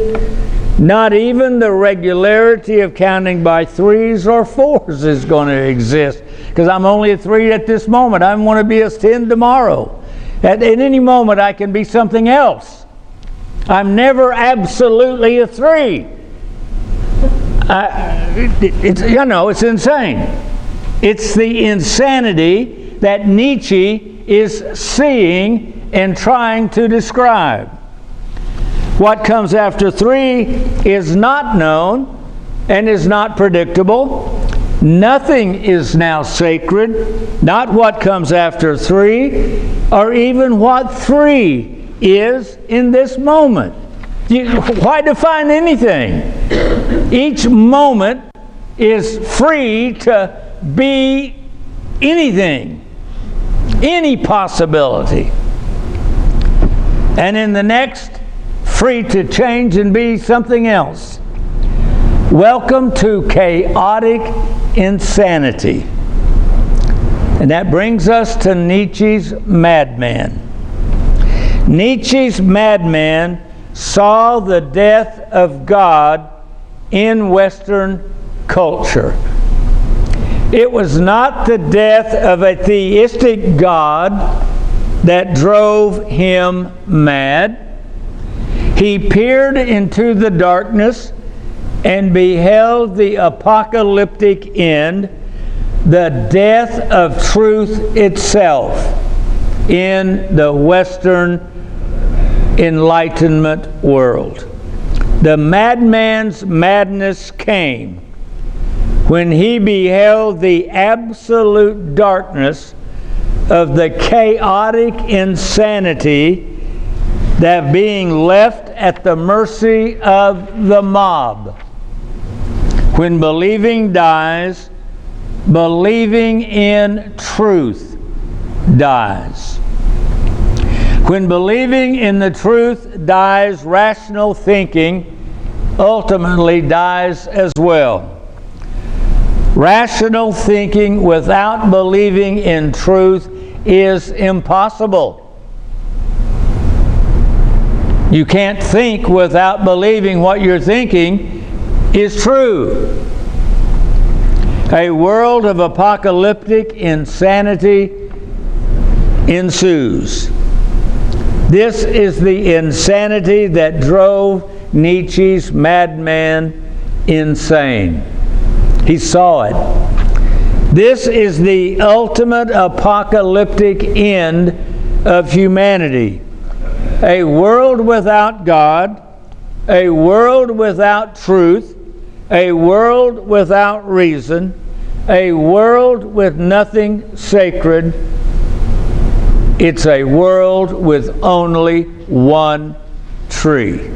not even the regularity of counting by 3s or 4s is going to exist, because I'm only a 3 at this moment. I want to be a 10 tomorrow. At any moment, I can be something else. I'm never absolutely a 3. It's insane. It's the insanity that Nietzsche is seeing and trying to describe. What comes after 3 is not known and is not predictable. Nothing is now sacred, not what comes after 3, or even what 3 is in this moment. Why define anything? Each moment is free to be anything, any possibility. And in the next, free to change and be something else. Welcome to chaotic insanity. And that brings us to Nietzsche's madman. Nietzsche's madman saw the death of God in Western culture. It was not the death of a theistic God that drove him mad. He peered into the darkness and beheld the apocalyptic end, the death of truth itself in the Western Enlightenment world. The madman's madness came when he beheld the absolute darkness of the chaotic insanity that being left at the mercy of the mob. When believing dies, believing in truth dies. When believing in the truth dies, rational thinking ultimately dies as well. Rational thinking without believing in truth is impossible. You can't think without believing what you're thinking is true. A world of apocalyptic insanity ensues. This is the insanity that drove Nietzsche's madman insane. He saw it. This is the ultimate apocalyptic end of humanity. A world without God, a world without truth, a world without reason, a world with nothing sacred. It's a world with only one tree.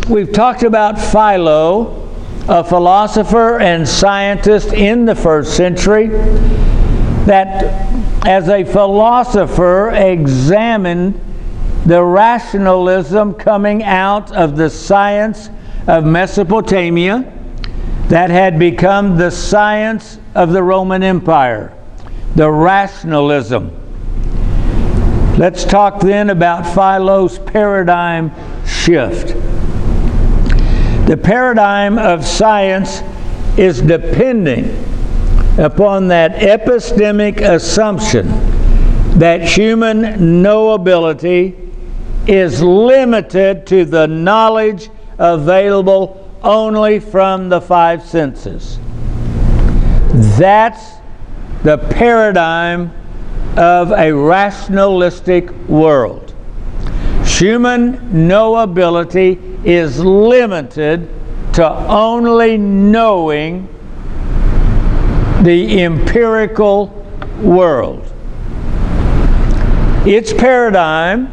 We've talked about Philo, a philosopher and scientist in the first century. that as a philosopher examined the rationalism coming out of the science of Mesopotamia that had become the science of the Roman Empire, the rationalism. Let's talk then about Philo's paradigm shift. The paradigm of science is depending upon that epistemic assumption that human knowability is limited to the knowledge available only from the five senses. That's the paradigm of a rationalistic world. Human knowability is limited to only knowing the empirical world. Its paradigm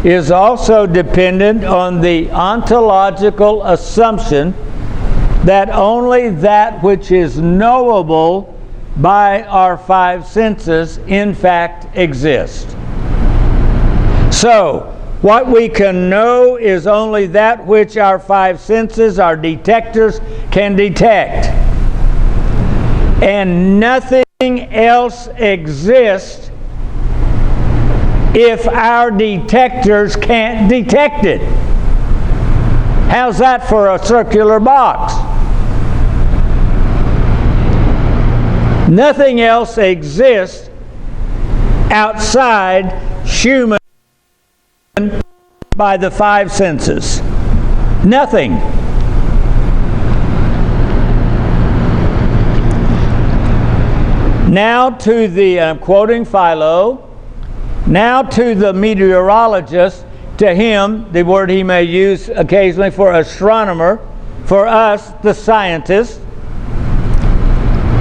is also dependent on the ontological assumption that only that which is knowable by our five senses in fact exists. So, what we can know is only that which our five senses, our detectors, can detect. And nothing else exists if our detectors can't detect it. How's that for a circular box? Nothing else exists outside human by the five senses. Nothing. Now to the, I'm quoting Philo, now to the meteorologist, to him, the word he may use occasionally for astronomer, for us, the scientist,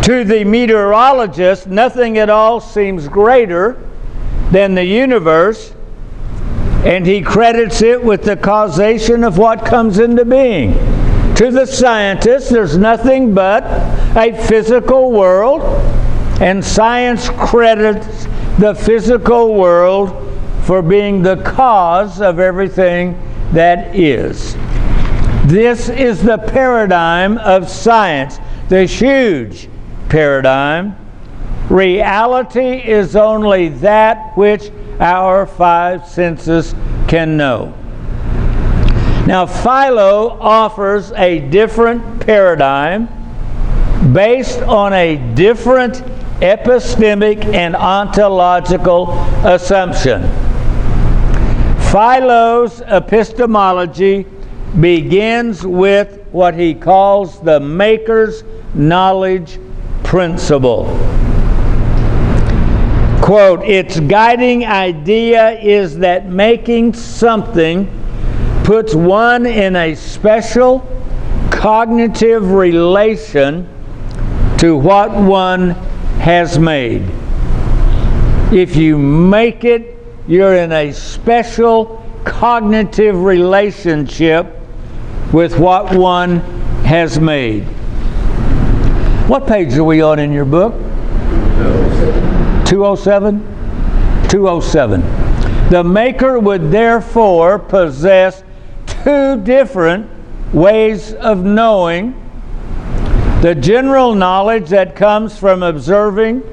to the meteorologist, nothing at all seems greater than the universe, and he credits it with the causation of what comes into being. To the scientist, there's nothing but a physical world, and science credits the physical world for being the cause of everything that is. This is the paradigm of science, the huge paradigm. Reality is only that which our five senses can know. Now, Philo offers a different paradigm based on a different epistemic and ontological assumption. Philo's epistemology begins with what he calls the maker's knowledge principle. Quote, its guiding idea is that making something puts one in a special cognitive relation to what one has made. If you make it, you're in a special cognitive relationship with what one has made. What page are we on in your book? 207? 207. The maker would therefore possess two different ways of knowing: the general knowledge that comes from observing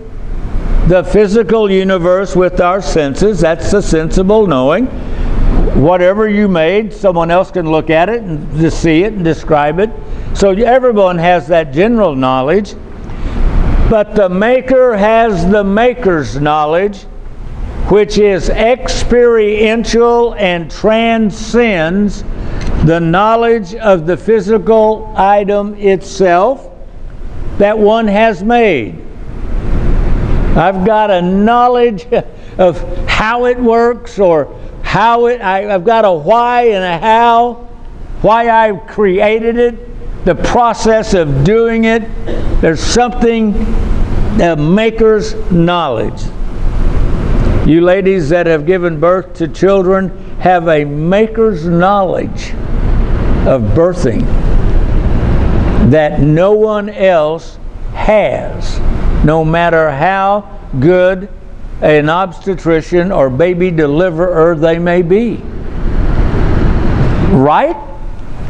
the physical universe with our senses, that's the sensible knowing. Whatever you made, someone else can look at it and just see it and describe it. So everyone has that general knowledge. But the maker has the maker's knowledge, which is experiential and transcends the knowledge of the physical item itself that one has made. I've got a knowledge of how it works, or I've got a why and a how, why I created it, the process of doing it. There's something, the maker's knowledge. You ladies that have given birth to children have a maker's knowledge of birthing that no one else has, no matter how good an obstetrician or baby deliverer they may be. Right?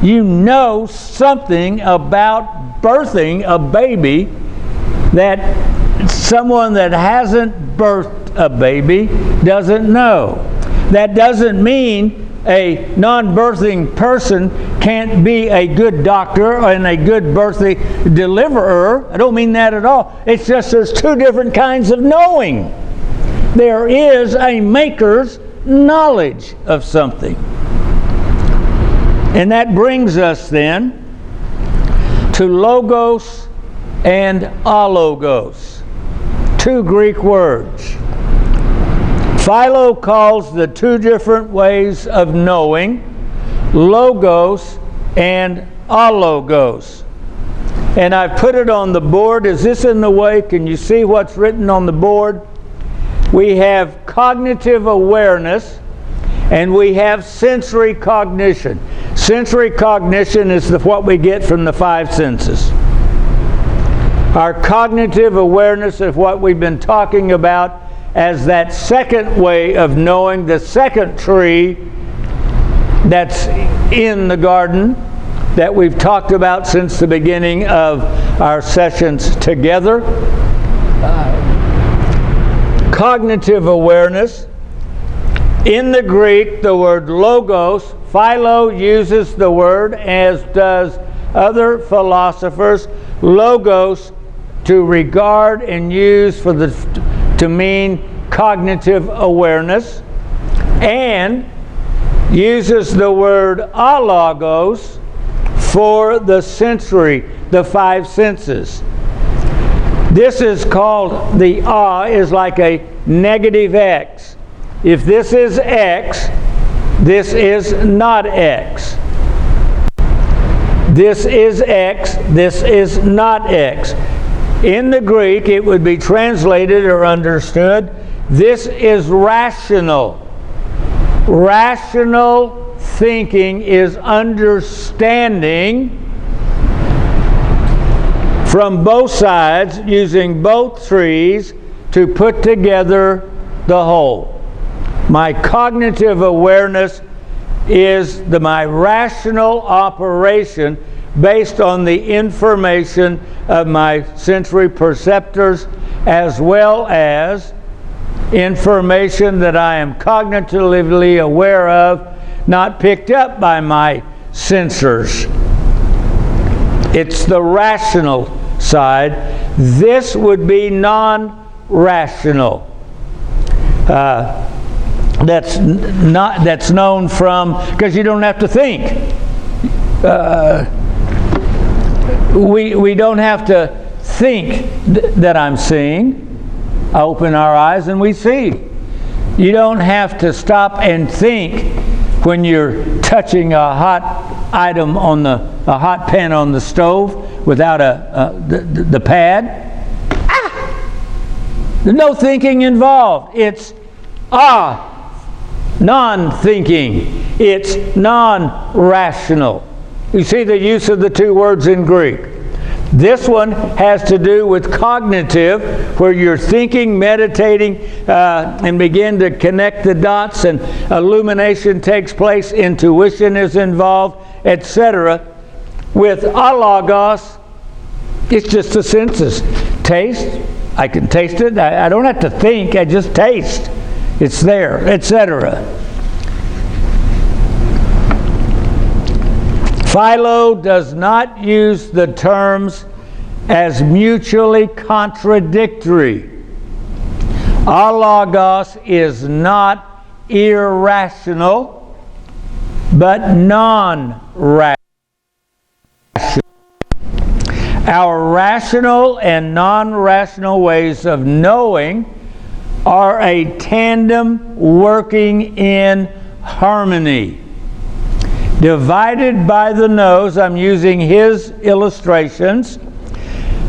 You know something about birthing a baby that someone that hasn't birthed a baby doesn't know. That doesn't mean a non-birthing person can't be a good doctor and a good birthing deliverer. I don't mean that at all. It's just there's two different kinds of knowing. There is a maker's knowledge of something. And that brings us then to logos and alogos, two Greek words. Philo calls the two different ways of knowing logos and alogos. And I've put it on the board. Is this in the way? Can you see what's written on the board? We have cognitive awareness and we have sensory cognition. Sensory cognition is what we get from the five senses. Our cognitive awareness is what we've been talking about as that second way of knowing, the second tree that's in the garden that we've talked about since the beginning of our sessions together. Cognitive awareness. In the Greek, the word logos, Philo uses the word, as does other philosophers, logos to regard and use to mean cognitive awareness, and uses the word alogos for the sensory, the five senses. This is called, the is like a negative X. If this is X, this is not X. This is X, this is not X. In the Greek, it would be translated or understood, this is rational. Rational thinking is understanding from both sides, using both trees to put together the whole. My cognitive awareness is my rational operation based on the information of my sensory perceptors, as well as information that I am cognitively aware of, not picked up by my sensors. It's the rational side. This would be non-rational. That's known from, because you don't have to think. We don't have to think that I'm seeing. I open our eyes and we see. You don't have to stop and think when you're touching a hot item on a hot pan on the stove without the pad. There's no thinking involved. It's non-thinking. It's non-rational. You see the use of the two words in Greek. This one has to do with cognitive, where you're thinking, meditating, and begin to connect the dots, and illumination takes place, intuition is involved, etc. With alogos, it's just the senses. Taste, I can taste it. I don't have to think, I just taste. It's there, etc. Philo does not use the terms as mutually contradictory. Alogos is not irrational, but non-rational. Our rational and non-rational ways of knowing are a tandem working in harmony. Divided by the nose, I'm using his illustrations.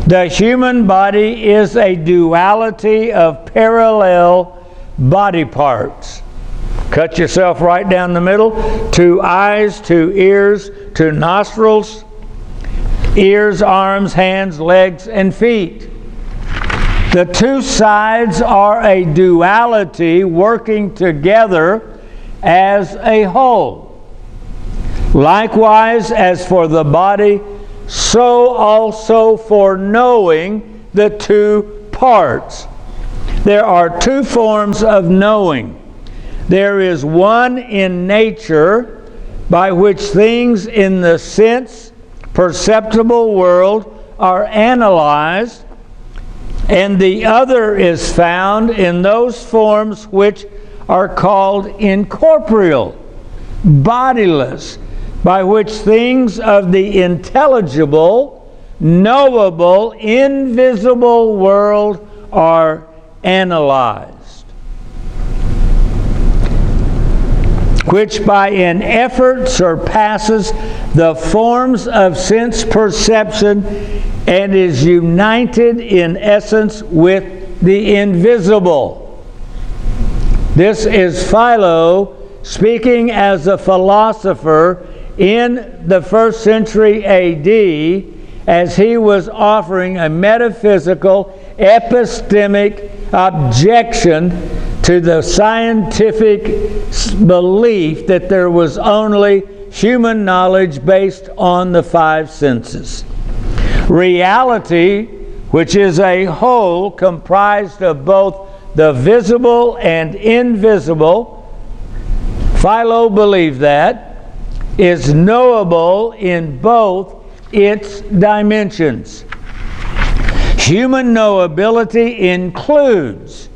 The human body is a duality of parallel body parts. Cut yourself right down the middle. 2 eyes, 2 ears, 2 nostrils, ears, arms, hands, legs, and feet. The two sides are a duality working together as a whole. Likewise, as for the body, so also for knowing the two parts. There are two forms of knowing. There is one in nature, by which things in the sense perceptible world are analyzed, and the other is found in those forms which are called incorporeal, bodiless, by which things of the intelligible, knowable, invisible world are analyzed, which by an effort surpasses the forms of sense perception and is united in essence with the invisible. This is Philo speaking as a philosopher in the 1st century A.D. as he was offering a metaphysical, epistemic objection to the scientific belief that there was only human knowledge based on the 5 senses. Reality, which is a whole comprised of both the visible and invisible, Philo believed that, is knowable in both its dimensions. Human knowability includes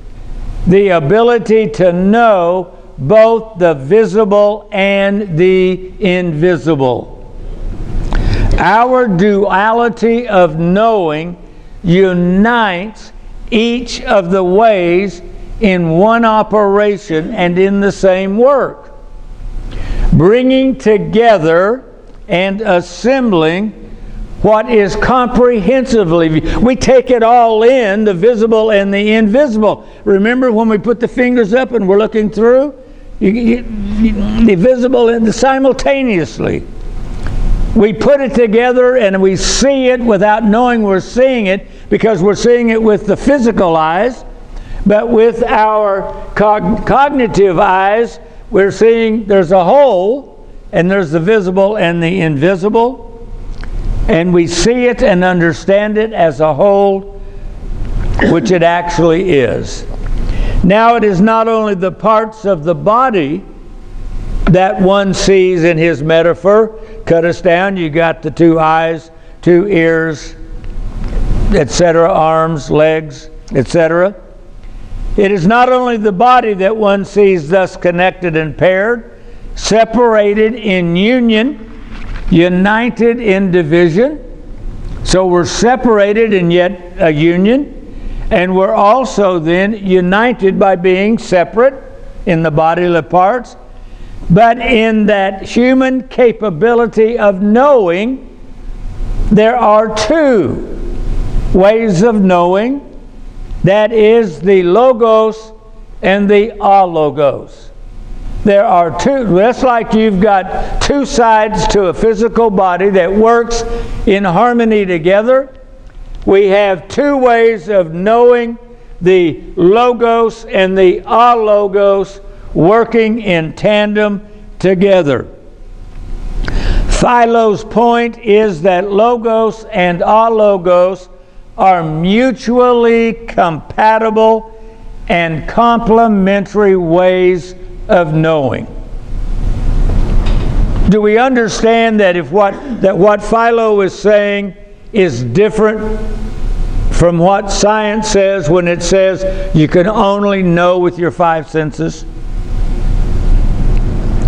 the ability to know both the visible and the invisible. Our duality of knowing unites each of the ways in one operation and in the same work, bringing together and assembling what is comprehensively. We take it all in, the visible and the invisible. Remember when we put the fingers up and we're looking through? The visible and simultaneously. We put it together and we see it without knowing we're seeing it, because we're seeing it with the physical eyes. But with our cognitive eyes, we're seeing there's a whole, and there's the visible and the invisible. And we see it and understand it as a whole, which it actually is. Now, it is not only the parts of the body that one sees in his metaphor. Cut us down, you got the 2 eyes, 2 ears, etc., arms, legs, etc. It is not only the body that one sees thus connected and paired, separated in union, united in division. So we're separated and yet a union. And we're also then united by being separate in the bodily parts. But in that human capability of knowing, there are 2 ways of knowing. That is the logos and the alogos. There are 2, just like you've got 2 sides to a physical body that works in harmony together. We have 2 ways of knowing, the logos and the alogos working in tandem together. Philo's point is that logos and alogos are mutually compatible and complementary ways of knowing. Do we understand that what Philo is saying is different from what science says when it says you can only know with your 5 senses?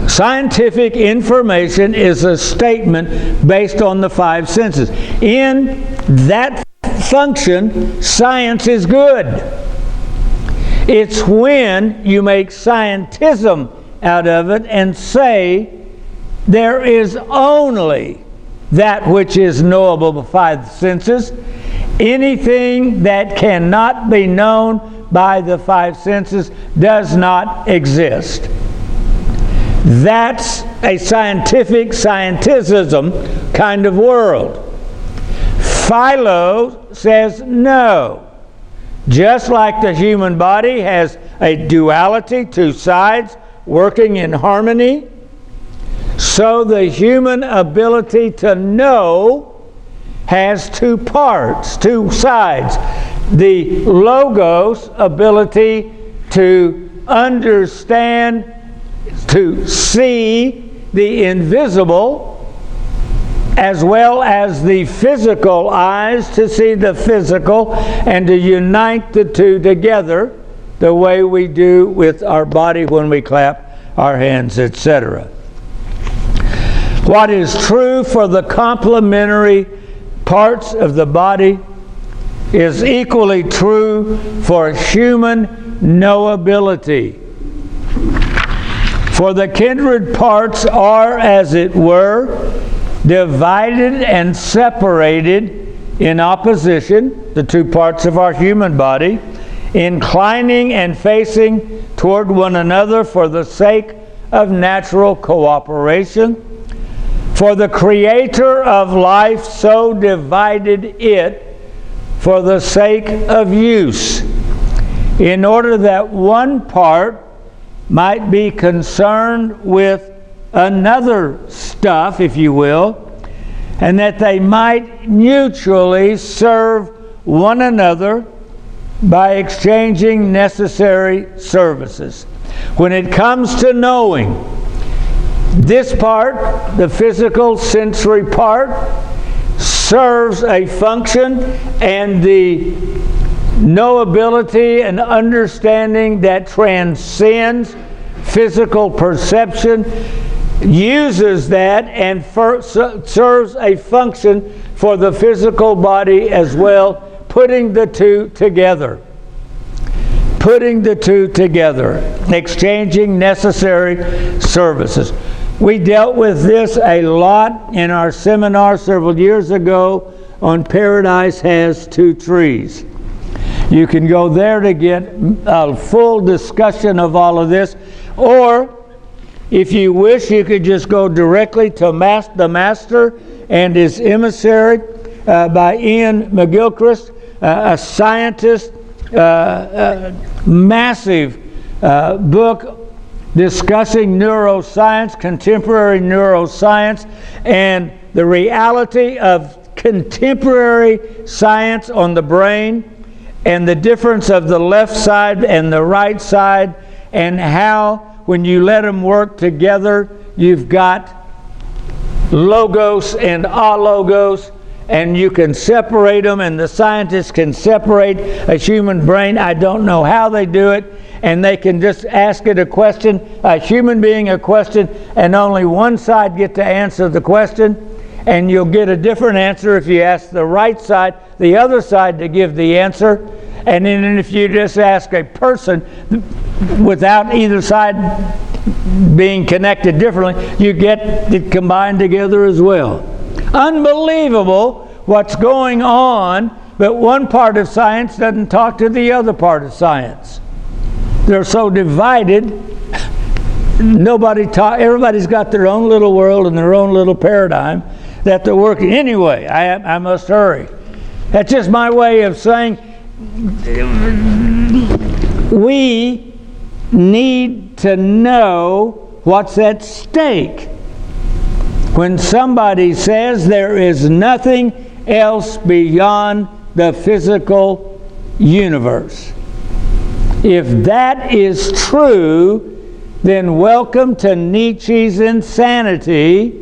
Scientific information is a statement based on the 5 senses. In that function, science is good. It's when you make scientism out of it and say there is only that which is knowable by 5 senses. Anything that cannot be known by the 5 senses does not exist. That's a scientific scientism kind of world. Philo says no. Just like the human body has a duality, two sides working in harmony, so the human ability to know has two parts, two sides. The logos ability to understand, to see the invisible, as well as the physical eyes to see the physical, and to unite the two together the way we do with our body when we clap our hands, etc. What is true for the complementary parts of the body is equally true for human knowability. For the kindred parts are, as it were, divided and separated in opposition, the two parts of our human body, inclining and facing toward one another for the sake of natural cooperation. For the Creator of life so divided it for the sake of use, in order that one part might be concerned with another stuff, if you will, and that they might mutually serve one another by exchanging necessary services. When it comes to knowing, this part, the physical sensory part, serves a function, and the knowability and understanding that transcends physical perception uses that and serves a function for the physical body as well, putting the two together. Putting the two together, exchanging necessary services. We dealt with this a lot in our seminar several years ago on Paradise Has Two Trees. You can go there to get a full discussion of all of this, or if you wish, you could just go directly to The Master and His Emissary by Ian McGilchrist, a scientist, massive book discussing neuroscience, contemporary neuroscience, and the reality of contemporary science on the brain, and the difference of the left side and the right side, and how when you let them work together, you've got logos and alogos, and you can separate them, and the scientists can separate a human brain. I don't know how they do it, and they can just ask it a question, a human being a question, and only one side get to answer the question, and you'll get a different answer if you ask the right side, the other side to give the answer. And then if you just ask a person without either side being connected differently, you get it combined together as well. Unbelievable what's going on, but one part of science doesn't talk to the other part of science. They're so divided, everybody's got their own little world and their own little paradigm that they're working. Anyway, I must hurry. That's just my way of saying we need to know what's at stake. When somebody says there is nothing else beyond the physical universe, if that is true, then welcome to Nietzsche's insanity,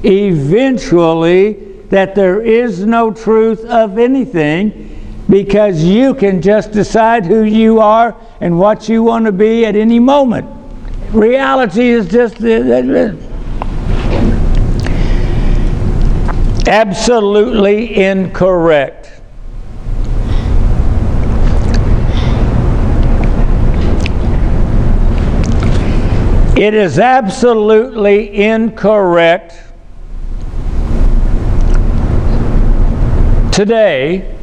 eventually, that there is no truth of anything, because you can just decide who you are and what you want to be at any moment. Reality is just absolutely incorrect. It is absolutely incorrect today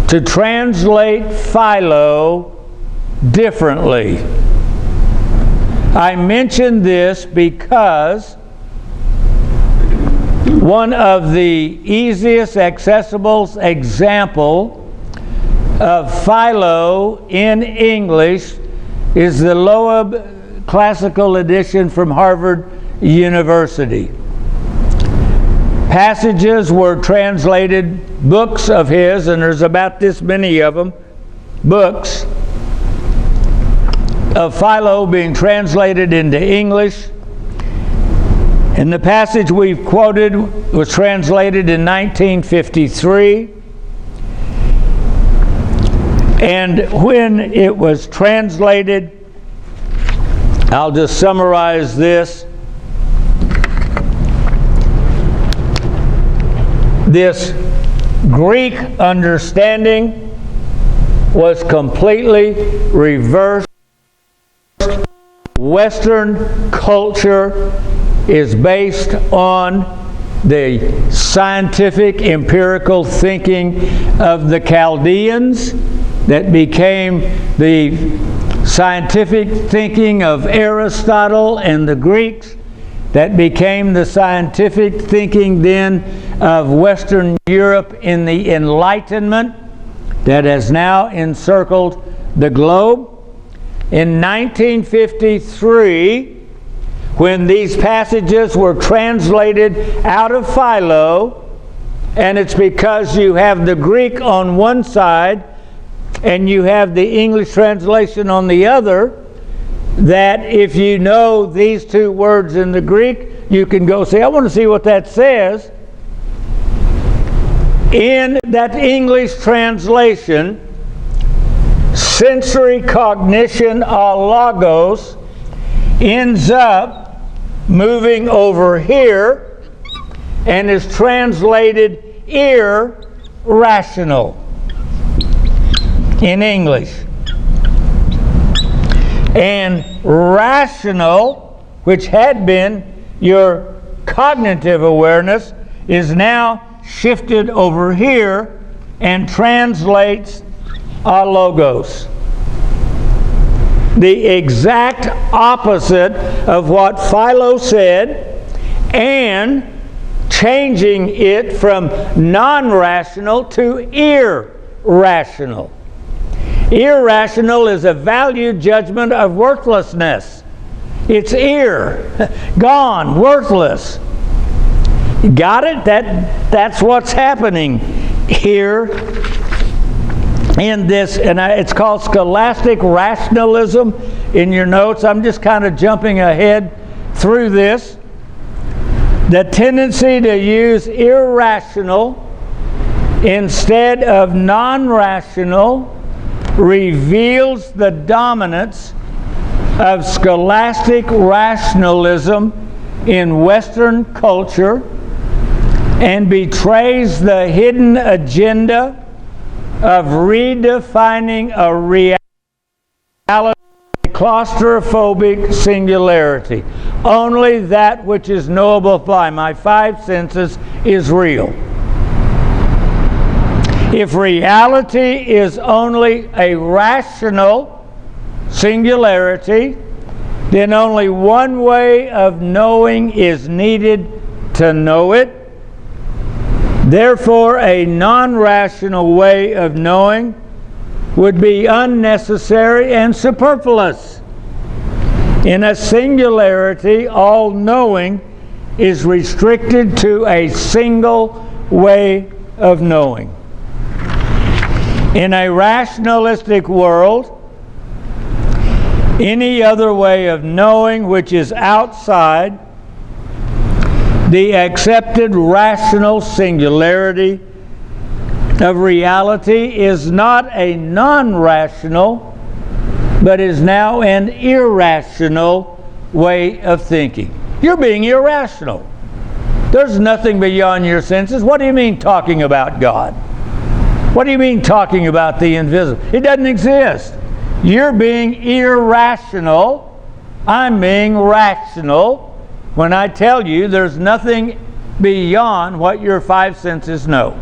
to translate philo differently. I mention this because one of the easiest accessible example of Philo in English is the Loeb Classical Edition from Harvard University. Passages were translated, books of his, and there's about this many of them, books of Philo being translated into English. And the passage we've quoted was translated in 1953. And when it was translated, I'll just summarize this. This Greek understanding was completely reversed. Western culture is based on the scientific, empirical thinking of the Chaldeans that became the scientific thinking of Aristotle and the Greeks, that became the scientific thinking then of Western Europe in the Enlightenment that has now encircled the globe. In 1953, when these passages were translated out of Philo, and it's because you have the Greek on one side and you have the English translation on the other, that if you know these two words in the Greek, you can go say, I want to see what that says. In that English translation, sensory cognition a logos ends up moving over here and is translated irrational in English. And rational, which had been your cognitive awareness, is now shifted over here and translates a logos. The exact opposite of what Philo said, and changing it from non-rational to irrational. Irrational is a value judgment of worthlessness. It's gone, worthless. Got it? That's what's happening here in this, and it's called scholastic rationalism in your notes. I'm just kind of jumping ahead through this. The tendency to use irrational instead of non-rational reveals the dominance of scholastic rationalism in Western culture and betrays the hidden agenda of redefining a reality, claustrophobic singularity. Only that which is knowable by my five senses is real. If reality is only a rational singularity, then only one way of knowing is needed to know it. Therefore, a non-rational way of knowing would be unnecessary and superfluous. In a singularity, all knowing is restricted to a single way of knowing. In a rationalistic world, any other way of knowing which is outside the accepted rational singularity of reality is not a non-rational, but is now an irrational way of thinking. You're being irrational. There's nothing beyond your senses. What do you mean talking about God? What do you mean talking about the invisible? It doesn't exist. You're being irrational. I'm being rational when I tell you there's nothing beyond what your five senses know.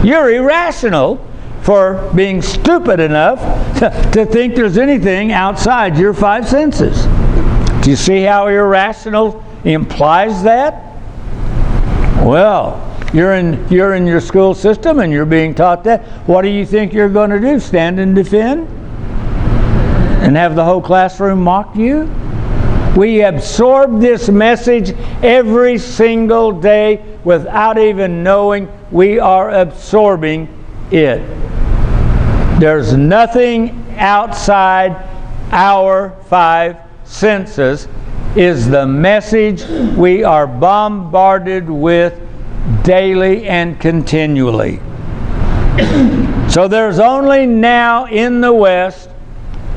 You're irrational for being stupid enough to think there's anything outside your five senses. Do you see how irrational implies that? Well, You're in your school system and you're being taught that. What do you think you're going to do? Stand and defend? And have the whole classroom mock you? We absorb this message every single day without even knowing we are absorbing it. There's nothing outside our five senses is the message we are bombarded with daily and continually. So there's only now in the West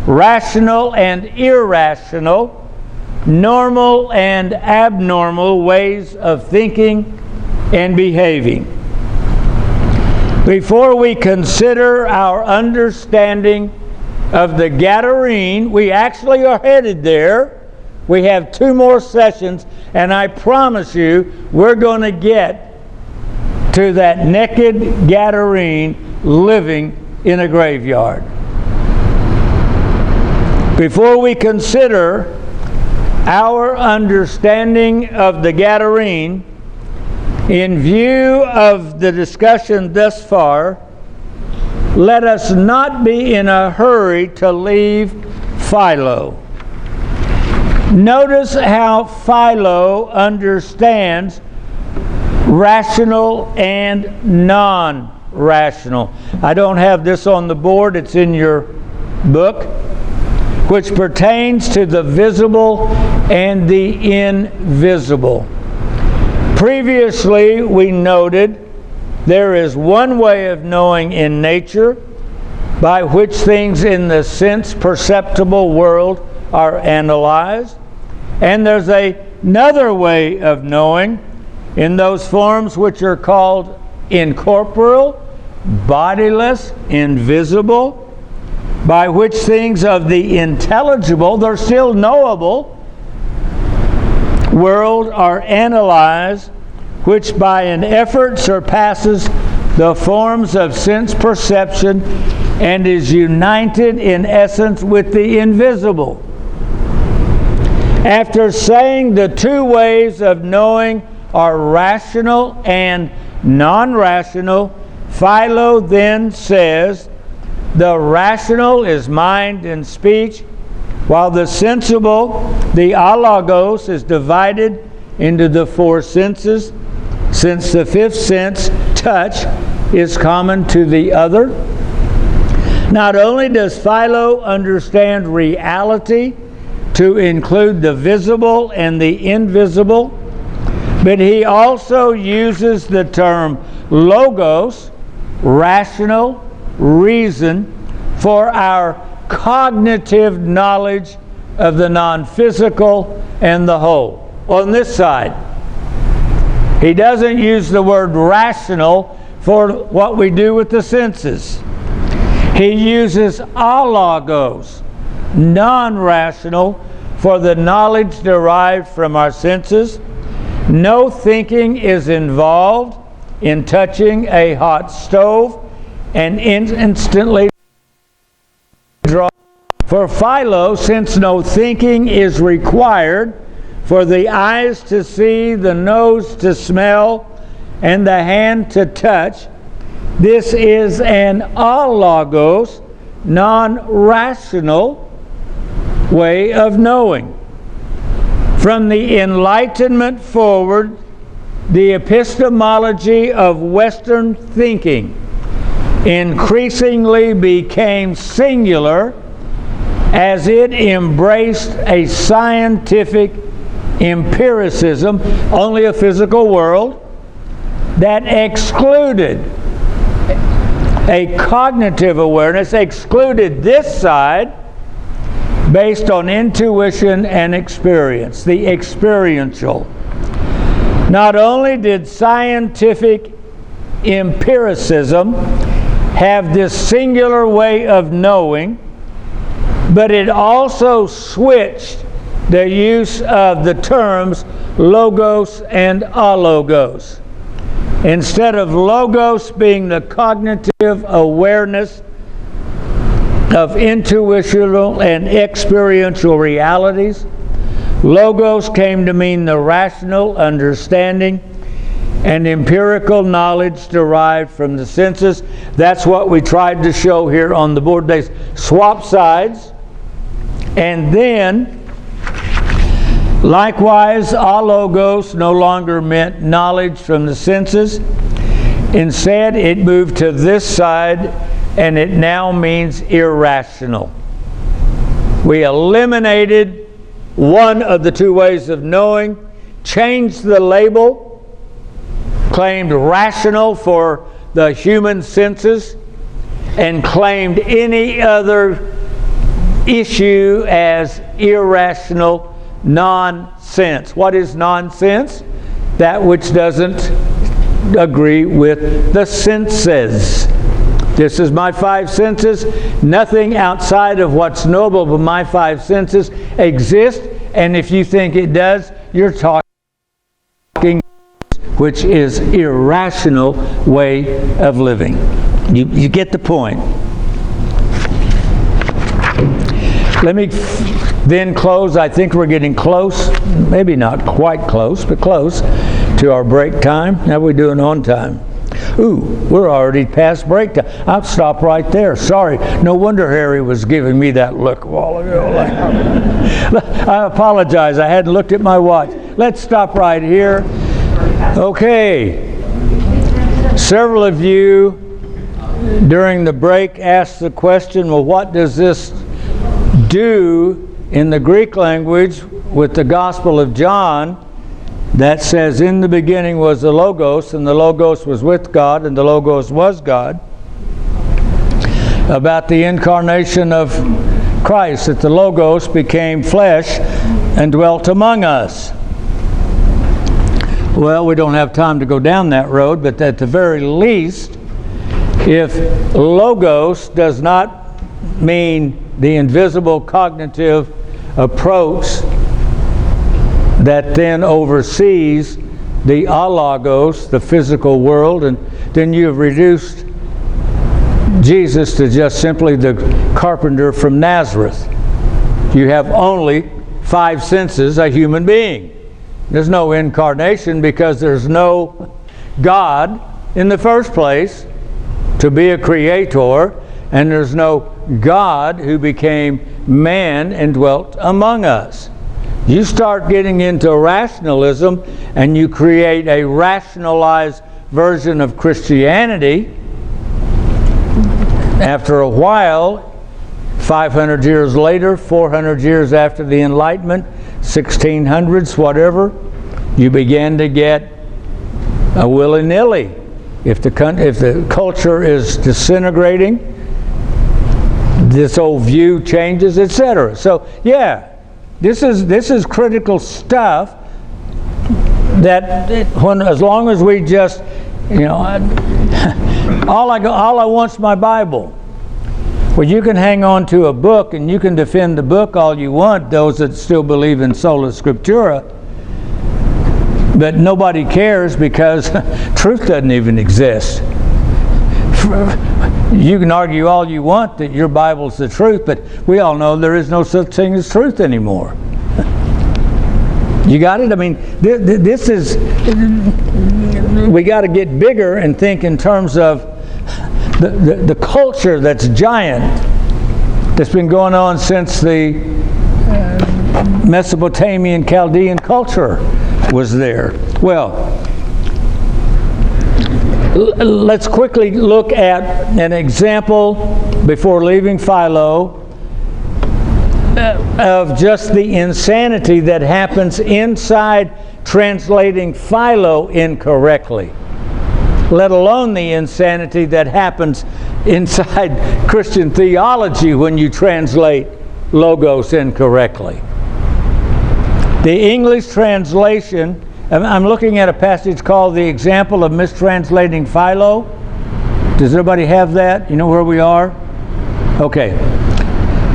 rational and irrational, normal and abnormal ways of thinking and behaving. Before we consider our understanding of the Gadarene, we actually are headed there. We have 2 more sessions, and I promise you we're going to get to that naked Gadarene living in a graveyard. Before we consider our understanding of the Gadarene, in view of the discussion thus far, let us not be in a hurry to leave Philo. Notice how Philo understands rational and non-rational. I don't have this on the board, it's in your book, which pertains to the visible and the invisible. Previously, we noted there is one way of knowing in nature by which things in the sense perceptible world are analyzed, and there's another way of knowing in those forms which are called incorporeal, bodiless, invisible, by which things of the intelligible, they're still knowable, world are analyzed, which by an effort surpasses the forms of sense perception and is united in essence with the invisible. After saying the 2 ways of knowing are rational and non-rational, Philo then says the rational is mind and speech, while the sensible, the alogos, is divided into the 4 senses, since the 5th sense, touch, is common to the other. Not only does Philo understand reality to include the visible and the invisible, but he also uses the term logos, rational, reason, for our cognitive knowledge of the non-physical and the whole. On this side, he doesn't use the word rational for what we do with the senses. He uses alogos, non-rational, for the knowledge derived from our senses. No thinking is involved in touching a hot stove and instantly draw. For Philo, since no thinking is required for the eyes to see, the nose to smell, and the hand to touch, this is an alogos, non-rational way of knowing. From the Enlightenment forward, the epistemology of Western thinking increasingly became singular as it embraced a scientific empiricism, only a physical world, that excluded a cognitive awareness, excluded this side based on intuition and experience, the experiential. Not only did scientific empiricism have this singular way of knowing, but it also switched the use of the terms logos and alogos. Instead of logos being the cognitive awareness of intuitional and experiential realities, logos came to mean the rational understanding and empirical knowledge derived from the senses. That's what we tried to show here on the board. They swap sides. And then, likewise, alogos no longer meant knowledge from the senses. Instead, it moved to this side, and it now means irrational. We eliminated one of the two ways of knowing, changed the label, claimed rational for the human senses, and claimed any other issue as irrational nonsense. What is nonsense? That which doesn't agree with the senses. This is my five senses. Nothing outside of what's knowable but my five senses exists, and if you think it does, you're talking, which is irrational way of living. You get the point. Let me then close. I think we're getting close, maybe not quite close, but close to our break time. How are we doing on time? Ooh, we're already past break time. I'll stop right there. Sorry. No wonder Harry was giving me that look a while ago. I apologize. I hadn't looked at my watch. Let's stop right here. Okay. Several of you during the break asked the question, well, what does this do in the Greek language with the Gospel of John that says, in the beginning was the Logos, and the Logos was with God, and the Logos was God, about the incarnation of Christ, that the Logos became flesh and dwelt among us. Well, we don't have time to go down that road, but at the very least, if Logos does not mean the invisible cognitive approach that then oversees the alogos, the physical world, and then you've reduced Jesus to just simply the carpenter from Nazareth. You have only five senses, a human being. There's no incarnation because there's no God in the first place to be a creator, and there's no God who became man and dwelt among us. You start getting into rationalism and you create a rationalized version of Christianity. After a while, 500 years later, 400 years after the Enlightenment, 1600s, whatever, you began to get a willy-nilly. If the culture is disintegrating, this old view changes, etc. So, yeah. This is critical stuff that as long as we just, all I want's my Bible. Well, you can hang on to a book and you can defend the book all you want, those that still believe in sola scriptura, but nobody cares because truth doesn't even exist. You can argue all you want that your Bible's the truth, but we all know there is no such thing as truth anymore. You got it? I mean, this is, we got to get bigger and think in terms of the culture that's giant, that's been going on since the Mesopotamian Chaldean culture was there. Well, let's quickly look at an example before leaving Philo of just the insanity that happens inside translating Philo incorrectly, let alone the insanity that happens inside Christian theology when you translate Logos incorrectly. The English translation, I'm looking at a passage called The Example of Mistranslating Philo. Does everybody have that? You know where we are? Okay.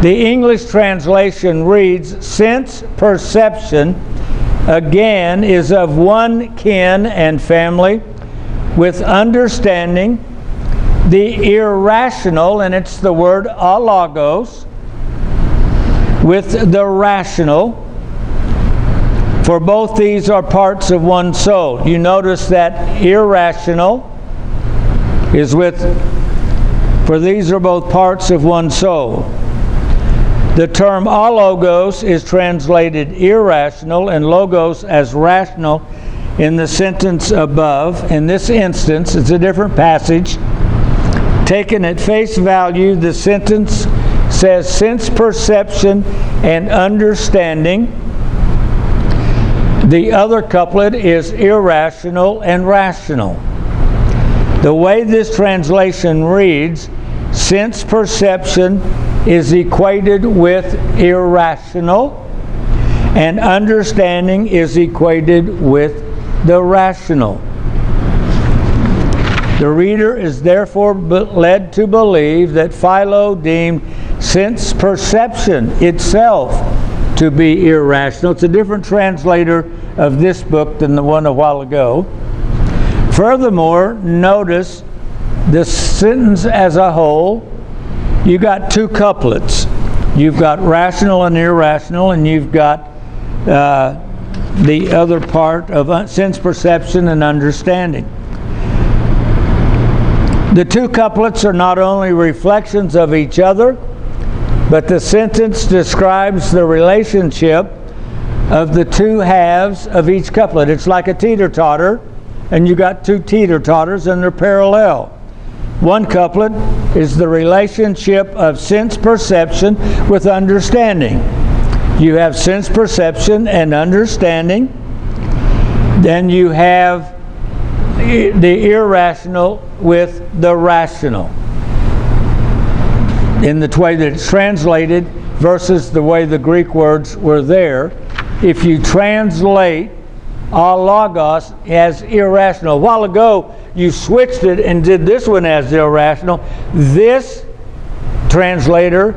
The English translation reads, since perception, again, is of one kin and family, with understanding, the irrational, and it's the word alogos, with the rational, For both these are parts of one soul. You notice that irrational is with, for these are both parts of one soul. The term alogos is translated irrational and logos as rational in the sentence above. In this instance, it's a different passage. Taken at face value, the sentence says sense perception and understanding. The other couplet is irrational and rational. The way this translation reads, sense perception is equated with irrational, and understanding is equated with the rational. The reader is therefore led to believe that Philo deemed sense perception itself to be irrational. It's a different translator of this book than the one a while ago. Furthermore, notice the sentence as a whole. You got two couplets. You've got rational and irrational, and you've got the other part of sense perception and understanding. The two couplets are not only reflections of each other, but the sentence describes the relationship of the two halves of each couplet. It's like a teeter-totter, and you got two teeter-totters and they're parallel. One couplet is the relationship of sense perception with understanding. You have sense perception and understanding. Then you have the irrational with the rational. In the way that it's translated versus the way the Greek words were there. If you translate alogos as irrational. A while ago, you switched it and did this one as irrational. This translator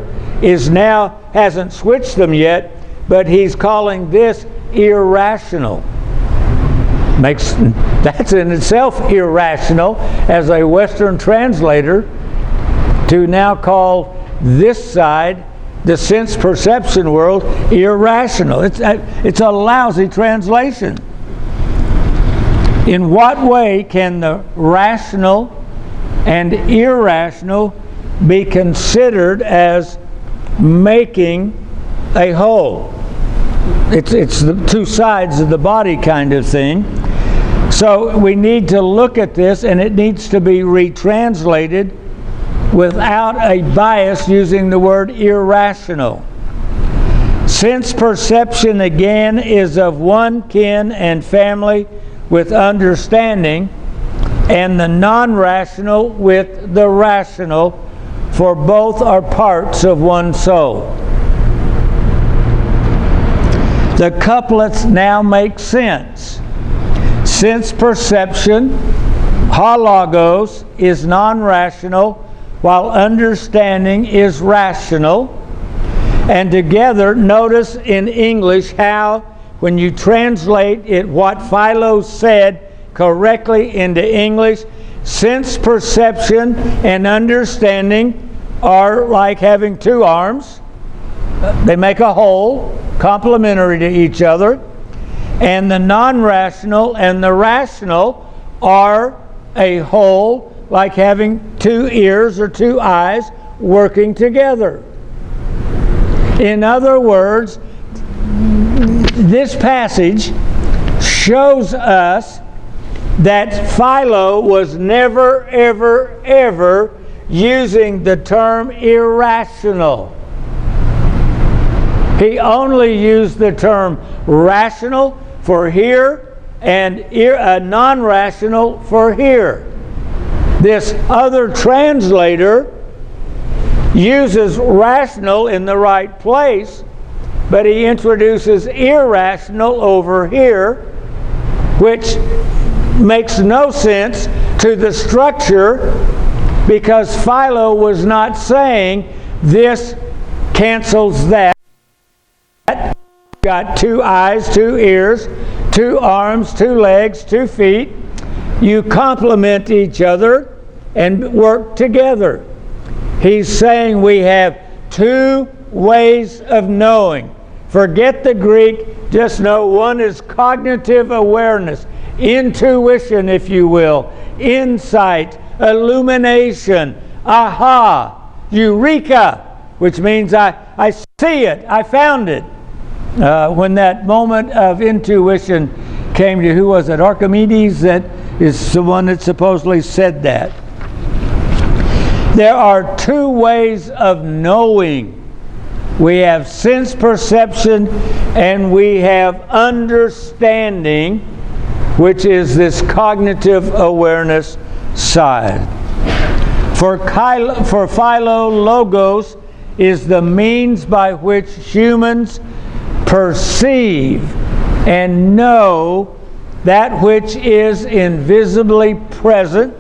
hasn't switched them yet, but he's calling this irrational. That's in itself irrational as a Western translator to now call this side, the sense perception world, irrational. It's a lousy translation. In what way can the rational and irrational be considered as making a whole? It's the two sides of the body kind of thing. So we need to look at this, and it needs to be retranslated without a bias using the word irrational. Sense perception again is of one kin and family with understanding, and the non-rational with the rational, for both are parts of one soul. The couplets now make sense. Sense perception, halagos, is non-rational, while understanding is rational. And together, notice in English how, when you translate it, what Philo said correctly into English, sense perception and understanding are like having two arms. They make a whole, complementary to each other. And the non-rational and the rational are a whole, like having two ears or two eyes working together. In other words, this passage shows us that Philo was never, ever, ever using the term irrational. He only used the term rational for here and non-rational for here. This other translator uses rational in the right place, but he introduces irrational over here, which makes no sense to the structure, because Philo was not saying this cancels that. Got two eyes, two ears, two arms, two legs, 2 feet. You complement each other and work together. He's saying we have two ways of knowing. Forget the Greek. Just know one is cognitive awareness, intuition, if you will, insight, illumination, aha, eureka, which means I see it, I found it. When that moment of intuition came to, who was it? Archimedes, that is the one that supposedly said that. There are two ways of knowing. We have sense perception and we have understanding, which is this cognitive awareness side. For Philo, logos is the means by which humans perceive and know that which is invisibly present.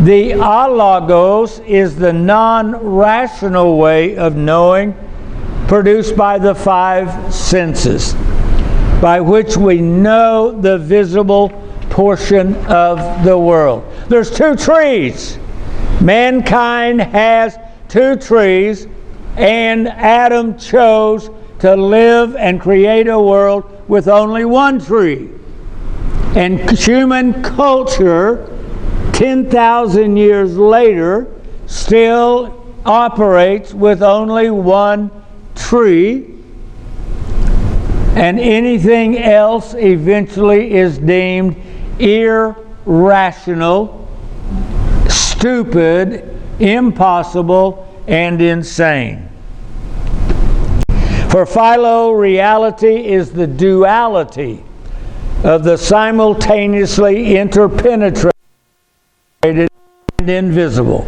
The alogos is the non-rational way of knowing produced by the five senses, by which we know the visible portion of the world. There's two trees. Mankind has two trees, and Adam chose to live and create a world with only one tree. And human culture, 10,000 years later, still operates with only one tree, and anything else eventually is deemed irrational, stupid, impossible, and insane. For Philo, reality is the duality of the simultaneously interpenetrated and invisible.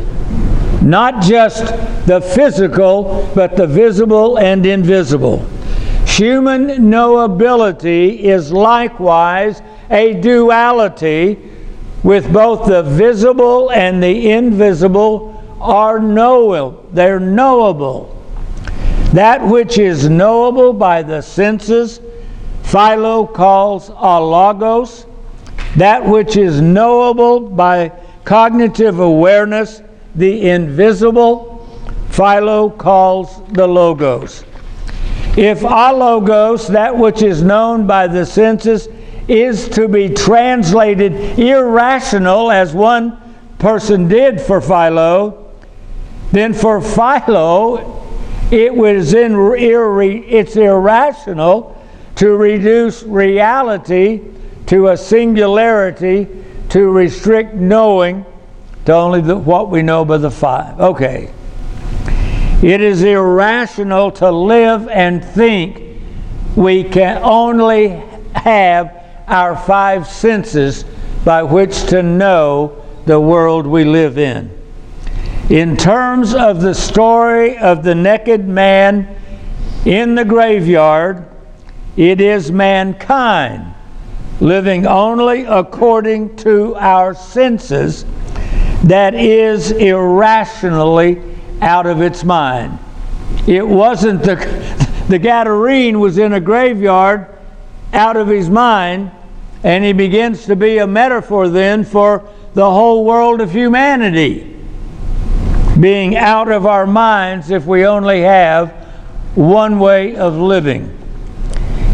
Not just the physical, but the visible and invisible. Human knowability is likewise a duality, with both the visible and the invisible are knowable. They're knowable. That which is knowable by the senses, Philo calls alogos. That which is knowable by cognitive awareness, the invisible, Philo calls the logos. If alogos, that which is known by the senses, is to be translated irrational, as one person did for Philo, then for Philo, it's irrational to reduce reality to a singularity, to restrict knowing to only what we know by the five. Okay. It is irrational to live and think we can only have our five senses by which to know the world we live in. In terms of the story of the naked man in the graveyard, it is mankind living only according to our senses that is irrationally out of its mind. It wasn't the Gadarene was in a graveyard out of his mind, and he begins to be a metaphor then for the whole world of humanity being out of our minds if we only have one way of living.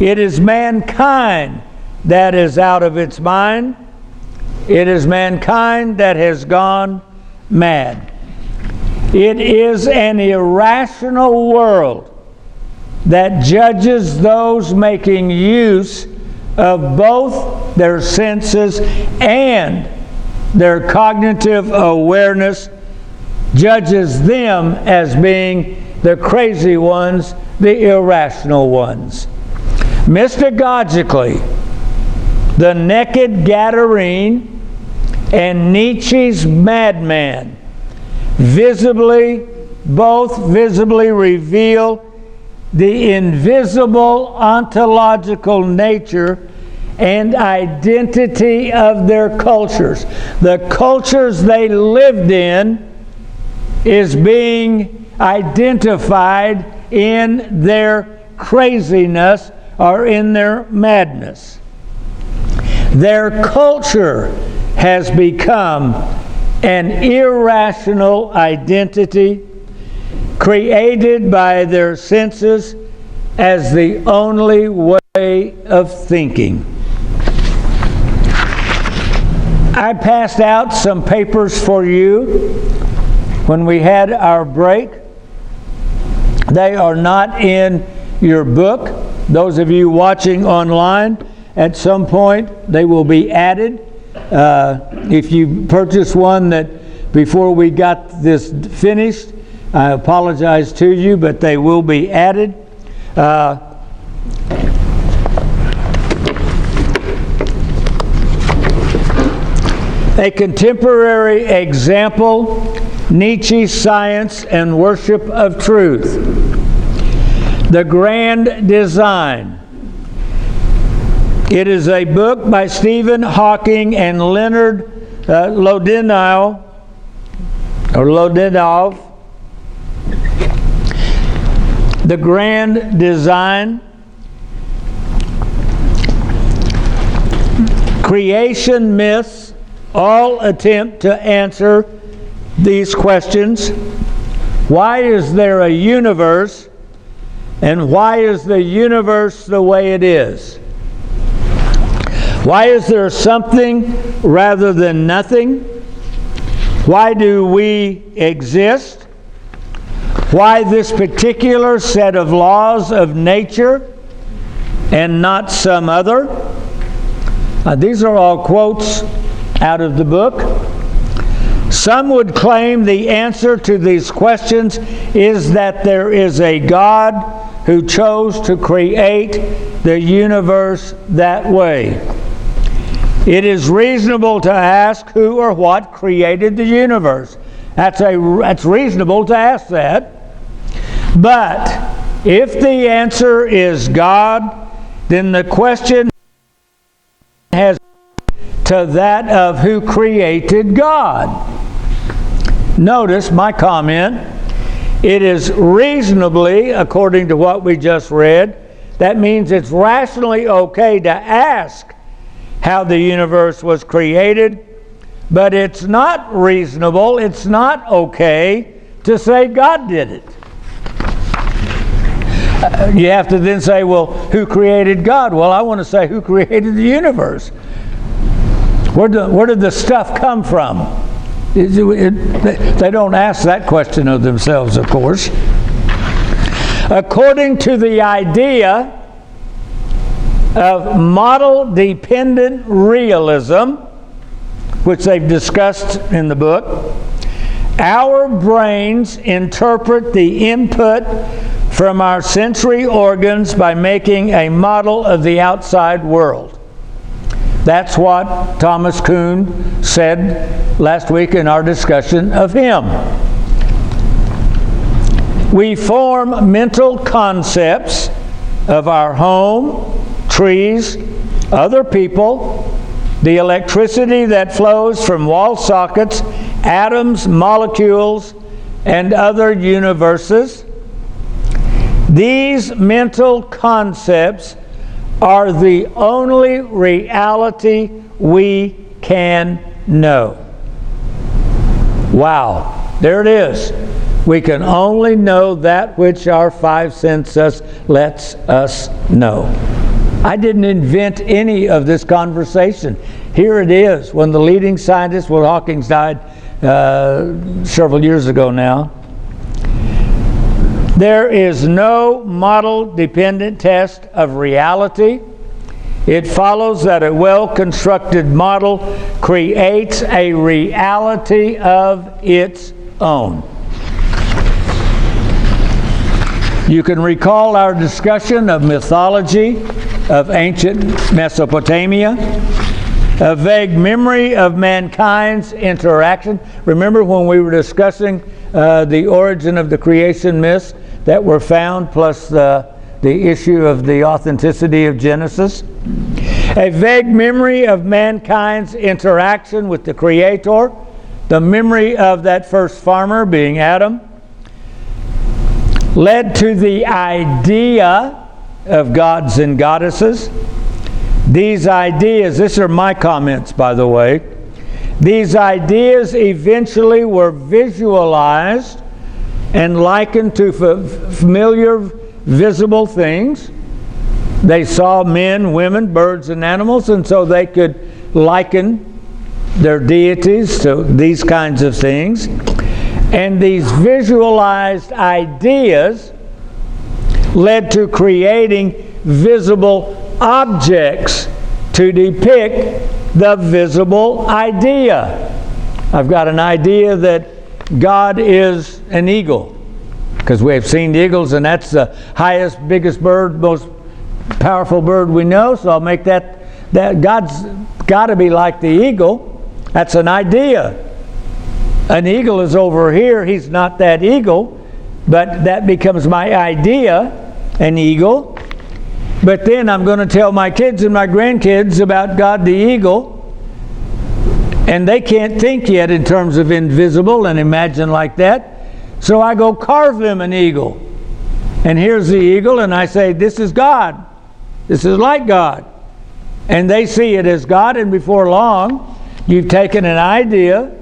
It is mankind that is out of its mind. It is mankind that has gone mad. It is an irrational world that judges those making use of both their senses and their cognitive awareness, judges them as being the crazy ones, the irrational ones. Mysticogically, the naked Gadarene and Nietzsche's madman both visibly reveal the invisible ontological nature and identity of their cultures. The cultures they lived in is being identified in their craziness or in their madness. Their culture has become an irrational identity created by their senses as the only way of thinking. I passed out some papers for you when we had our break. They are not in your book. Those of you watching online, at some point they will be added. If you purchase one that before we got this finished, I apologize to you, but they will be added. A contemporary example, Nietzsche's Science and Worship of Truth. The Grand Design. It is a book by Stephen Hawking and Leonard Lodinov. The Grand Design. Creation myths all attempt to answer these questions. Why is there a universe? And why is the universe the way it is? Why is there something rather than nothing? Why do we exist? Why this particular set of laws of nature and not some other? These are all quotes out of the book. Some would claim the answer to these questions is that there is a God who chose to create the universe that way. It is reasonable to ask who or what created the universe. That's reasonable to ask that. But if the answer is God, then the question has to that of who created God. Notice my comment. It is reasonably, according to what we just read, that means it's rationally okay to ask how the universe was created, but it's not reasonable, it's not okay to say God did it. You have to then say, well, who created God? Well, I want to say, who created the universe? Where did the stuff come from? They don't ask that question of themselves, of course. According to the idea of model-dependent realism, which they've discussed in the book, our brains interpret the input from our sensory organs by making a model of the outside world. That's what Thomas Kuhn said last week in our discussion of him. We form mental concepts of our home, trees, other people, the electricity that flows from wall sockets, atoms, molecules, and other universes. These mental concepts are the only reality we can know. Wow, there it is. We can only know that which our five senses lets us know. I didn't invent any of this conversation. Here it is. When the leading scientist, well, Hawkins died several years ago now. There is no model-dependent test of reality. It follows that a well-constructed model creates a reality of its own. You can recall our discussion of mythology of ancient Mesopotamia, a vague memory of mankind's interaction. Remember when we were discussing the origin of the creation myths that were found, plus the issue of the authenticity of Genesis? A vague memory of mankind's interaction with the Creator, the memory of that first farmer being Adam, led to the idea of gods and goddesses. These ideas, these are my comments, by the way, these ideas eventually were visualized and likened to familiar visible things. They saw men, women, birds, and animals, and so they could liken their deities to these kinds of things. And these visualized ideas led to creating visible objects to depict the visible idea. I've got an idea that God is an eagle, because we have seen eagles, and that's the highest, biggest bird, most powerful bird we know, so I'll make that God's got to be like the eagle. That's an idea. An eagle is over here. He's not that eagle, but that becomes my idea, an eagle. But then I'm going to tell my kids and my grandkids about God the eagle, and they can't think yet in terms of invisible and imagine like that. So I go carve them an eagle. And here's the eagle, and I say, this is God. This is like God. And they see it as God, and before long, you've taken an idea,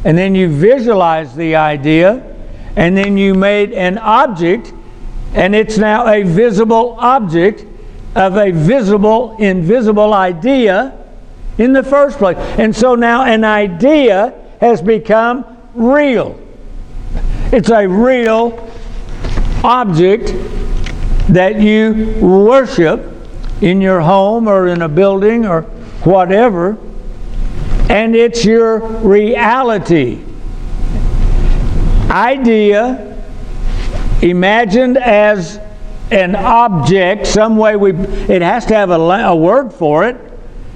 and then you visualized the idea, and then you made an object, and it's now a visible object of a visible, invisible idea in the first place. And so now an idea has become real. It's a real object that you worship in your home or in a building or whatever, and it's your reality. Idea imagined as an object, some way it has to have a word for it.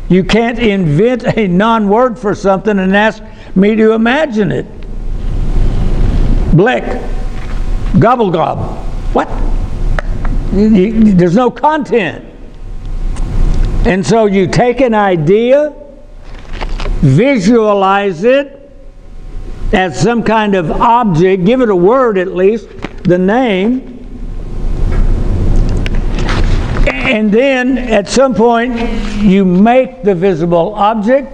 You can't invent a non-word for something and ask me to imagine it. Blick, gobble gob. What? There's no content. And so you take an idea, visualize it as some kind of object, give it a word at least, the name, and then at some point you make the visible object,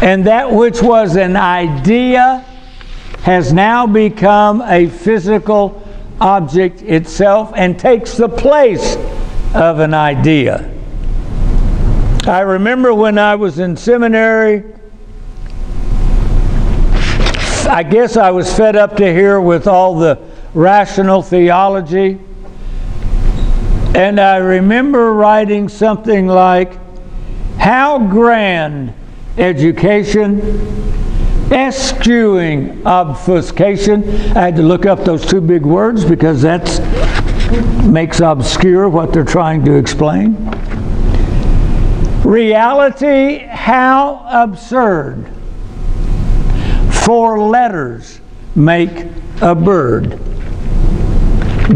and that which was an idea has now become a physical object itself and takes the place of an idea. I remember when I was in seminary, I guess I was fed up to here with all the rational theology. And I remember writing something like, how grand education, eschewing obfuscation. I had to look up those two big words because that makes obscure what they're trying to explain. Reality, how absurd. 4 letters make a bird.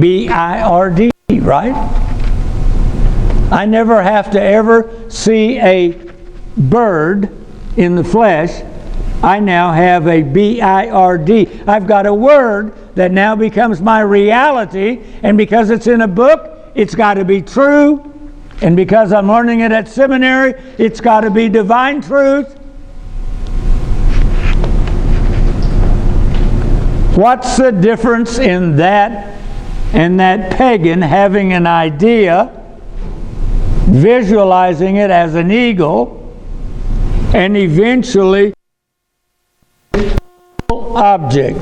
B-I-R-D, right? I never have to ever see a bird in the flesh. I now have a B-I-R-D. I've got a word that now becomes my reality, and because it's in a book, it's got to be true. And because I'm learning it at seminary, it's got to be divine truth. What's the difference in that and that pagan having an idea, visualizing it as an eagle, and eventually object?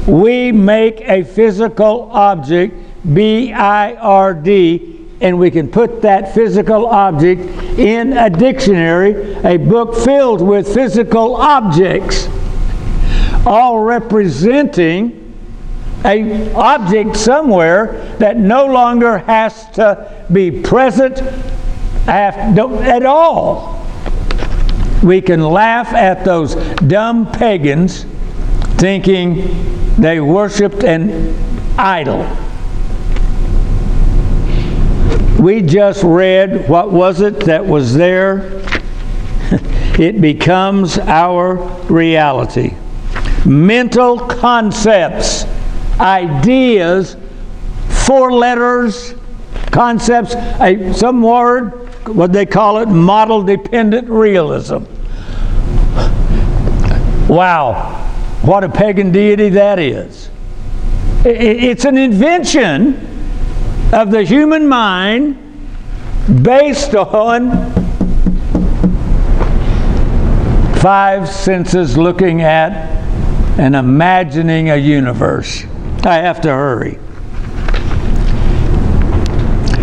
We make a physical object, B-I-R-D, and we can put that physical object in a dictionary, a book filled with physical objects, all representing an object somewhere that no longer has to be present at all. We can laugh at those dumb pagans thinking they worshiped an idol. We just read, what was it that was there? It becomes our reality. Mental concepts, ideas, 4 letters, concepts, some word, what they call it, model-dependent realism. Wow, what a pagan deity that is. It's an invention of the human mind based on 5 senses looking at and imagining a universe. I have to hurry.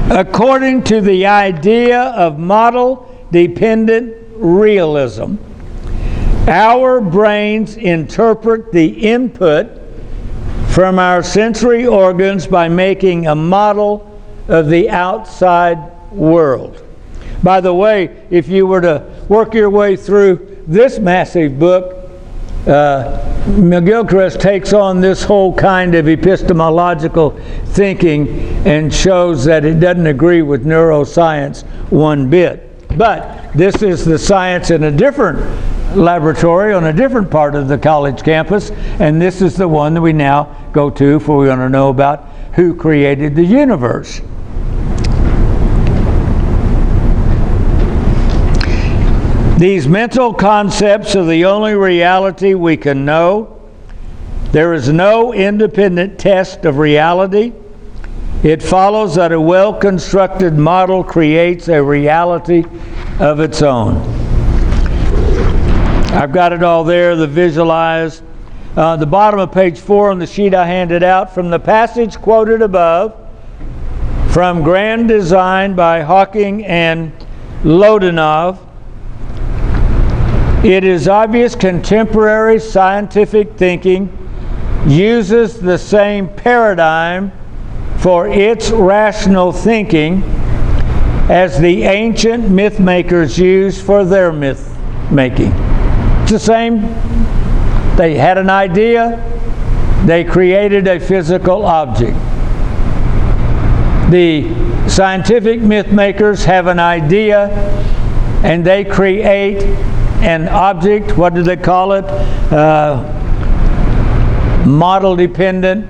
According to the idea of model-dependent realism, our brains interpret the input from our sensory organs by making a model of the outside world. By the way, if you were to work your way through this massive book, McGilchrist takes on this whole kind of epistemological thinking and shows that it doesn't agree with neuroscience one bit. But this is the science in a different laboratory on a different part of the college campus, and this is the one that we now go to if we want to know about who created the universe. These mental concepts are the only reality we can know. There is no independent test of reality. It follows that a well-constructed model creates a reality of its own. I've got it all there, the visualized. The bottom of page 4 on the sheet I handed out, from the passage quoted above, from Grand Design by Hawking and Lodenov, it is obvious contemporary scientific thinking uses the same paradigm for its rational thinking as the ancient myth makers used for their myth making. It's the same. They had an idea, they created a physical object. The scientific myth makers have an idea and they create an object. What do they call it? Model dependent,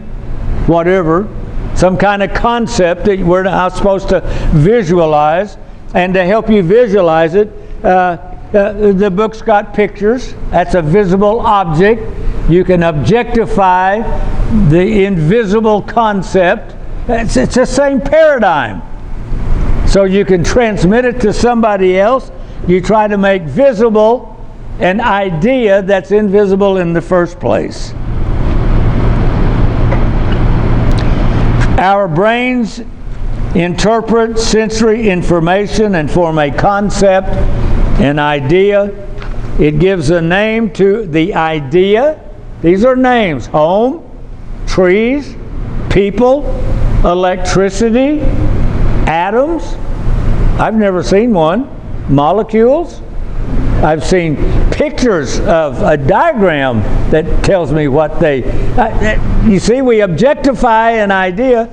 whatever. Some kind of concept that we're now supposed to visualize. And to help you visualize it, the book's got pictures. That's a visible object. You can objectify the invisible concept. It's the same paradigm. So you can transmit it to somebody else. You try to make visible an idea that's invisible in the first place. Our brains interpret sensory information and form a concept, an idea. It gives a name to the idea. These are names: home, trees, people, electricity, atoms. I've never seen one. Molecules. I've seen pictures of a diagram that tells me what they... you see, we objectify an idea.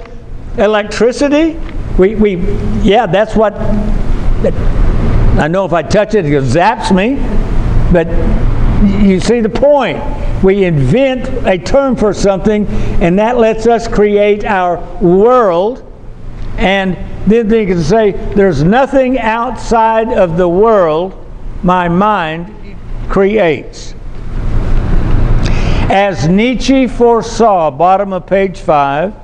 Electricity, yeah, that's what... I know if I touch it, it zaps me. But you see the point. We invent a term for something, and that lets us create our world. And then they can say, there's nothing outside of the world my mind creates. As Nietzsche foresaw, bottom of page 5,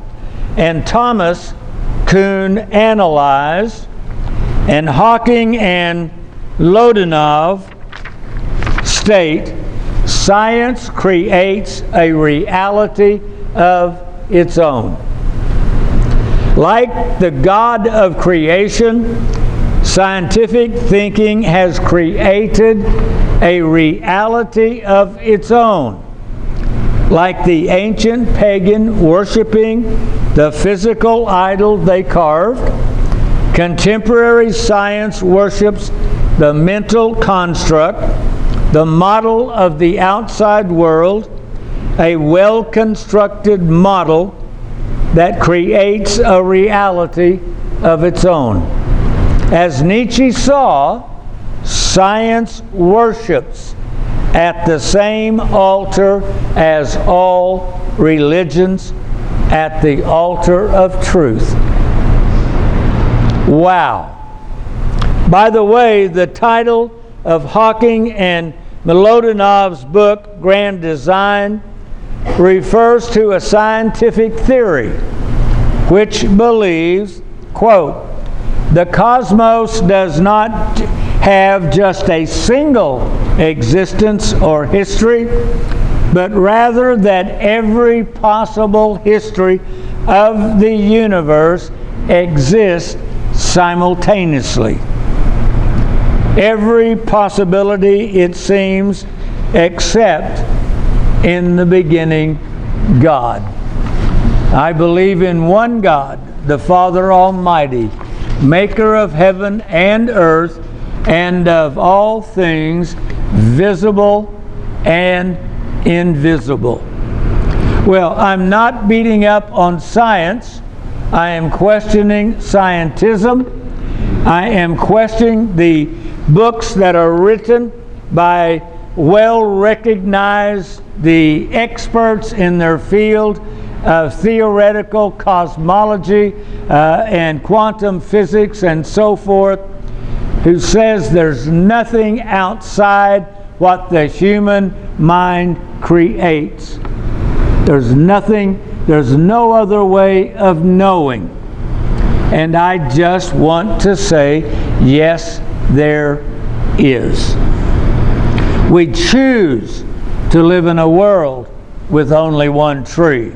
and Thomas Kuhn analyzed, and Hawking and Lodenov state, science creates a reality of its own. Like the God of creation, scientific thinking has created a reality of its own. Like the ancient pagan worshiping the physical idol they carved, contemporary science worships the mental construct, the model of the outside world, a well-constructed model that creates a reality of its own. As Nietzsche saw, science worships at the same altar as all religions, at the altar of truth. Wow. By the way, the title of Hawking and Milodenov's book, Grand Design, refers to a scientific theory which believes, quote, the cosmos does not have just a single existence or history, but rather that every possible history of the universe exists simultaneously. Every possibility, it seems, except in the beginning, God. I believe in one God, the Father Almighty, maker of heaven and earth, and of all things visible and invisible. Well, I'm not beating up on science. I am questioning scientism. I am questioning the books that are written by well-recognized the experts in their field of theoretical cosmology and quantum physics and so forth, who says there's nothing outside what the human mind creates. There's nothing, there's no other way of knowing. And I just want to say, yes, there is. We choose to live in a world with only one tree.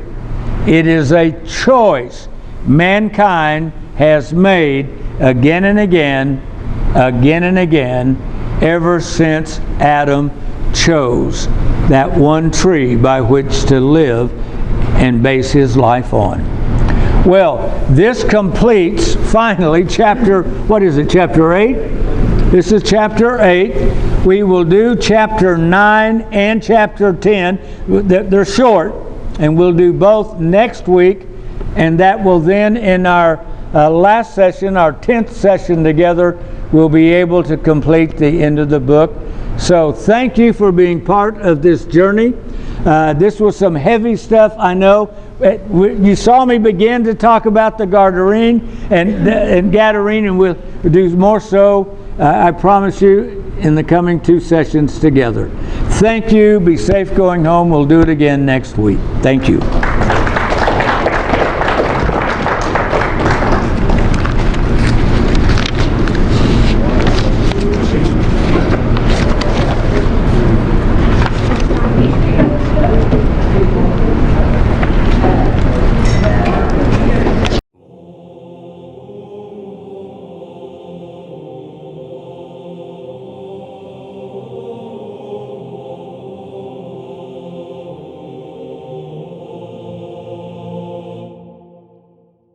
It is a choice mankind has made again and again, ever since Adam chose that one tree by which to live and base his life on. Well, this completes finally chapter 8? This is chapter 8. We will do chapter 9 and chapter 10. They're short, and we'll do both next week, and that will then, in our last session, our 10th session together, we'll be able to complete the end of the book. So thank you for being part of this journey. This was some heavy stuff, I know. You saw me begin to talk about the Gadarene and Gadarene, and we'll do more so, I promise you, in the coming 2 sessions together. Thank you. Be safe going home. We'll do it again next week. Thank you.